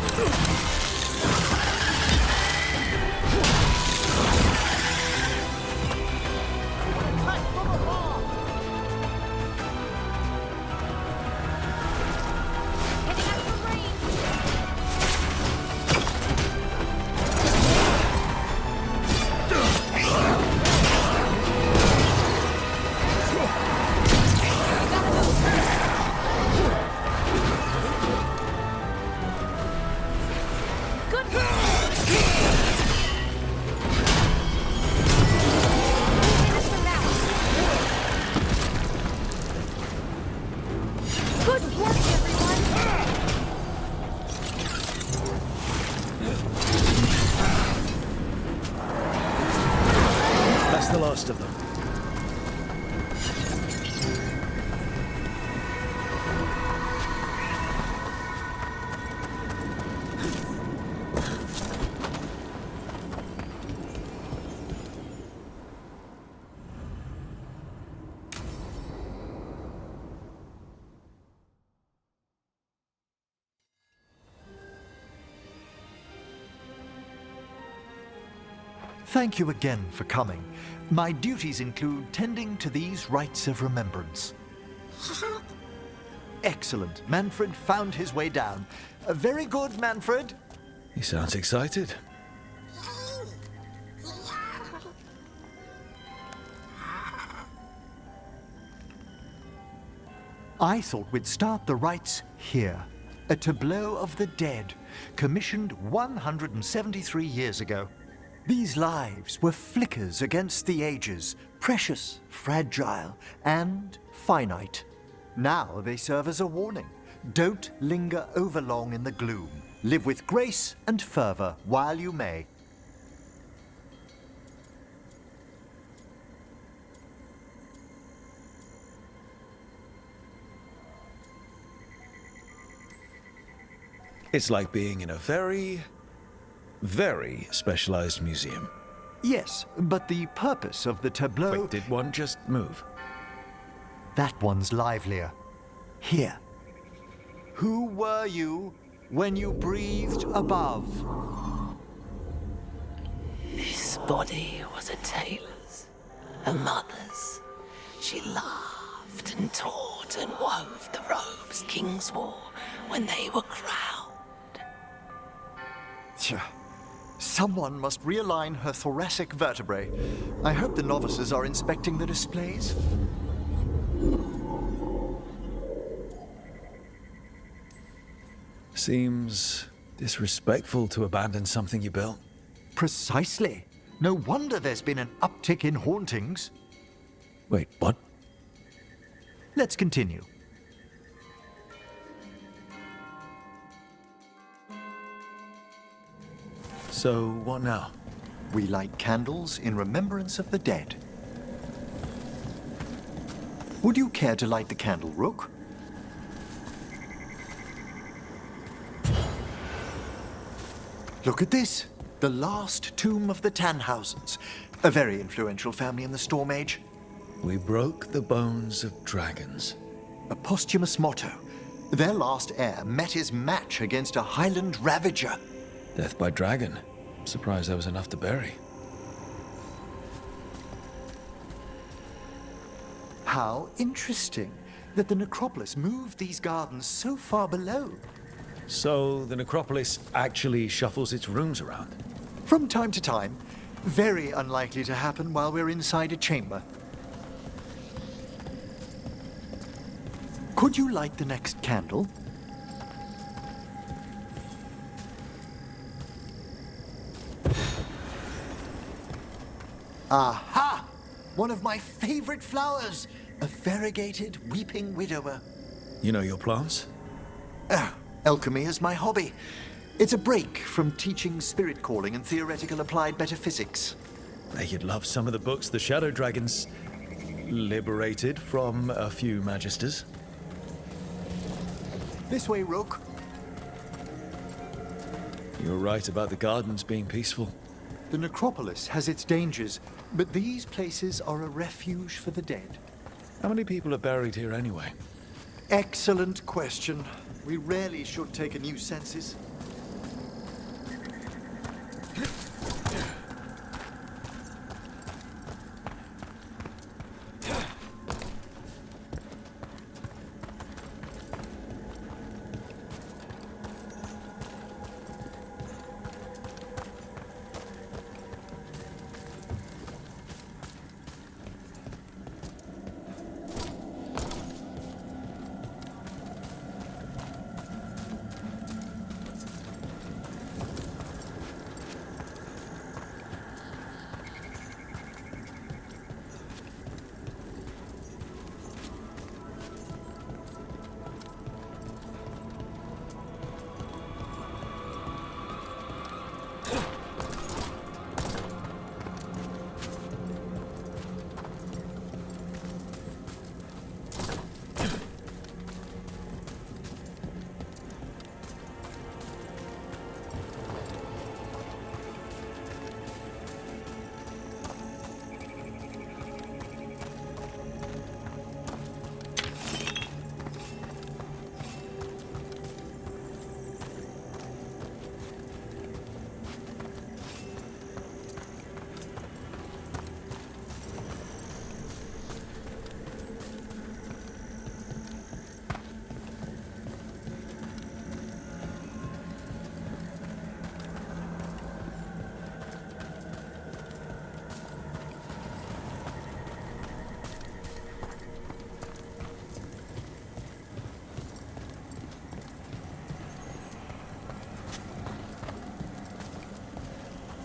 That's the last of them.
Thank you again for coming. My duties include tending to these rites of remembrance. Excellent. Manfred found his way down. Very good, Manfred.
He sounds excited.
I thought we'd start the rites here. A tableau of the dead, commissioned 173 years ago. These lives were flickers against the ages, precious, fragile, and finite. Now they serve as a warning. Don't linger overlong in the gloom. Live with grace and fervor while you may.
It's like being in a very specialized museum.
Yes, but the purpose of the tableau...
Wait, did one just move?
That one's livelier. Here. Who were you when you breathed above?
This body was a tailor's, a mother's. She laughed and taught and wove the robes kings wore when they were crowned.
Someone must realign her thoracic vertebrae. I hope the novices are inspecting the displays.
Seems disrespectful to abandon something you built.
Precisely. No wonder there's been an uptick in hauntings.
Wait, what?
Let's continue.
So, what now?
We light candles in remembrance of the dead. Would you care to light the candle, Rook? Look at this. The last tomb of the Tannhausens. A very influential family in the Storm Age.
We broke the bones of dragons.
A posthumous motto. Their last heir met his match against a Highland Ravager.
Death by dragon. Surprised there was enough to bury.
How interesting that the necropolis moved these gardens so far below.
So the necropolis actually shuffles its rooms around?
From time to time. Very unlikely to happen while we're inside a chamber. Could you light the next candle? Aha! One of my favorite flowers! A variegated weeping widower.
You know your plants?
Alchemy is my hobby. It's a break from teaching spirit calling and theoretical applied metaphysics.
You'd love some of the books the Shadow Dragons liberated from a few magisters.
This way, Rook.
You're right about the gardens being peaceful.
The necropolis has its dangers, but these places are a refuge for the dead.
How many people are buried here anyway?
Excellent question. We rarely should take a new census.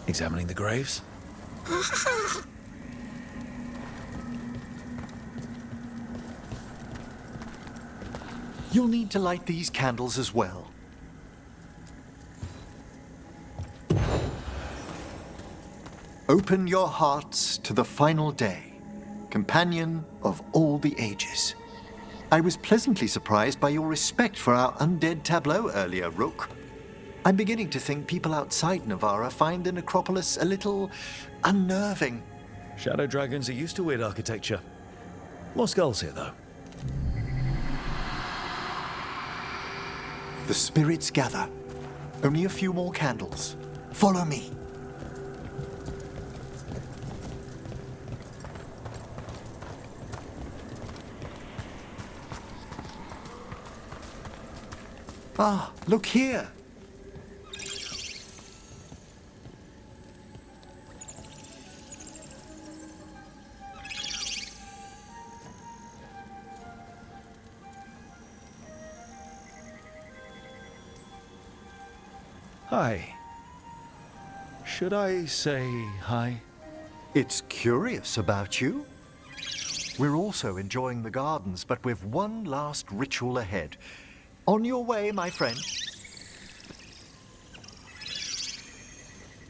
Examining the graves?
You'll need to light these candles as well. Open your hearts to the final day, companion of all the ages. I was pleasantly surprised by your respect for our undead tableau earlier, Rook. I'm beginning to think people outside Navarra find the necropolis a little unnerving.
Shadow dragons are used to weird architecture. More skulls here, though.
The spirits gather. Only a few more candles. Follow me. Ah, look here.
Hi. Should I say hi?
It's curious about you. We're also enjoying the gardens, but with one last ritual ahead. On your way, my friend.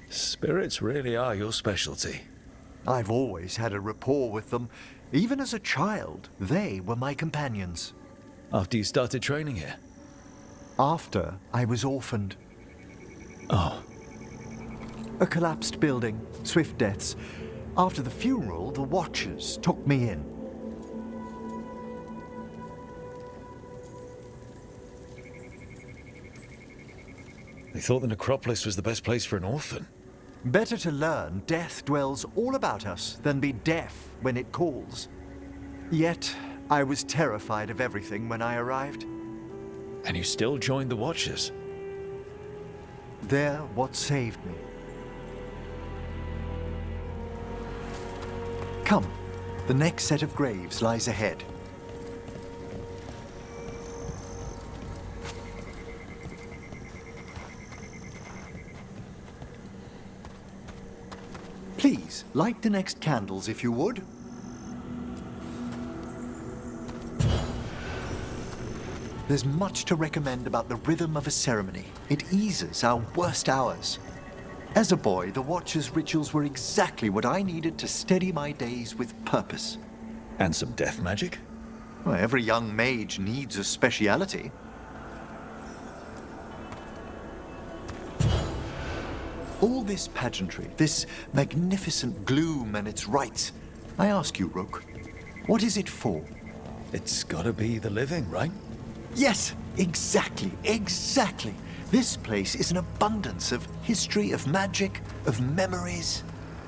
Spirits really are your specialty.
I've always had a rapport with them. Even as a child, they were my companions.
After you started training here?
After I was orphaned.
Oh.
A collapsed building, swift deaths. After the funeral, the Watchers took me in.
They thought the necropolis was the best place for an orphan.
Better to learn death dwells all about us than be deaf when it calls. Yet, I was terrified of everything when I arrived.
And you still joined the Watchers?
They're what saved me. Come, the next set of graves lies ahead. Please, light the next candles if you would. There's much to recommend about the rhythm of a ceremony. It eases our worst hours. As a boy, the Watcher's rituals were exactly what I needed to steady my days with purpose.
And some death magic?
Well, every young mage needs a speciality. All this pageantry, this magnificent gloom and its rites, I ask you, Rook, what is it for?
It's gotta be the living, right?
Yes, exactly. This place is an abundance of history, of magic, of memories.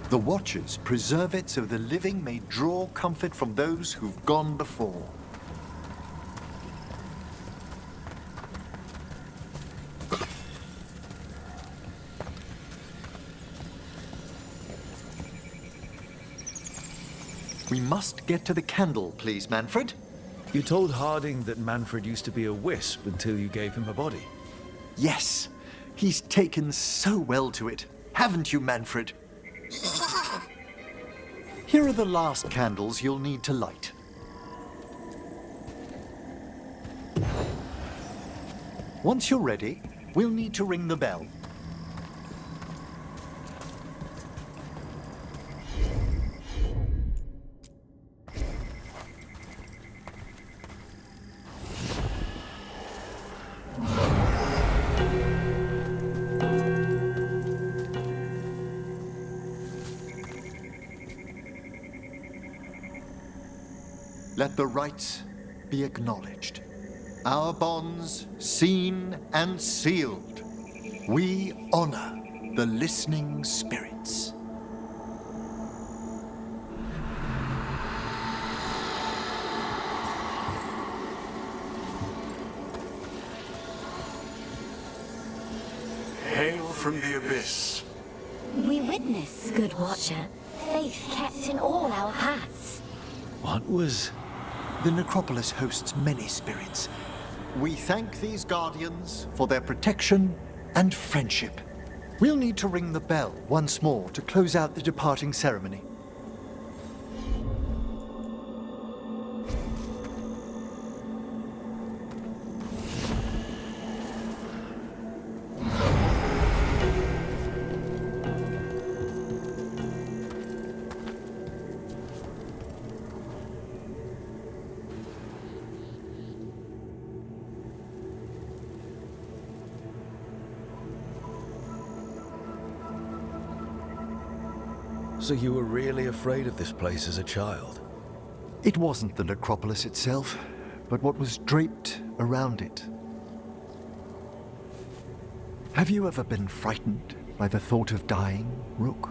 The Watchers preserve it so the living may draw comfort from those who've gone before. We must get to the candle, please, Manfred.
You told Harding that Manfred used to be a wisp until you gave him a body.
Yes, he's taken so well to it. Haven't you, Manfred? Here are the last candles you'll need to light. Once you're ready, we'll need to ring the bell. Let the rites be acknowledged. Our bonds seen and sealed. We honor the listening spirits.
Hail from the abyss.
We witness, good Watcher, faith kept in all our paths.
What was...
The necropolis hosts many spirits. We thank these guardians for their protection and friendship. We'll need to ring the bell once more to close out the departing ceremony.
So you were really afraid of this place as a child?
It wasn't the necropolis itself, but what was draped around it. Have you ever been frightened by the thought of dying, Rook?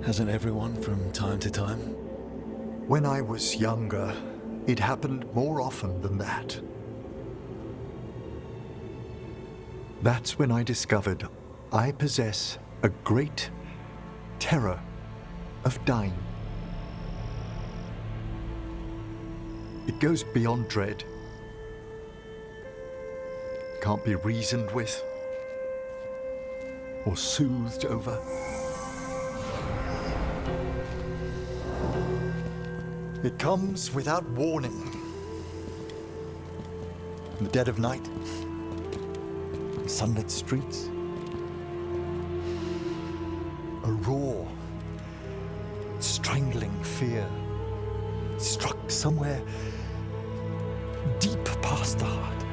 Hasn't everyone from time to time?
When I was younger, it happened more often than that. That's when I discovered I possess a great terror of dying. It goes beyond dread. Can't be reasoned with or soothed over. It comes without warning. In the dead of night, in sunlit streets, a raw, strangling fear struck somewhere deep past the heart.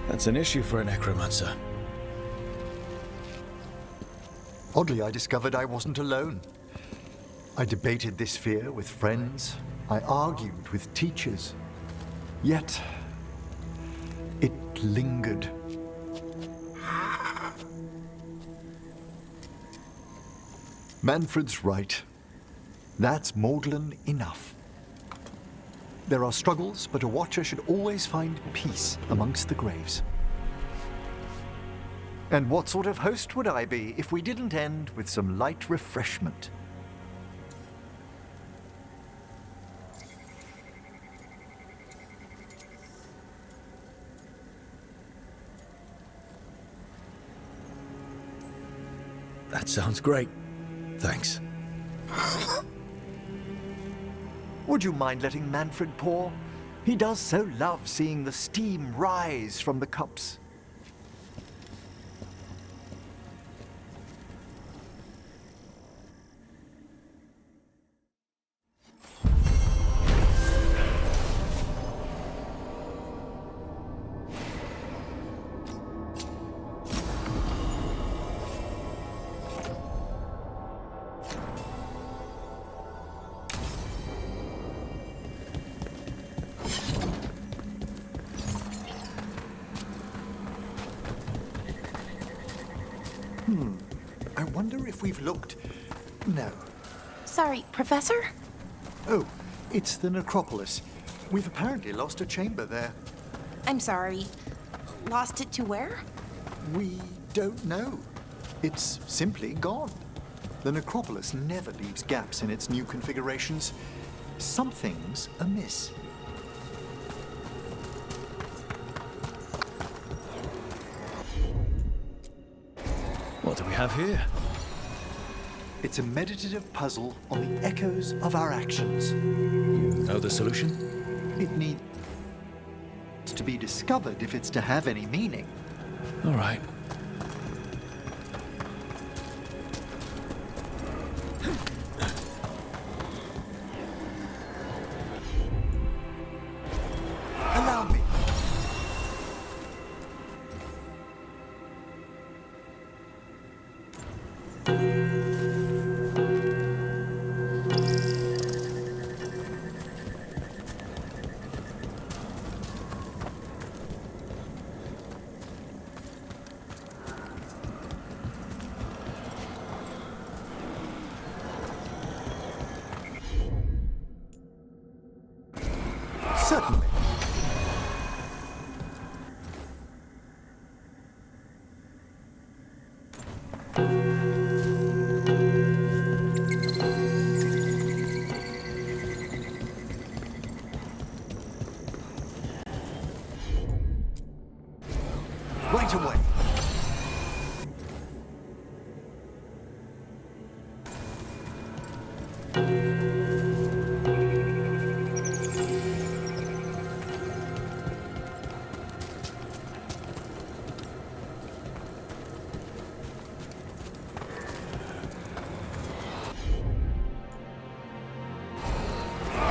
That's an issue for a necromancer.
Oddly, I discovered I wasn't alone. I debated this fear with friends. I argued with teachers. Yet, it lingered. Manfred's right. That's maudlin enough. There are struggles, but a watcher should always find peace amongst the graves. And what sort of host would I be if we didn't end with some light refreshment?
That sounds great. Thanks.
Would you mind letting Manfred pour? He does so love seeing the steam rise from the cups. I wonder if we've looked... No.
Sorry, Professor?
Oh, it's the necropolis. We've apparently lost a chamber there.
I'm sorry. Lost it to where?
We don't know. It's simply gone. The necropolis never leaves gaps in its new configurations. Something's amiss.
What do we have here?
It's a meditative puzzle on the echoes of our actions.
You know the solution?
It needs to be discovered if it's to have any meaning.
All right.
Allow me. Certainly. Right away.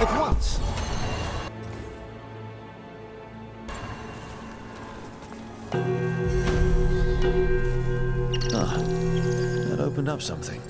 At once.
Ah, that opened up something.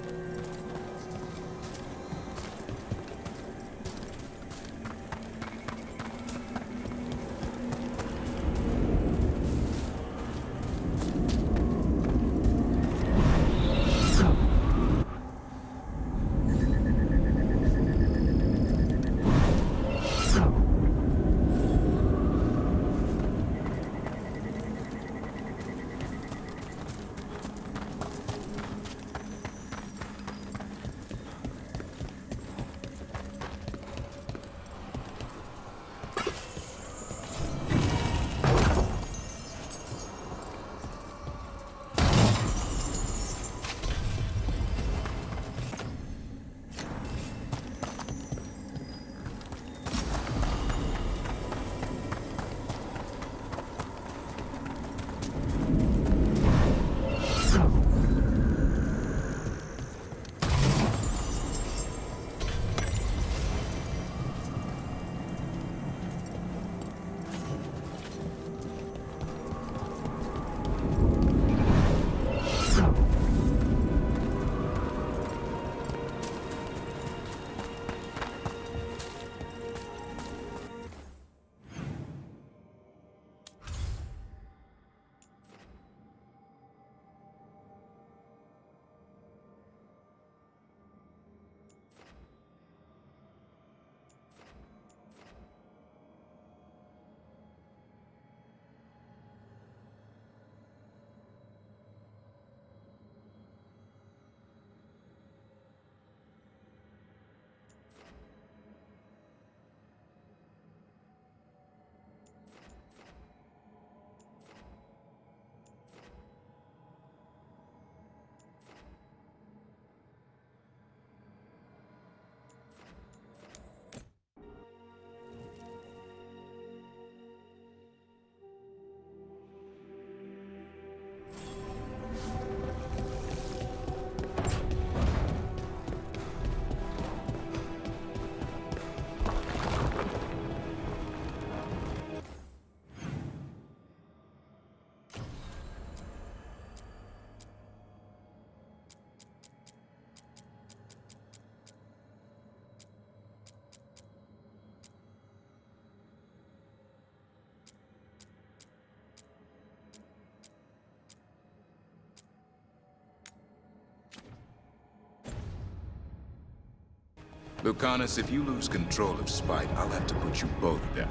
Lucanus, if you lose control of Spite, I'll have to put you both down.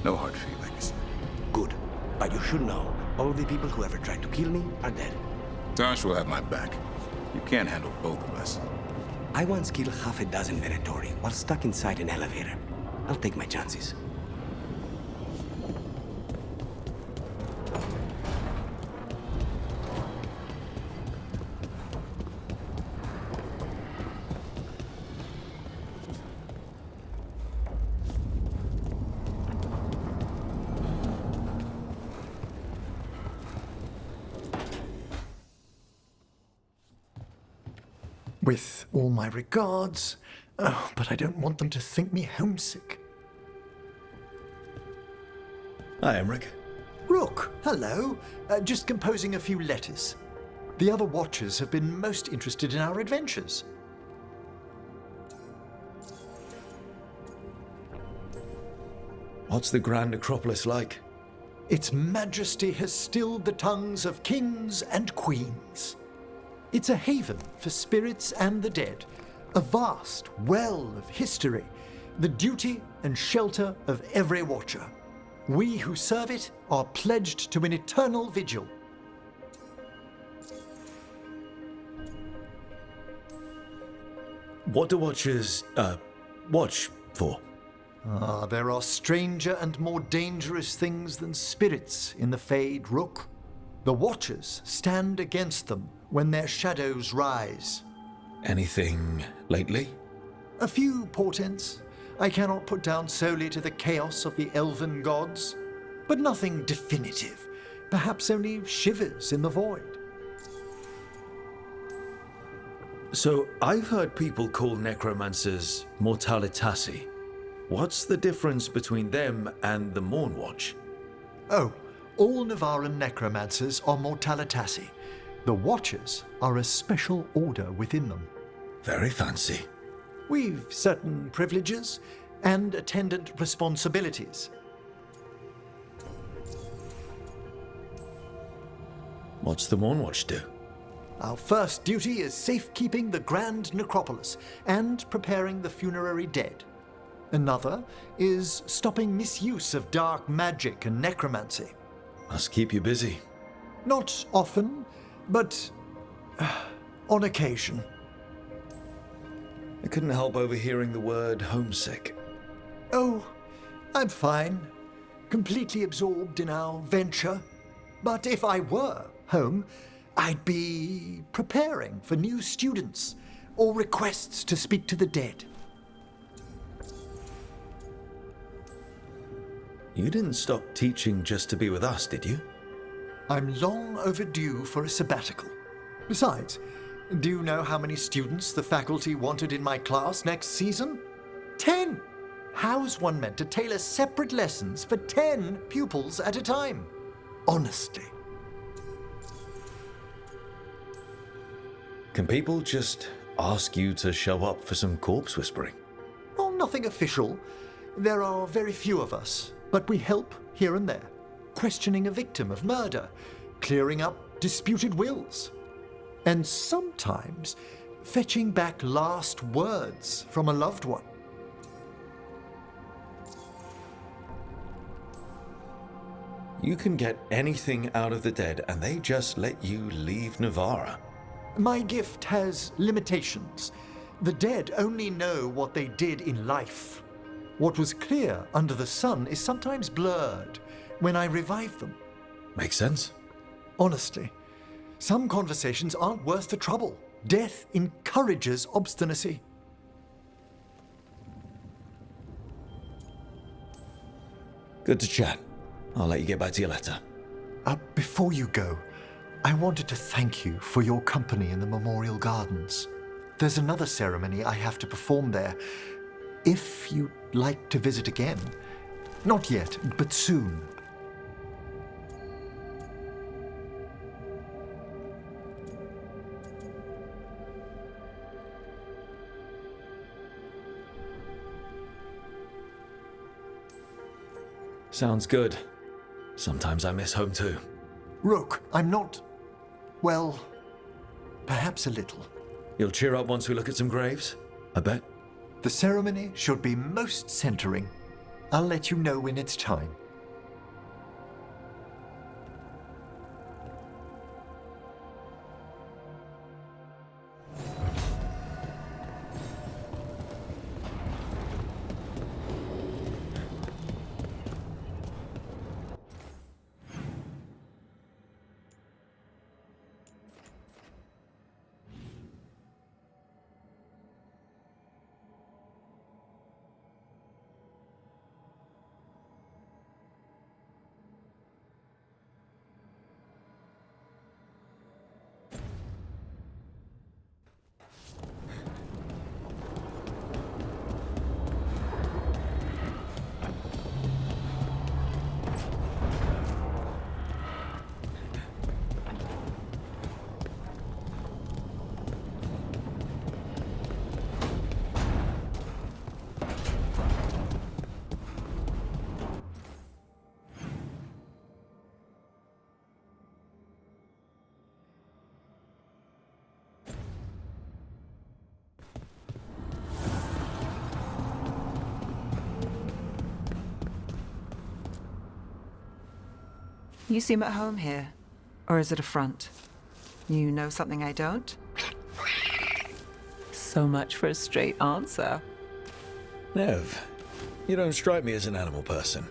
No hard feelings.
Good. But you should know, all the people who ever tried to kill me are dead.
Tosh will have my back. You can't handle both of us.
I once killed half a dozen Venatori while stuck inside an elevator. I'll take my chances.
With all my regards, but I don't want them to think me homesick.
Hi, Emmerich.
Rook, hello. Just composing a few letters. The other Watchers have been most interested in our adventures.
What's the Grand Necropolis like?
Its majesty has stilled the tongues of kings and queens. It's a haven for spirits and the dead, a vast well of history, the duty and shelter of every Watcher. We who serve it are pledged to an eternal vigil.
What do Watchers, watch for?
There are stranger and more dangerous things than spirits in the Fade, Rook. The Watchers stand against them when their shadows rise.
Anything lately?
A few portents I cannot put down solely to the chaos of the elven gods, but nothing definitive. Perhaps only shivers in the void.
So, I've heard people call necromancers mortalitasi. What's the difference between them and the Mornwatch?
Oh, all Navaran necromancers are mortalitasi. The Watchers are a special order within them.
Very fancy.
We've certain privileges and attendant responsibilities.
What's the Mornwatch do?
Our first duty is safekeeping the Grand Necropolis and preparing the funerary dead. Another is stopping misuse of dark magic and necromancy.
Must keep you busy.
Not often, but on occasion.
I couldn't help overhearing the word homesick.
Oh, I'm fine. Completely absorbed in our venture. But if I were home, I'd be preparing for new students or requests to speak to the dead.
You didn't stop teaching just to be with us, did you?
I'm long overdue for a sabbatical. Besides, do you know how many students the faculty wanted in my class next season? 10! How's one meant to tailor separate lessons for 10 pupils at a time? Honestly.
Can people just ask you to show up for some corpse whispering?
Oh, nothing official. There are very few of us, but we help here and there. Questioning a victim of murder, clearing up disputed wills, and sometimes fetching back last words from a loved one.
You can get anything out of the dead, and they just let you leave Navara.
My gift has limitations. The dead only know what they did in life. What was clear under the sun is sometimes blurred when I revive them.
Makes sense.
Honestly, some conversations aren't worth the trouble. Death encourages obstinacy.
Good to chat. I'll let you get back to your letter.
Before you go, I wanted to thank you for your company in the Memorial Gardens. There's another ceremony I have to perform there. If you'd like to visit again. Not yet, but soon.
Sounds good. Sometimes I miss home too.
Rook, I'm not... well, perhaps a little.
You'll cheer up once we look at some graves? I bet.
The ceremony should be most centering. I'll let you know when it's time.
You seem at home here. Or is it a front? You know something I don't? So much for a straight answer.
Nev, you don't strike me as an animal person.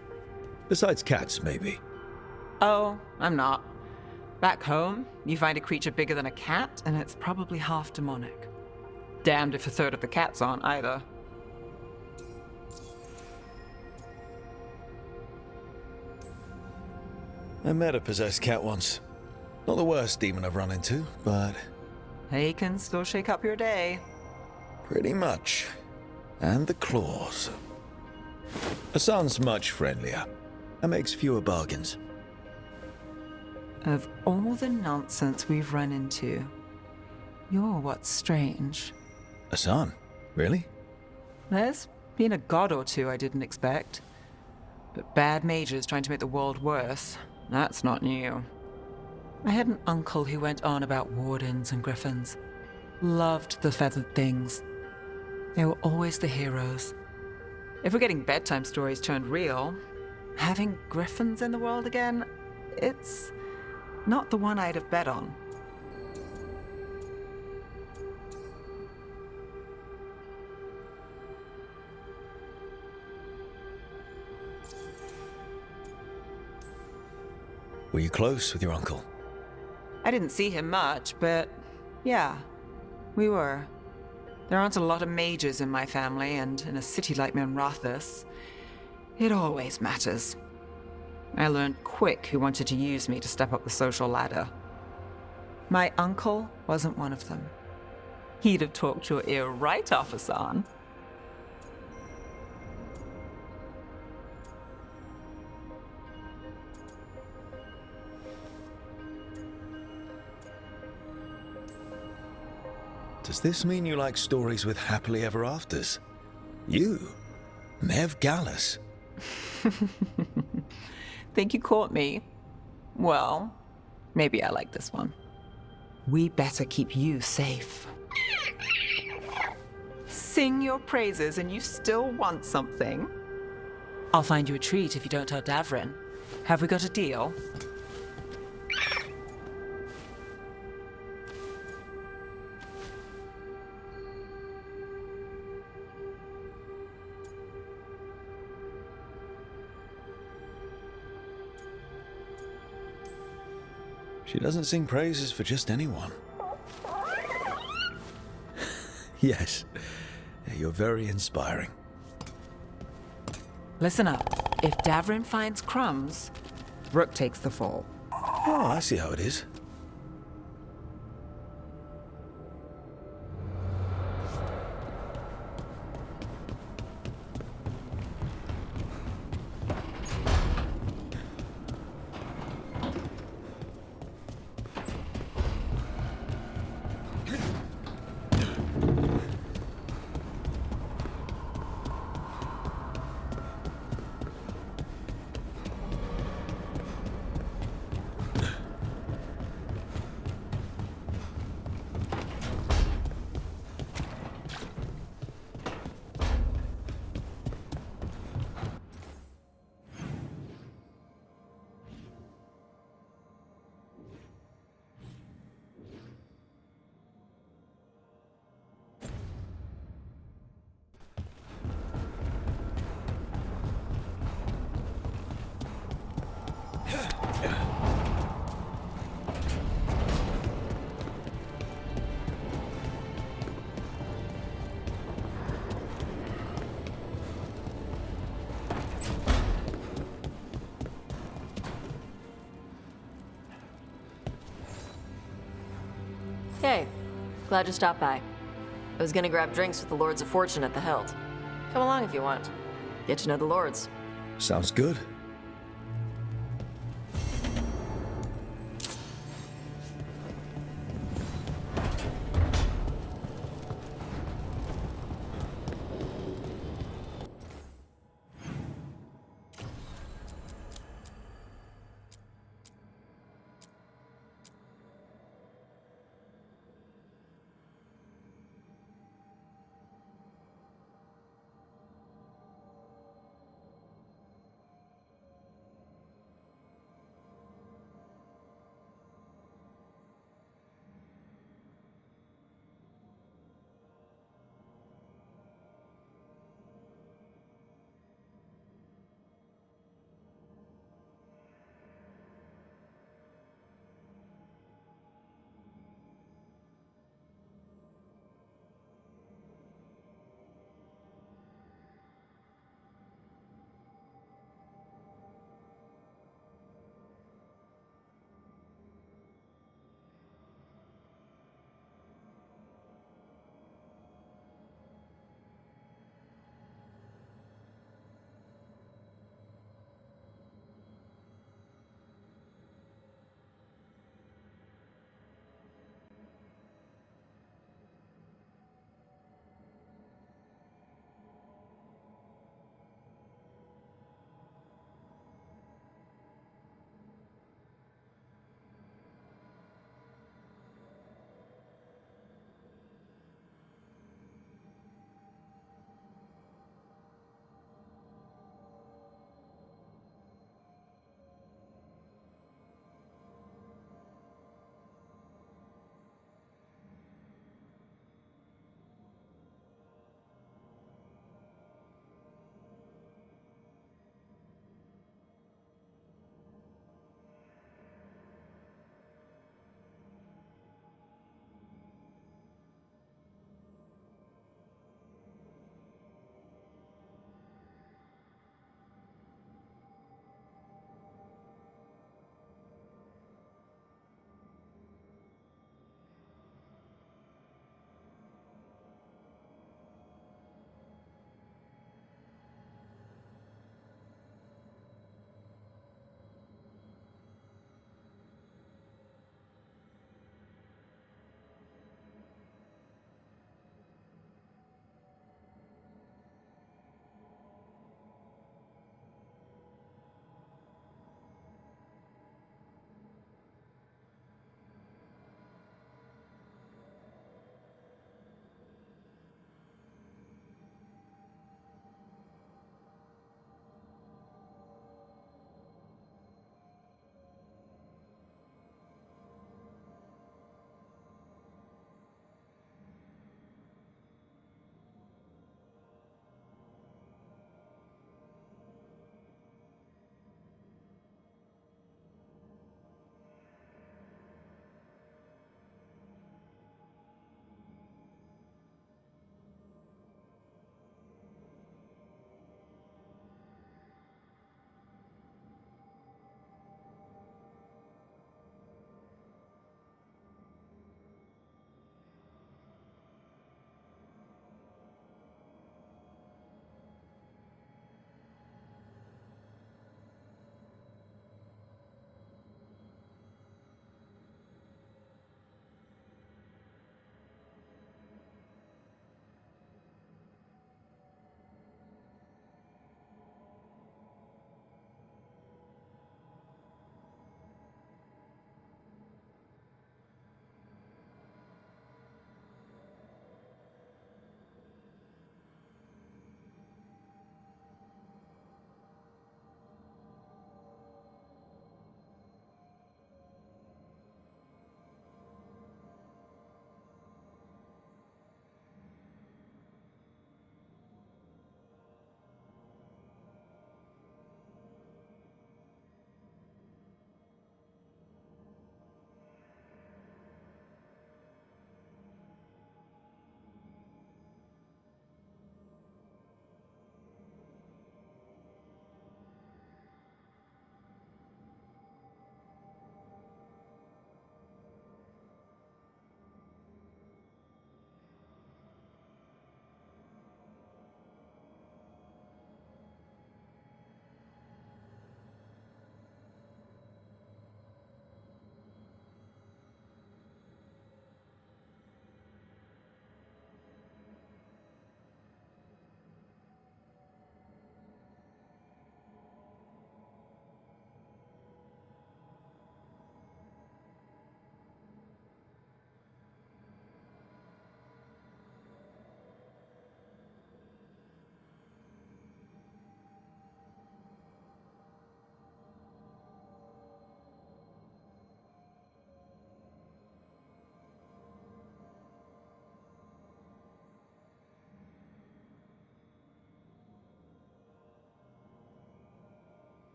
Besides cats, maybe.
Oh, I'm not. Back home, you find a creature bigger than a cat, and it's probably half demonic. Damned if a third of the cats aren't either.
I met a possessed cat once. Not the worst demon I've run into, but...
They can still shake up your day.
Pretty much. And the claws. Hassan's much friendlier. And makes fewer bargains.
Of all the nonsense we've run into, you're what's strange.
Hassan? Really?
There's been a god or two I didn't expect. But bad mages trying to make the world worse, that's not new. I had an uncle who went on about wardens and griffins. Loved the feathered things. They were always the heroes. If we're getting bedtime stories turned real, having griffins in the world again, it's not the one I'd have bet on.
Were you close with your uncle?
I didn't see him much, but yeah, we were. There aren't a lot of mages in my family, and in a city like Minrathous, it always matters. I learned quick who wanted to use me to step up the social ladder. My uncle wasn't one of them. He'd have talked your ear right off, Hassan.
Does this mean you like stories with happily ever afters? You? Mev Gallus?
Think you caught me? Well, maybe I like this one. We better keep you safe. Sing your praises and you still want something? I'll find you a treat if you don't tell Davrin. Have we got a deal?
She doesn't sing praises for just anyone. Yes, you're very inspiring.
Listen up. If Davrin finds crumbs, Rook takes the fall.
Oh, I see how it is.
Hey, glad you stopped by. I was gonna grab drinks with the Lords of Fortune at the Hilt. Come along if you want. Get to know the Lords.
Sounds good.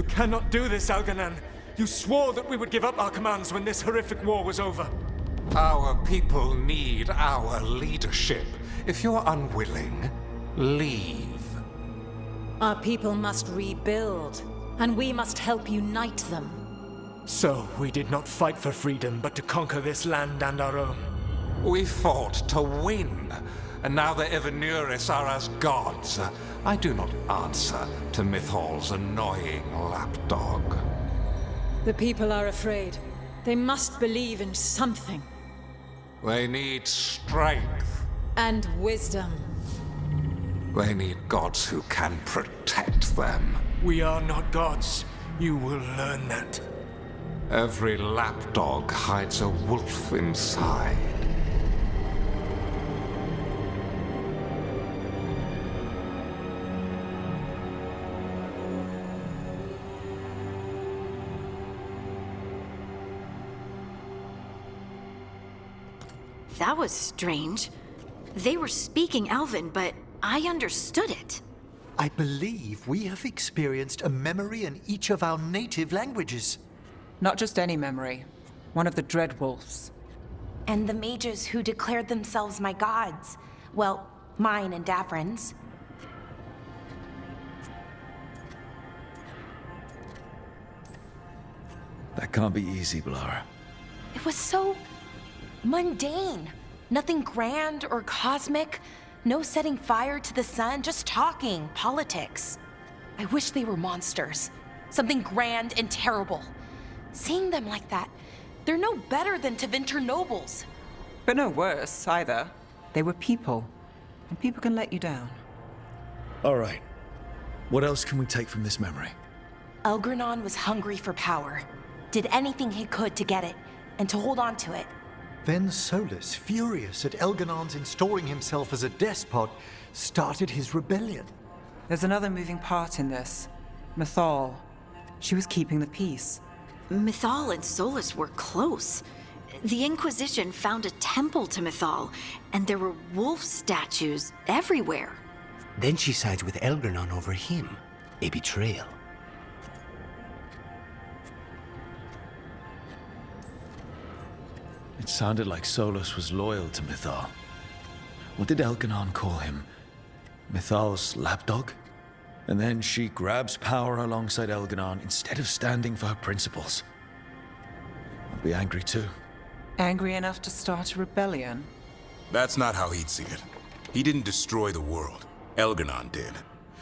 cannot do this, Algernon. You swore that we would give up our commands when this horrific war was over.
Our people need our leadership. If you're unwilling, leave.
Our people must rebuild, and we must help unite them.
So, we did not fight for freedom, but to conquer this land and our own.
We fought to win, and now the Evenuris are as gods. I do not answer to Mythal's annoying lapdog.
The people are afraid. They must believe in something.
They need strength.
And wisdom.
They need gods who can protect them.
We are not gods. You will learn that.
Every lapdog hides a wolf inside.
That was strange. They were speaking Elven, but I understood it.
I believe we have experienced a memory in each of our native languages.
Not just any memory. One of the Dreadwolves.
And the mages who declared themselves my gods. Well, mine and Davrin's.
That can't be easy, Blara.
It was so mundane. Nothing grand or cosmic. No setting fire to the sun, just talking, politics. I wish they were monsters. Something grand and terrible. Seeing them like that, they're no better than Tevinter nobles.
But no worse, either. They were people. And people can let you down.
All right. What else can we take from this memory?
Elgranon was hungry for power. Did anything he could to get it, and to hold on to it.
Then Solus, furious at Elganon's installing himself as a despot, started his rebellion.
There's another moving part in this. Mythal. She was keeping the peace.
Mythal and Solus were close. The Inquisition found a temple to Mythal, and there were wolf statues everywhere.
Then she sides with Elgranon over him. A betrayal.
It sounded like Solus was loyal to Mythal. What did Elganon call him? Mythal's lapdog? And then she grabs power alongside Elganon instead of standing for her principles. I'll be angry too.
Angry enough to start a rebellion?
That's not how he'd see it. He didn't destroy the world. Elganon did.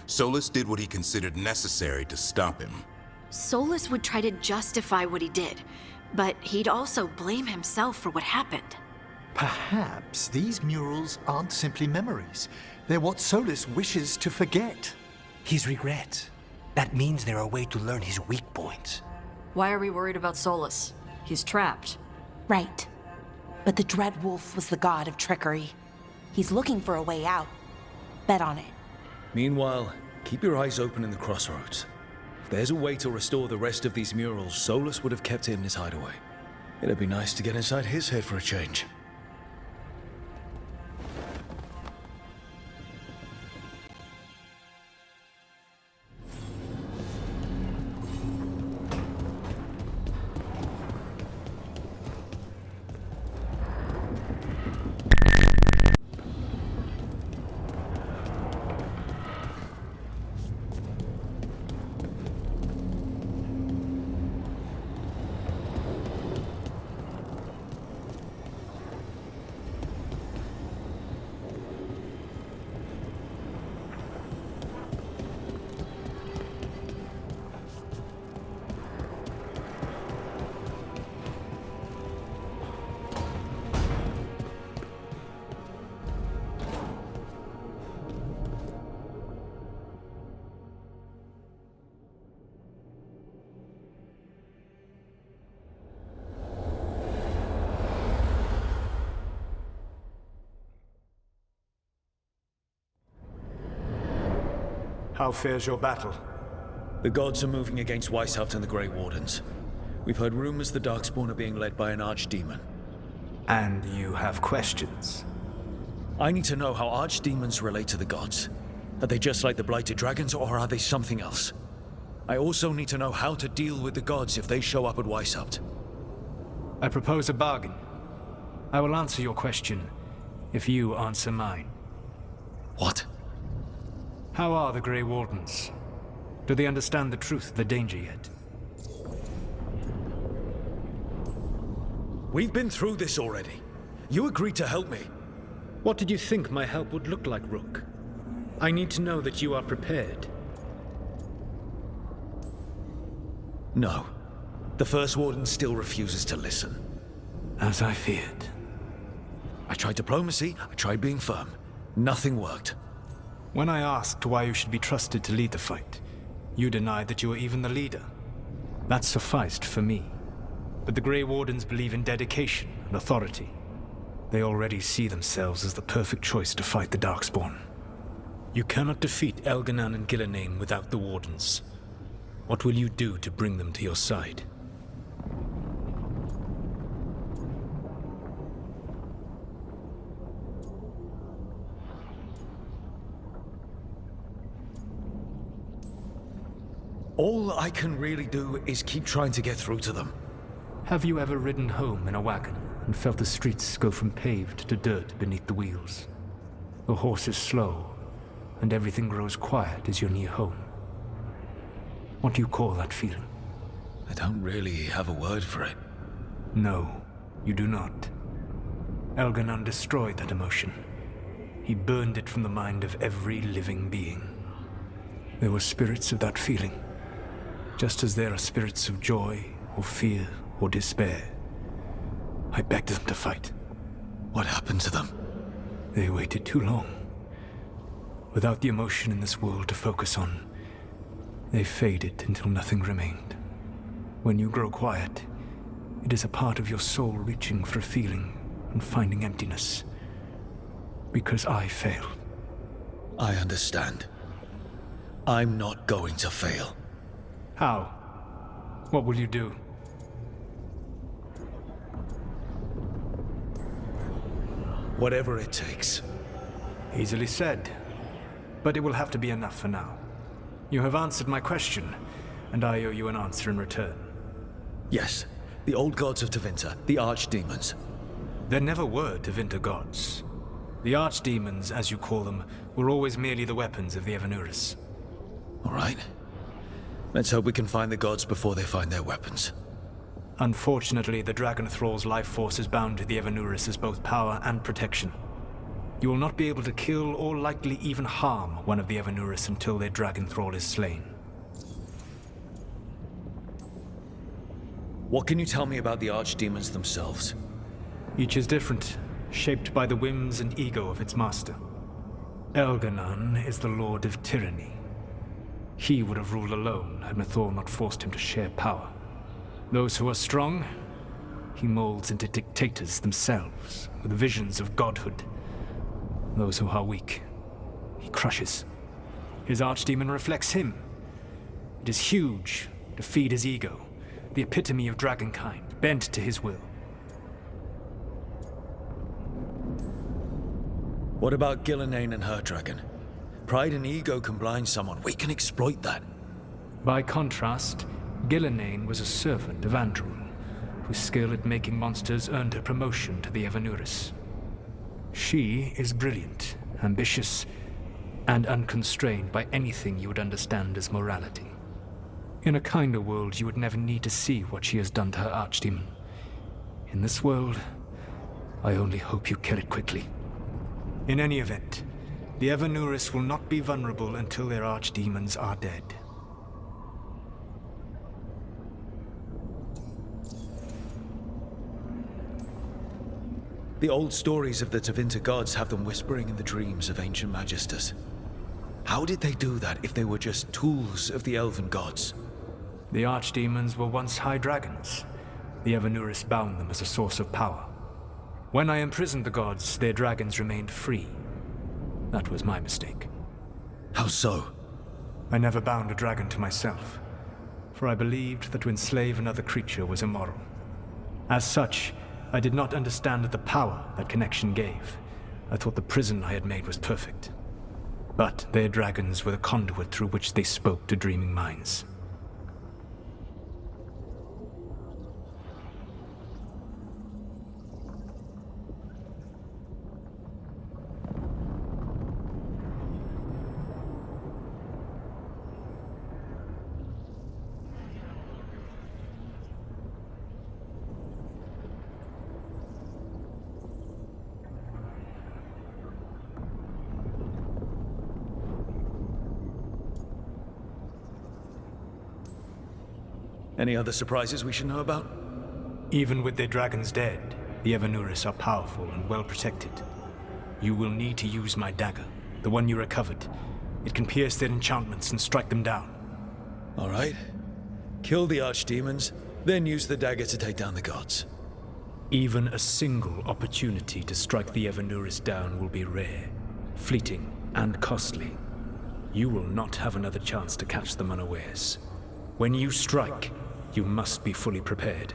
Solus did what he considered necessary to stop him.
Solus would try to justify what he did, but he'd also blame himself for what happened.
Perhaps these murals aren't simply memories. They're what Solus wishes to forget.
His regrets. That means they're a way to learn his weak points.
Why are we worried about Solus? He's trapped.
Right. But the Dreadwolf was the god of trickery. He's looking for a way out. Bet on it.
Meanwhile, keep your eyes open in the crossroads. If there's a way to restore the rest of these murals, Solus would have kept it in his hideaway. It'd be nice to get inside his head for a change.
How fares your battle?
The gods are moving against Weishaupt and the Grey Wardens. We've heard rumors the Darkspawn are being led by an archdemon.
And you have questions?
I need to know how archdemons relate to the gods. Are they just like the Blighted Dragons, or are they something else? I also need to know how to deal with the gods if they show up at Weishaupt.
I propose a bargain. I will answer your question if you answer mine.
What?
How are the Grey Wardens? Do they understand the truth of the danger yet?
We've been through this already. You agreed to help me.
What did you think my help would look like, Rook? I need to know that you are prepared.
No. The First Warden still refuses to listen.
As I feared.
I tried diplomacy, I tried being firm. Nothing worked.
When I asked why you should be trusted to lead the fight, you denied that you were even the leader. That sufficed for me. But the Grey Wardens believe in dedication and authority. They already see themselves as the perfect choice to fight the Darkspawn. You cannot defeat Elganan and Gillenane without the Wardens. What will you do to bring them to your side?
All I can really do is keep trying to get through to them.
Have you ever ridden home in a wagon and felt the streets go from paved to dirt beneath the wheels? The horse is slow, and everything grows quiet as you're near home. What do you call that feeling?
I don't really have a word for it.
No, you do not. Elganan destroyed that emotion. He burned it from the mind of every living being. There were spirits of that feeling, just as there are spirits of joy, or fear, or despair. I begged them to fight.
What happened to them?
They waited too long. Without the emotion in this world to focus on, they faded until nothing remained. When you grow quiet, it is a part of your soul reaching for a feeling and finding emptiness. Because I failed.
I understand. I'm not going to fail.
How? What will you do?
Whatever it takes.
Easily said. But it will have to be enough for now. You have answered my question, and I owe you an answer in return.
Yes, the old gods of Tevinter, the archdemons.
There never were Tevinter gods. The archdemons, as you call them, were always merely the weapons of the Evanuris.
All right. Let's hope we can find the gods before they find their weapons.
Unfortunately, the Dragon Thrall's life force is bound to the Evanuris as both power and protection. You will not be able to kill or likely even harm one of the Evanuris until their Dragon Thrall is slain.
What can you tell me about the archdemons themselves?
Each is different, shaped by the whims and ego of its master. Elganan is the Lord of Tyranny. He would have ruled alone had Mythal not forced him to share power. Those who are strong, he molds into dictators themselves, with visions of godhood. Those who are weak, he crushes. His archdemon reflects him. It is huge, to feed his ego, the epitome of dragonkind, bent to his will.
What about Gillenane and her dragon? Pride and ego can blind someone. We can exploit that.
By contrast, Gillenane was a servant of Andrul, whose skill at making monsters earned her promotion to the Evanuris. She is brilliant, ambitious, and unconstrained by anything you would understand as morality. In a kinder world, you would never need to see what she has done to her archdemon. In this world, I only hope you kill it quickly. In any event, the Evanuris will not be vulnerable until their archdemons are dead.
The old stories of the Tevinter gods have them whispering in the dreams of ancient magisters. How did they do that if they were just tools of the elven gods?
The archdemons were once high dragons. The Evanuris bound them as a source of power. When I imprisoned the gods, their dragons remained free. That was my mistake.
How so?
I never bound a dragon to myself, for I believed that to enslave another creature was immoral. As such, I did not understand the power that connection gave. I thought the prison I had made was perfect. But their dragons were the conduit through which they spoke to dreaming minds.
Any other surprises we should know about?
Even with their dragons dead, the Evanuris are powerful and well protected. You will need to use my dagger, the one you recovered. It can pierce their enchantments and strike them down.
All right. Kill the archdemons, then use the dagger to take down the gods.
Even a single opportunity to strike the Evanuris down will be rare, fleeting, and costly. You will not have another chance to catch them unawares. When you strike, you must be fully prepared.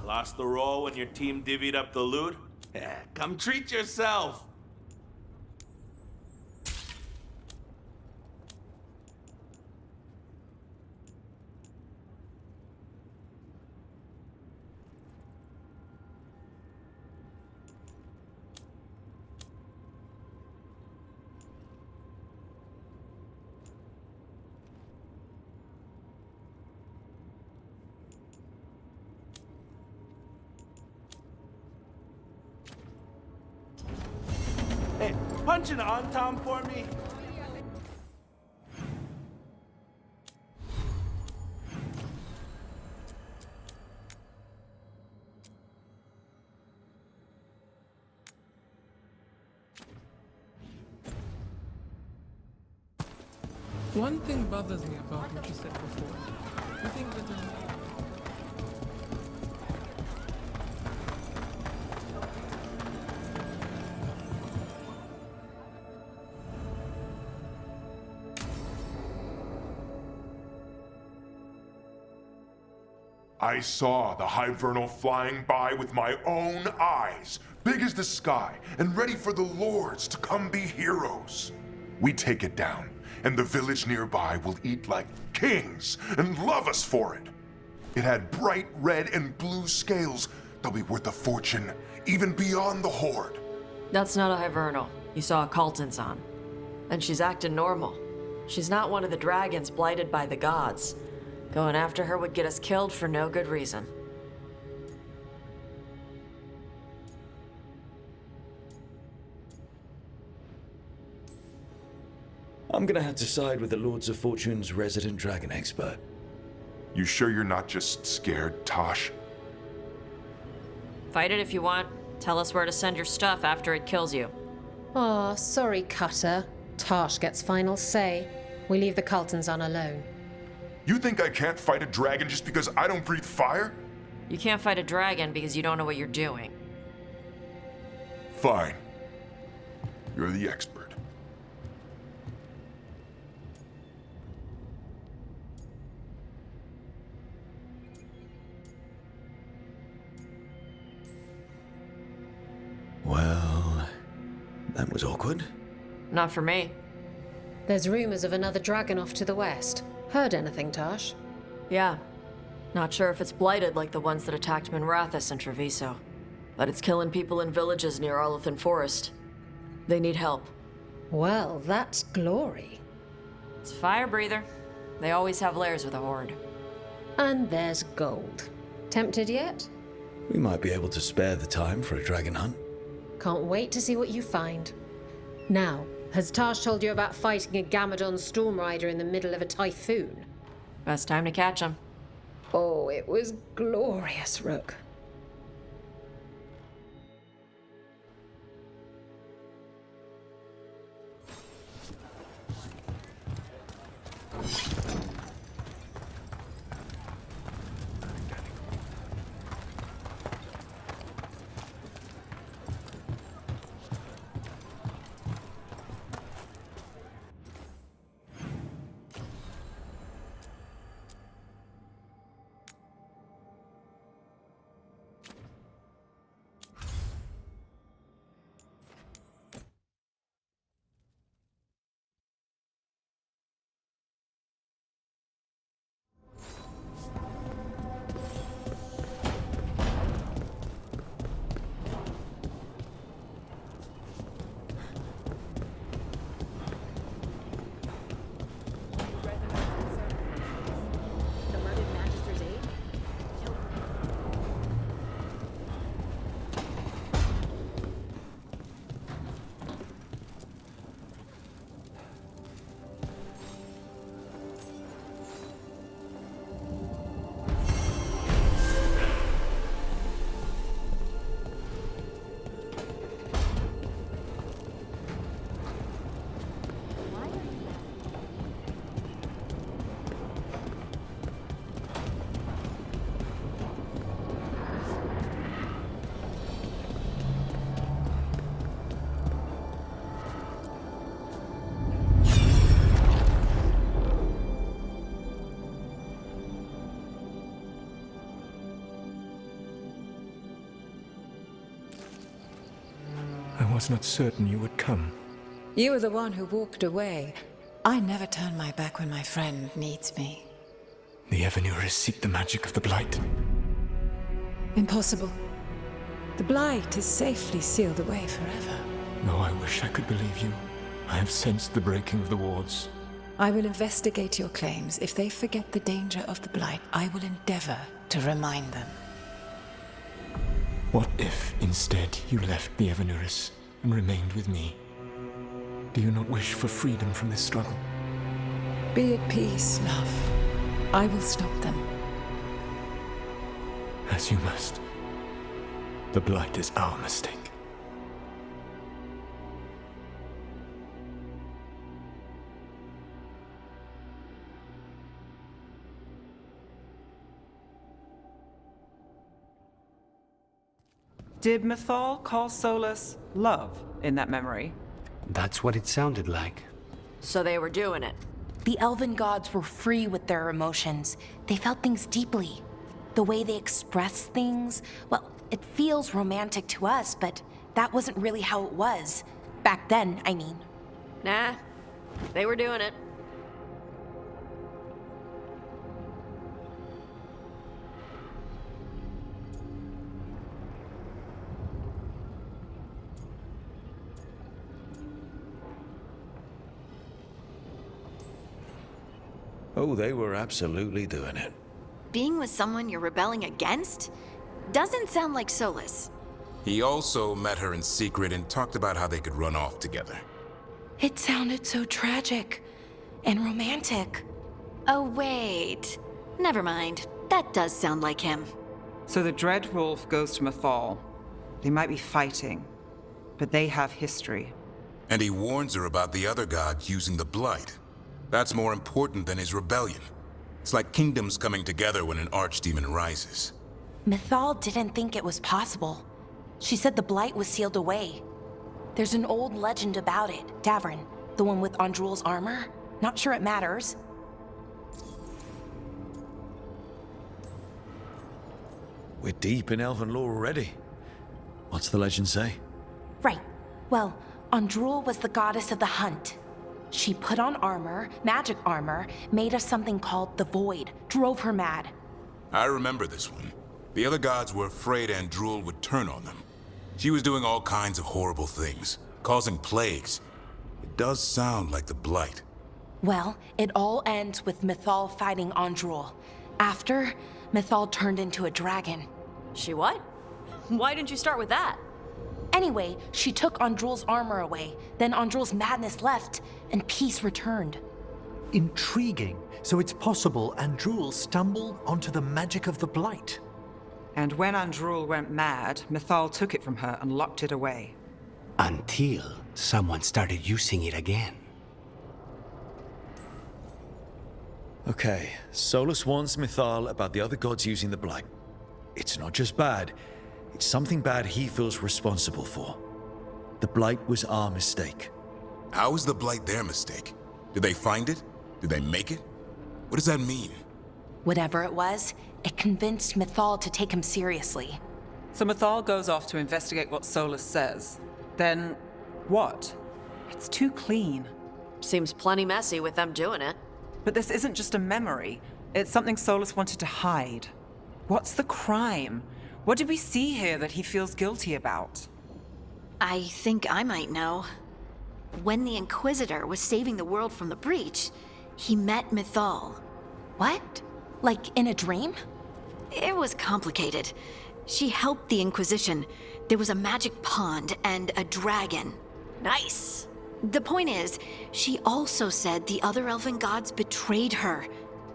Lost the roll when your team divvied up the loot? Yeah, come treat yourself! Hey, punch an on Tom for me.
One thing bothers me about what you said before. You think that
I saw the Hivernal flying by with my own eyes, big as the sky, and ready for the lords to come be heroes. We take it down, and the village nearby will eat like kings and love us for it. It had bright red and blue scales. They'll be worth a fortune, even beyond the Horde.
That's not a Hivernal. You saw a Calton's on. And she's acting normal. She's not one of the dragons blighted by the gods. Going after her would get us killed for no good reason.
I'm gonna have to side with the Lords of Fortune's resident dragon expert.
You sure you're not just scared, Tosh?
Fight it if you want. Tell us where to send your stuff after it kills you.
Aw, sorry, Cutter. Tosh gets final say. We leave the Caltons on alone.
You think I can't fight a dragon just because I don't breathe fire?
You can't fight a dragon because you don't know what you're doing.
Fine. You're the expert.
Well, that was awkward.
Not for me.
There's rumors of another dragon off to the west. Heard anything, Tosh?
Yeah. Not sure if it's blighted like the ones that attacked Minrathous and Treviso. But it's killing people in villages near Arlethan Forest. They need help.
Well, that's glory.
It's a fire breather. They always have lairs with a horde.
And there's gold. Tempted yet?
We might be able to spare the time for a dragon hunt.
Can't wait to see what you find. Now, has Tosh told you about fighting a Gamadon storm rider in the middle of a typhoon?
Best time to catch him.
Oh, it was glorious, Rook.
I was not certain you would come.
You were the one who walked away. I never turn my back when my friend needs me.
The Evanuris seek the magic of the Blight.
Impossible. The Blight is safely sealed away forever.
Oh, I wish I could believe you. I have sensed the breaking of the wards.
I will investigate your claims. If they forget the danger of the Blight, I will endeavor to remind them.
What if, instead, you left the Evanuris and remained with me? Do you not wish for freedom from this struggle?
Be at peace, love. I will stop them.
As you must. The Blight is our mistake.
Did Mythal call Solus love in that memory?
That's what it sounded like.
So they were doing it.
The elven gods were free with their emotions. They felt things deeply. The way they express things, well, it feels romantic to us, but that wasn't really how it was. Back then, I mean.
Nah, they were doing it.
Oh, they were absolutely doing it.
Being with someone you're rebelling against? Doesn't sound like Solus.
He also met her in secret and talked about how they could run off together.
It sounded so tragic and romantic.
Oh, wait. Never mind. That does sound like him.
So the Dreadwolf goes to Mythal. They might be fighting, but they have history.
And he warns her about the other gods using the Blight. That's more important than his rebellion. It's like kingdoms coming together when an archdemon rises.
Mythal didn't think it was possible. She said the Blight was sealed away. There's an old legend about it. Davrin, the one with Andrul's armor. Not sure it matters.
We're deep in elven lore already. What's the legend say?
Right. Well, Andrul was the goddess of the hunt. She put on armor, magic armor, made of something called the Void, drove her mad.
I remember this one. The other gods were afraid Andrul would turn on them. She was doing all kinds of horrible things, causing plagues. It does sound like the Blight.
Well, it all ends with Mythal fighting Andrul. After, Mythal turned into a dragon.
She what? Why didn't you start with that?
Anyway, she took Andrul's armor away, then Andrul's madness left, and peace returned.
Intriguing. So it's possible Andrul stumbled onto the magic of the Blight.
And when Andrul went mad, Mythal took it from her and locked it away.
Until someone started using it again.
Okay, Solus warns Mythal about the other gods using the Blight. It's not just bad, it's something bad he feels responsible for. The Blight was our mistake.
How is the Blight their mistake? Did they find it? Did they make it? What does that mean?
Whatever it was, it convinced Mythal to take him seriously.
So Mythal goes off to investigate what Solus says. Then, what? It's too clean.
Seems plenty messy with them doing it.
But this isn't just a memory. It's something Solus wanted to hide. What's the crime? What did we see here that he feels guilty about?
I think I might know. When the Inquisitor was saving the world from the breach, he met Mythal.
What? Like in a dream?
It was complicated. She helped the Inquisition. There was a magic pond and a dragon.
Nice.
The point is, she also said the other elven gods betrayed her,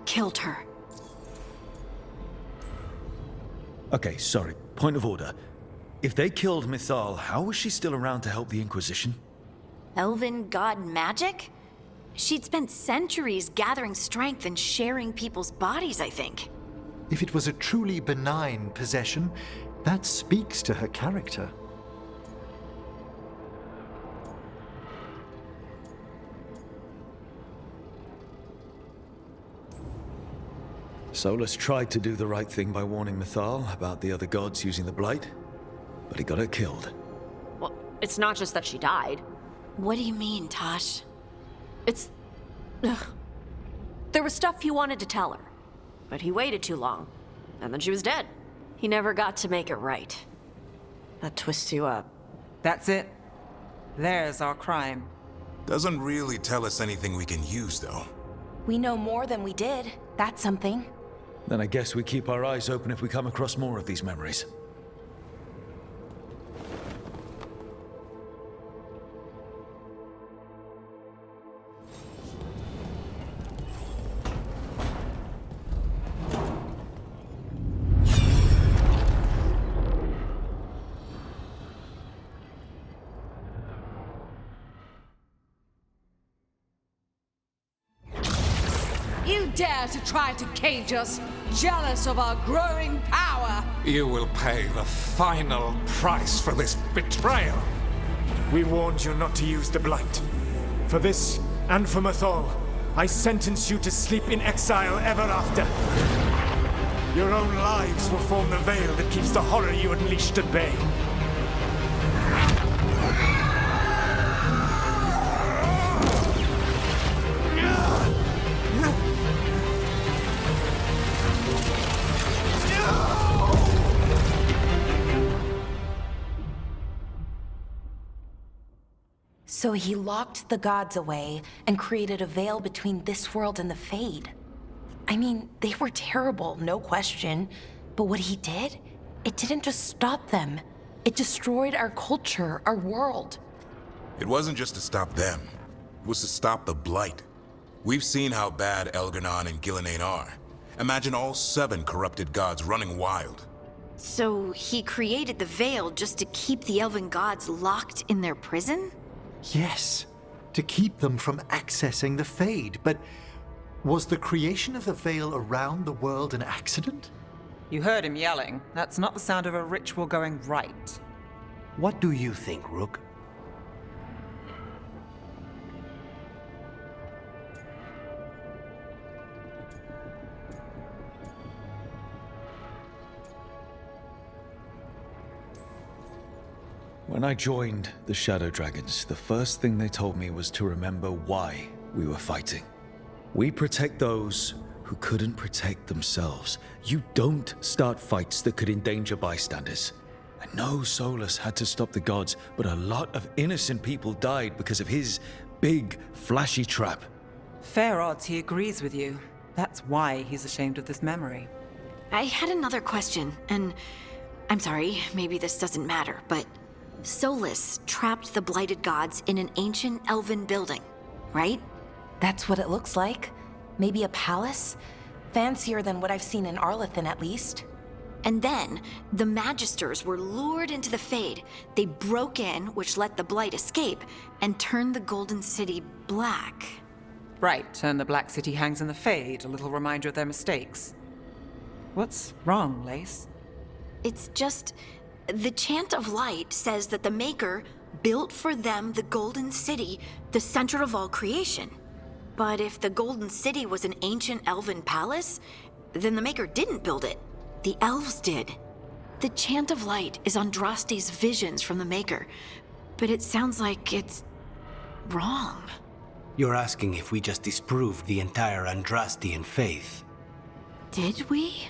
killed her.
Okay, sorry, point of order. If they killed Mythal, how was she still around to help the Inquisition?
Elven god magic? She'd spent centuries gathering strength and sharing people's bodies, I think.
If it was a truly benign possession, that speaks to her character.
Solus tried to do the right thing by warning Mythal about the other gods using the Blight, but he got her killed.
Well, it's not just that she died.
What do you mean, Tosh?
It's... Ugh. There was stuff he wanted to tell her, but he waited too long, and then she was dead. He never got to make it right. That twists you up.
That's it. There's our crime.
Doesn't really tell us anything we can use, though.
We know more than we did. That's something.
Then I guess we keep our eyes open if we come across more of these memories.
You dare to try to cage us, jealous of our growing power!
You will pay the final price for this betrayal.
We warned you not to use the Blight. For this, and for Mythal, I sentence you to sleep in exile ever after. Your own lives will form the veil that keeps the horror you unleashed at bay.
So he locked the gods away and created a veil between this world and the Fade. I mean, they were terrible, no question. But what he did, it didn't just stop them. It destroyed our culture, our world.
It wasn't just to stop them. It was to stop the Blight. We've seen how bad Elgar'nan and Gillenane are. Imagine all 7 corrupted gods running wild.
So he created the veil just to keep the elven gods locked in their prison?
Yes, to keep them from accessing the Fade. But was the creation of the veil around the world an accident?
You heard him yelling. That's not the sound of a ritual going right.
What do you think, Rook?
When I joined the Shadow Dragons, the first thing they told me was to remember why we were fighting. We protect those who couldn't protect themselves. You don't start fights that could endanger bystanders. I know Solus had to stop the gods, but a lot of innocent people died because of his big, flashy trap.
Fair odds he agrees with you. That's why he's ashamed of this memory.
I had another question, and I'm sorry, maybe this doesn't matter, but Solus trapped the blighted gods in an ancient elven building, right?
That's what it looks like. Maybe a palace? Fancier than what I've seen in Arlethan, at least.
And then, the Magisters were lured into the Fade. They broke in, which let the Blight escape, and turned the Golden City black.
Right, and the Black City hangs in the Fade, a little reminder of their mistakes. What's wrong, Lace?
It's just... the Chant of Light says that the Maker built for them the Golden City, the center of all creation. But if the Golden City was an ancient elven palace, then the Maker didn't build it. The elves did. The Chant of Light is Andraste's visions from the Maker, but it sounds like it's... wrong.
You're asking if we just disproved the entire Andrastian faith.
Did we?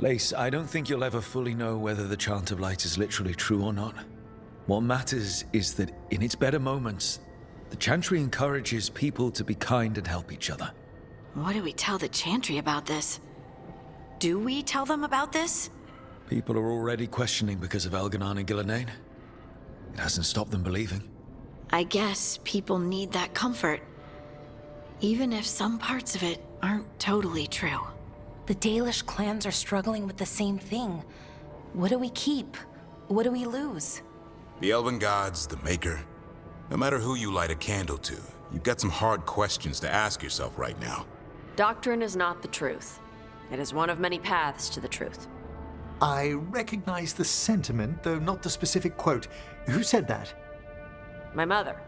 Lace, I don't think you'll ever fully know whether the Chant of Light is literally true or not. What matters is that in its better moments, the Chantry encourages people to be kind and help each other.
What do we tell the Chantry about this? Do we tell them about this?
People are already questioning because of Elganon and Gillenane. It hasn't stopped them believing.
I guess people need that comfort, even if some parts of it aren't totally true.
The Dalish clans are struggling with the same thing. What do we keep? What do we lose?
The Elven Gods, the Maker. No matter who you light a candle to, you've got some hard questions to ask yourself right now.
Doctrine is not the truth. It is one of many paths to the truth.
I recognize the sentiment, though not the specific quote. Who said that?
My mother.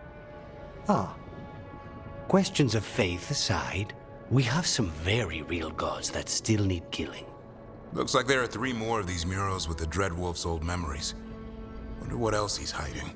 Ah.
Questions of faith aside, we have some very real gods that still need killing.
Looks like there are 3 more of these murals with the Dreadwolf's old memories. Wonder what else he's hiding.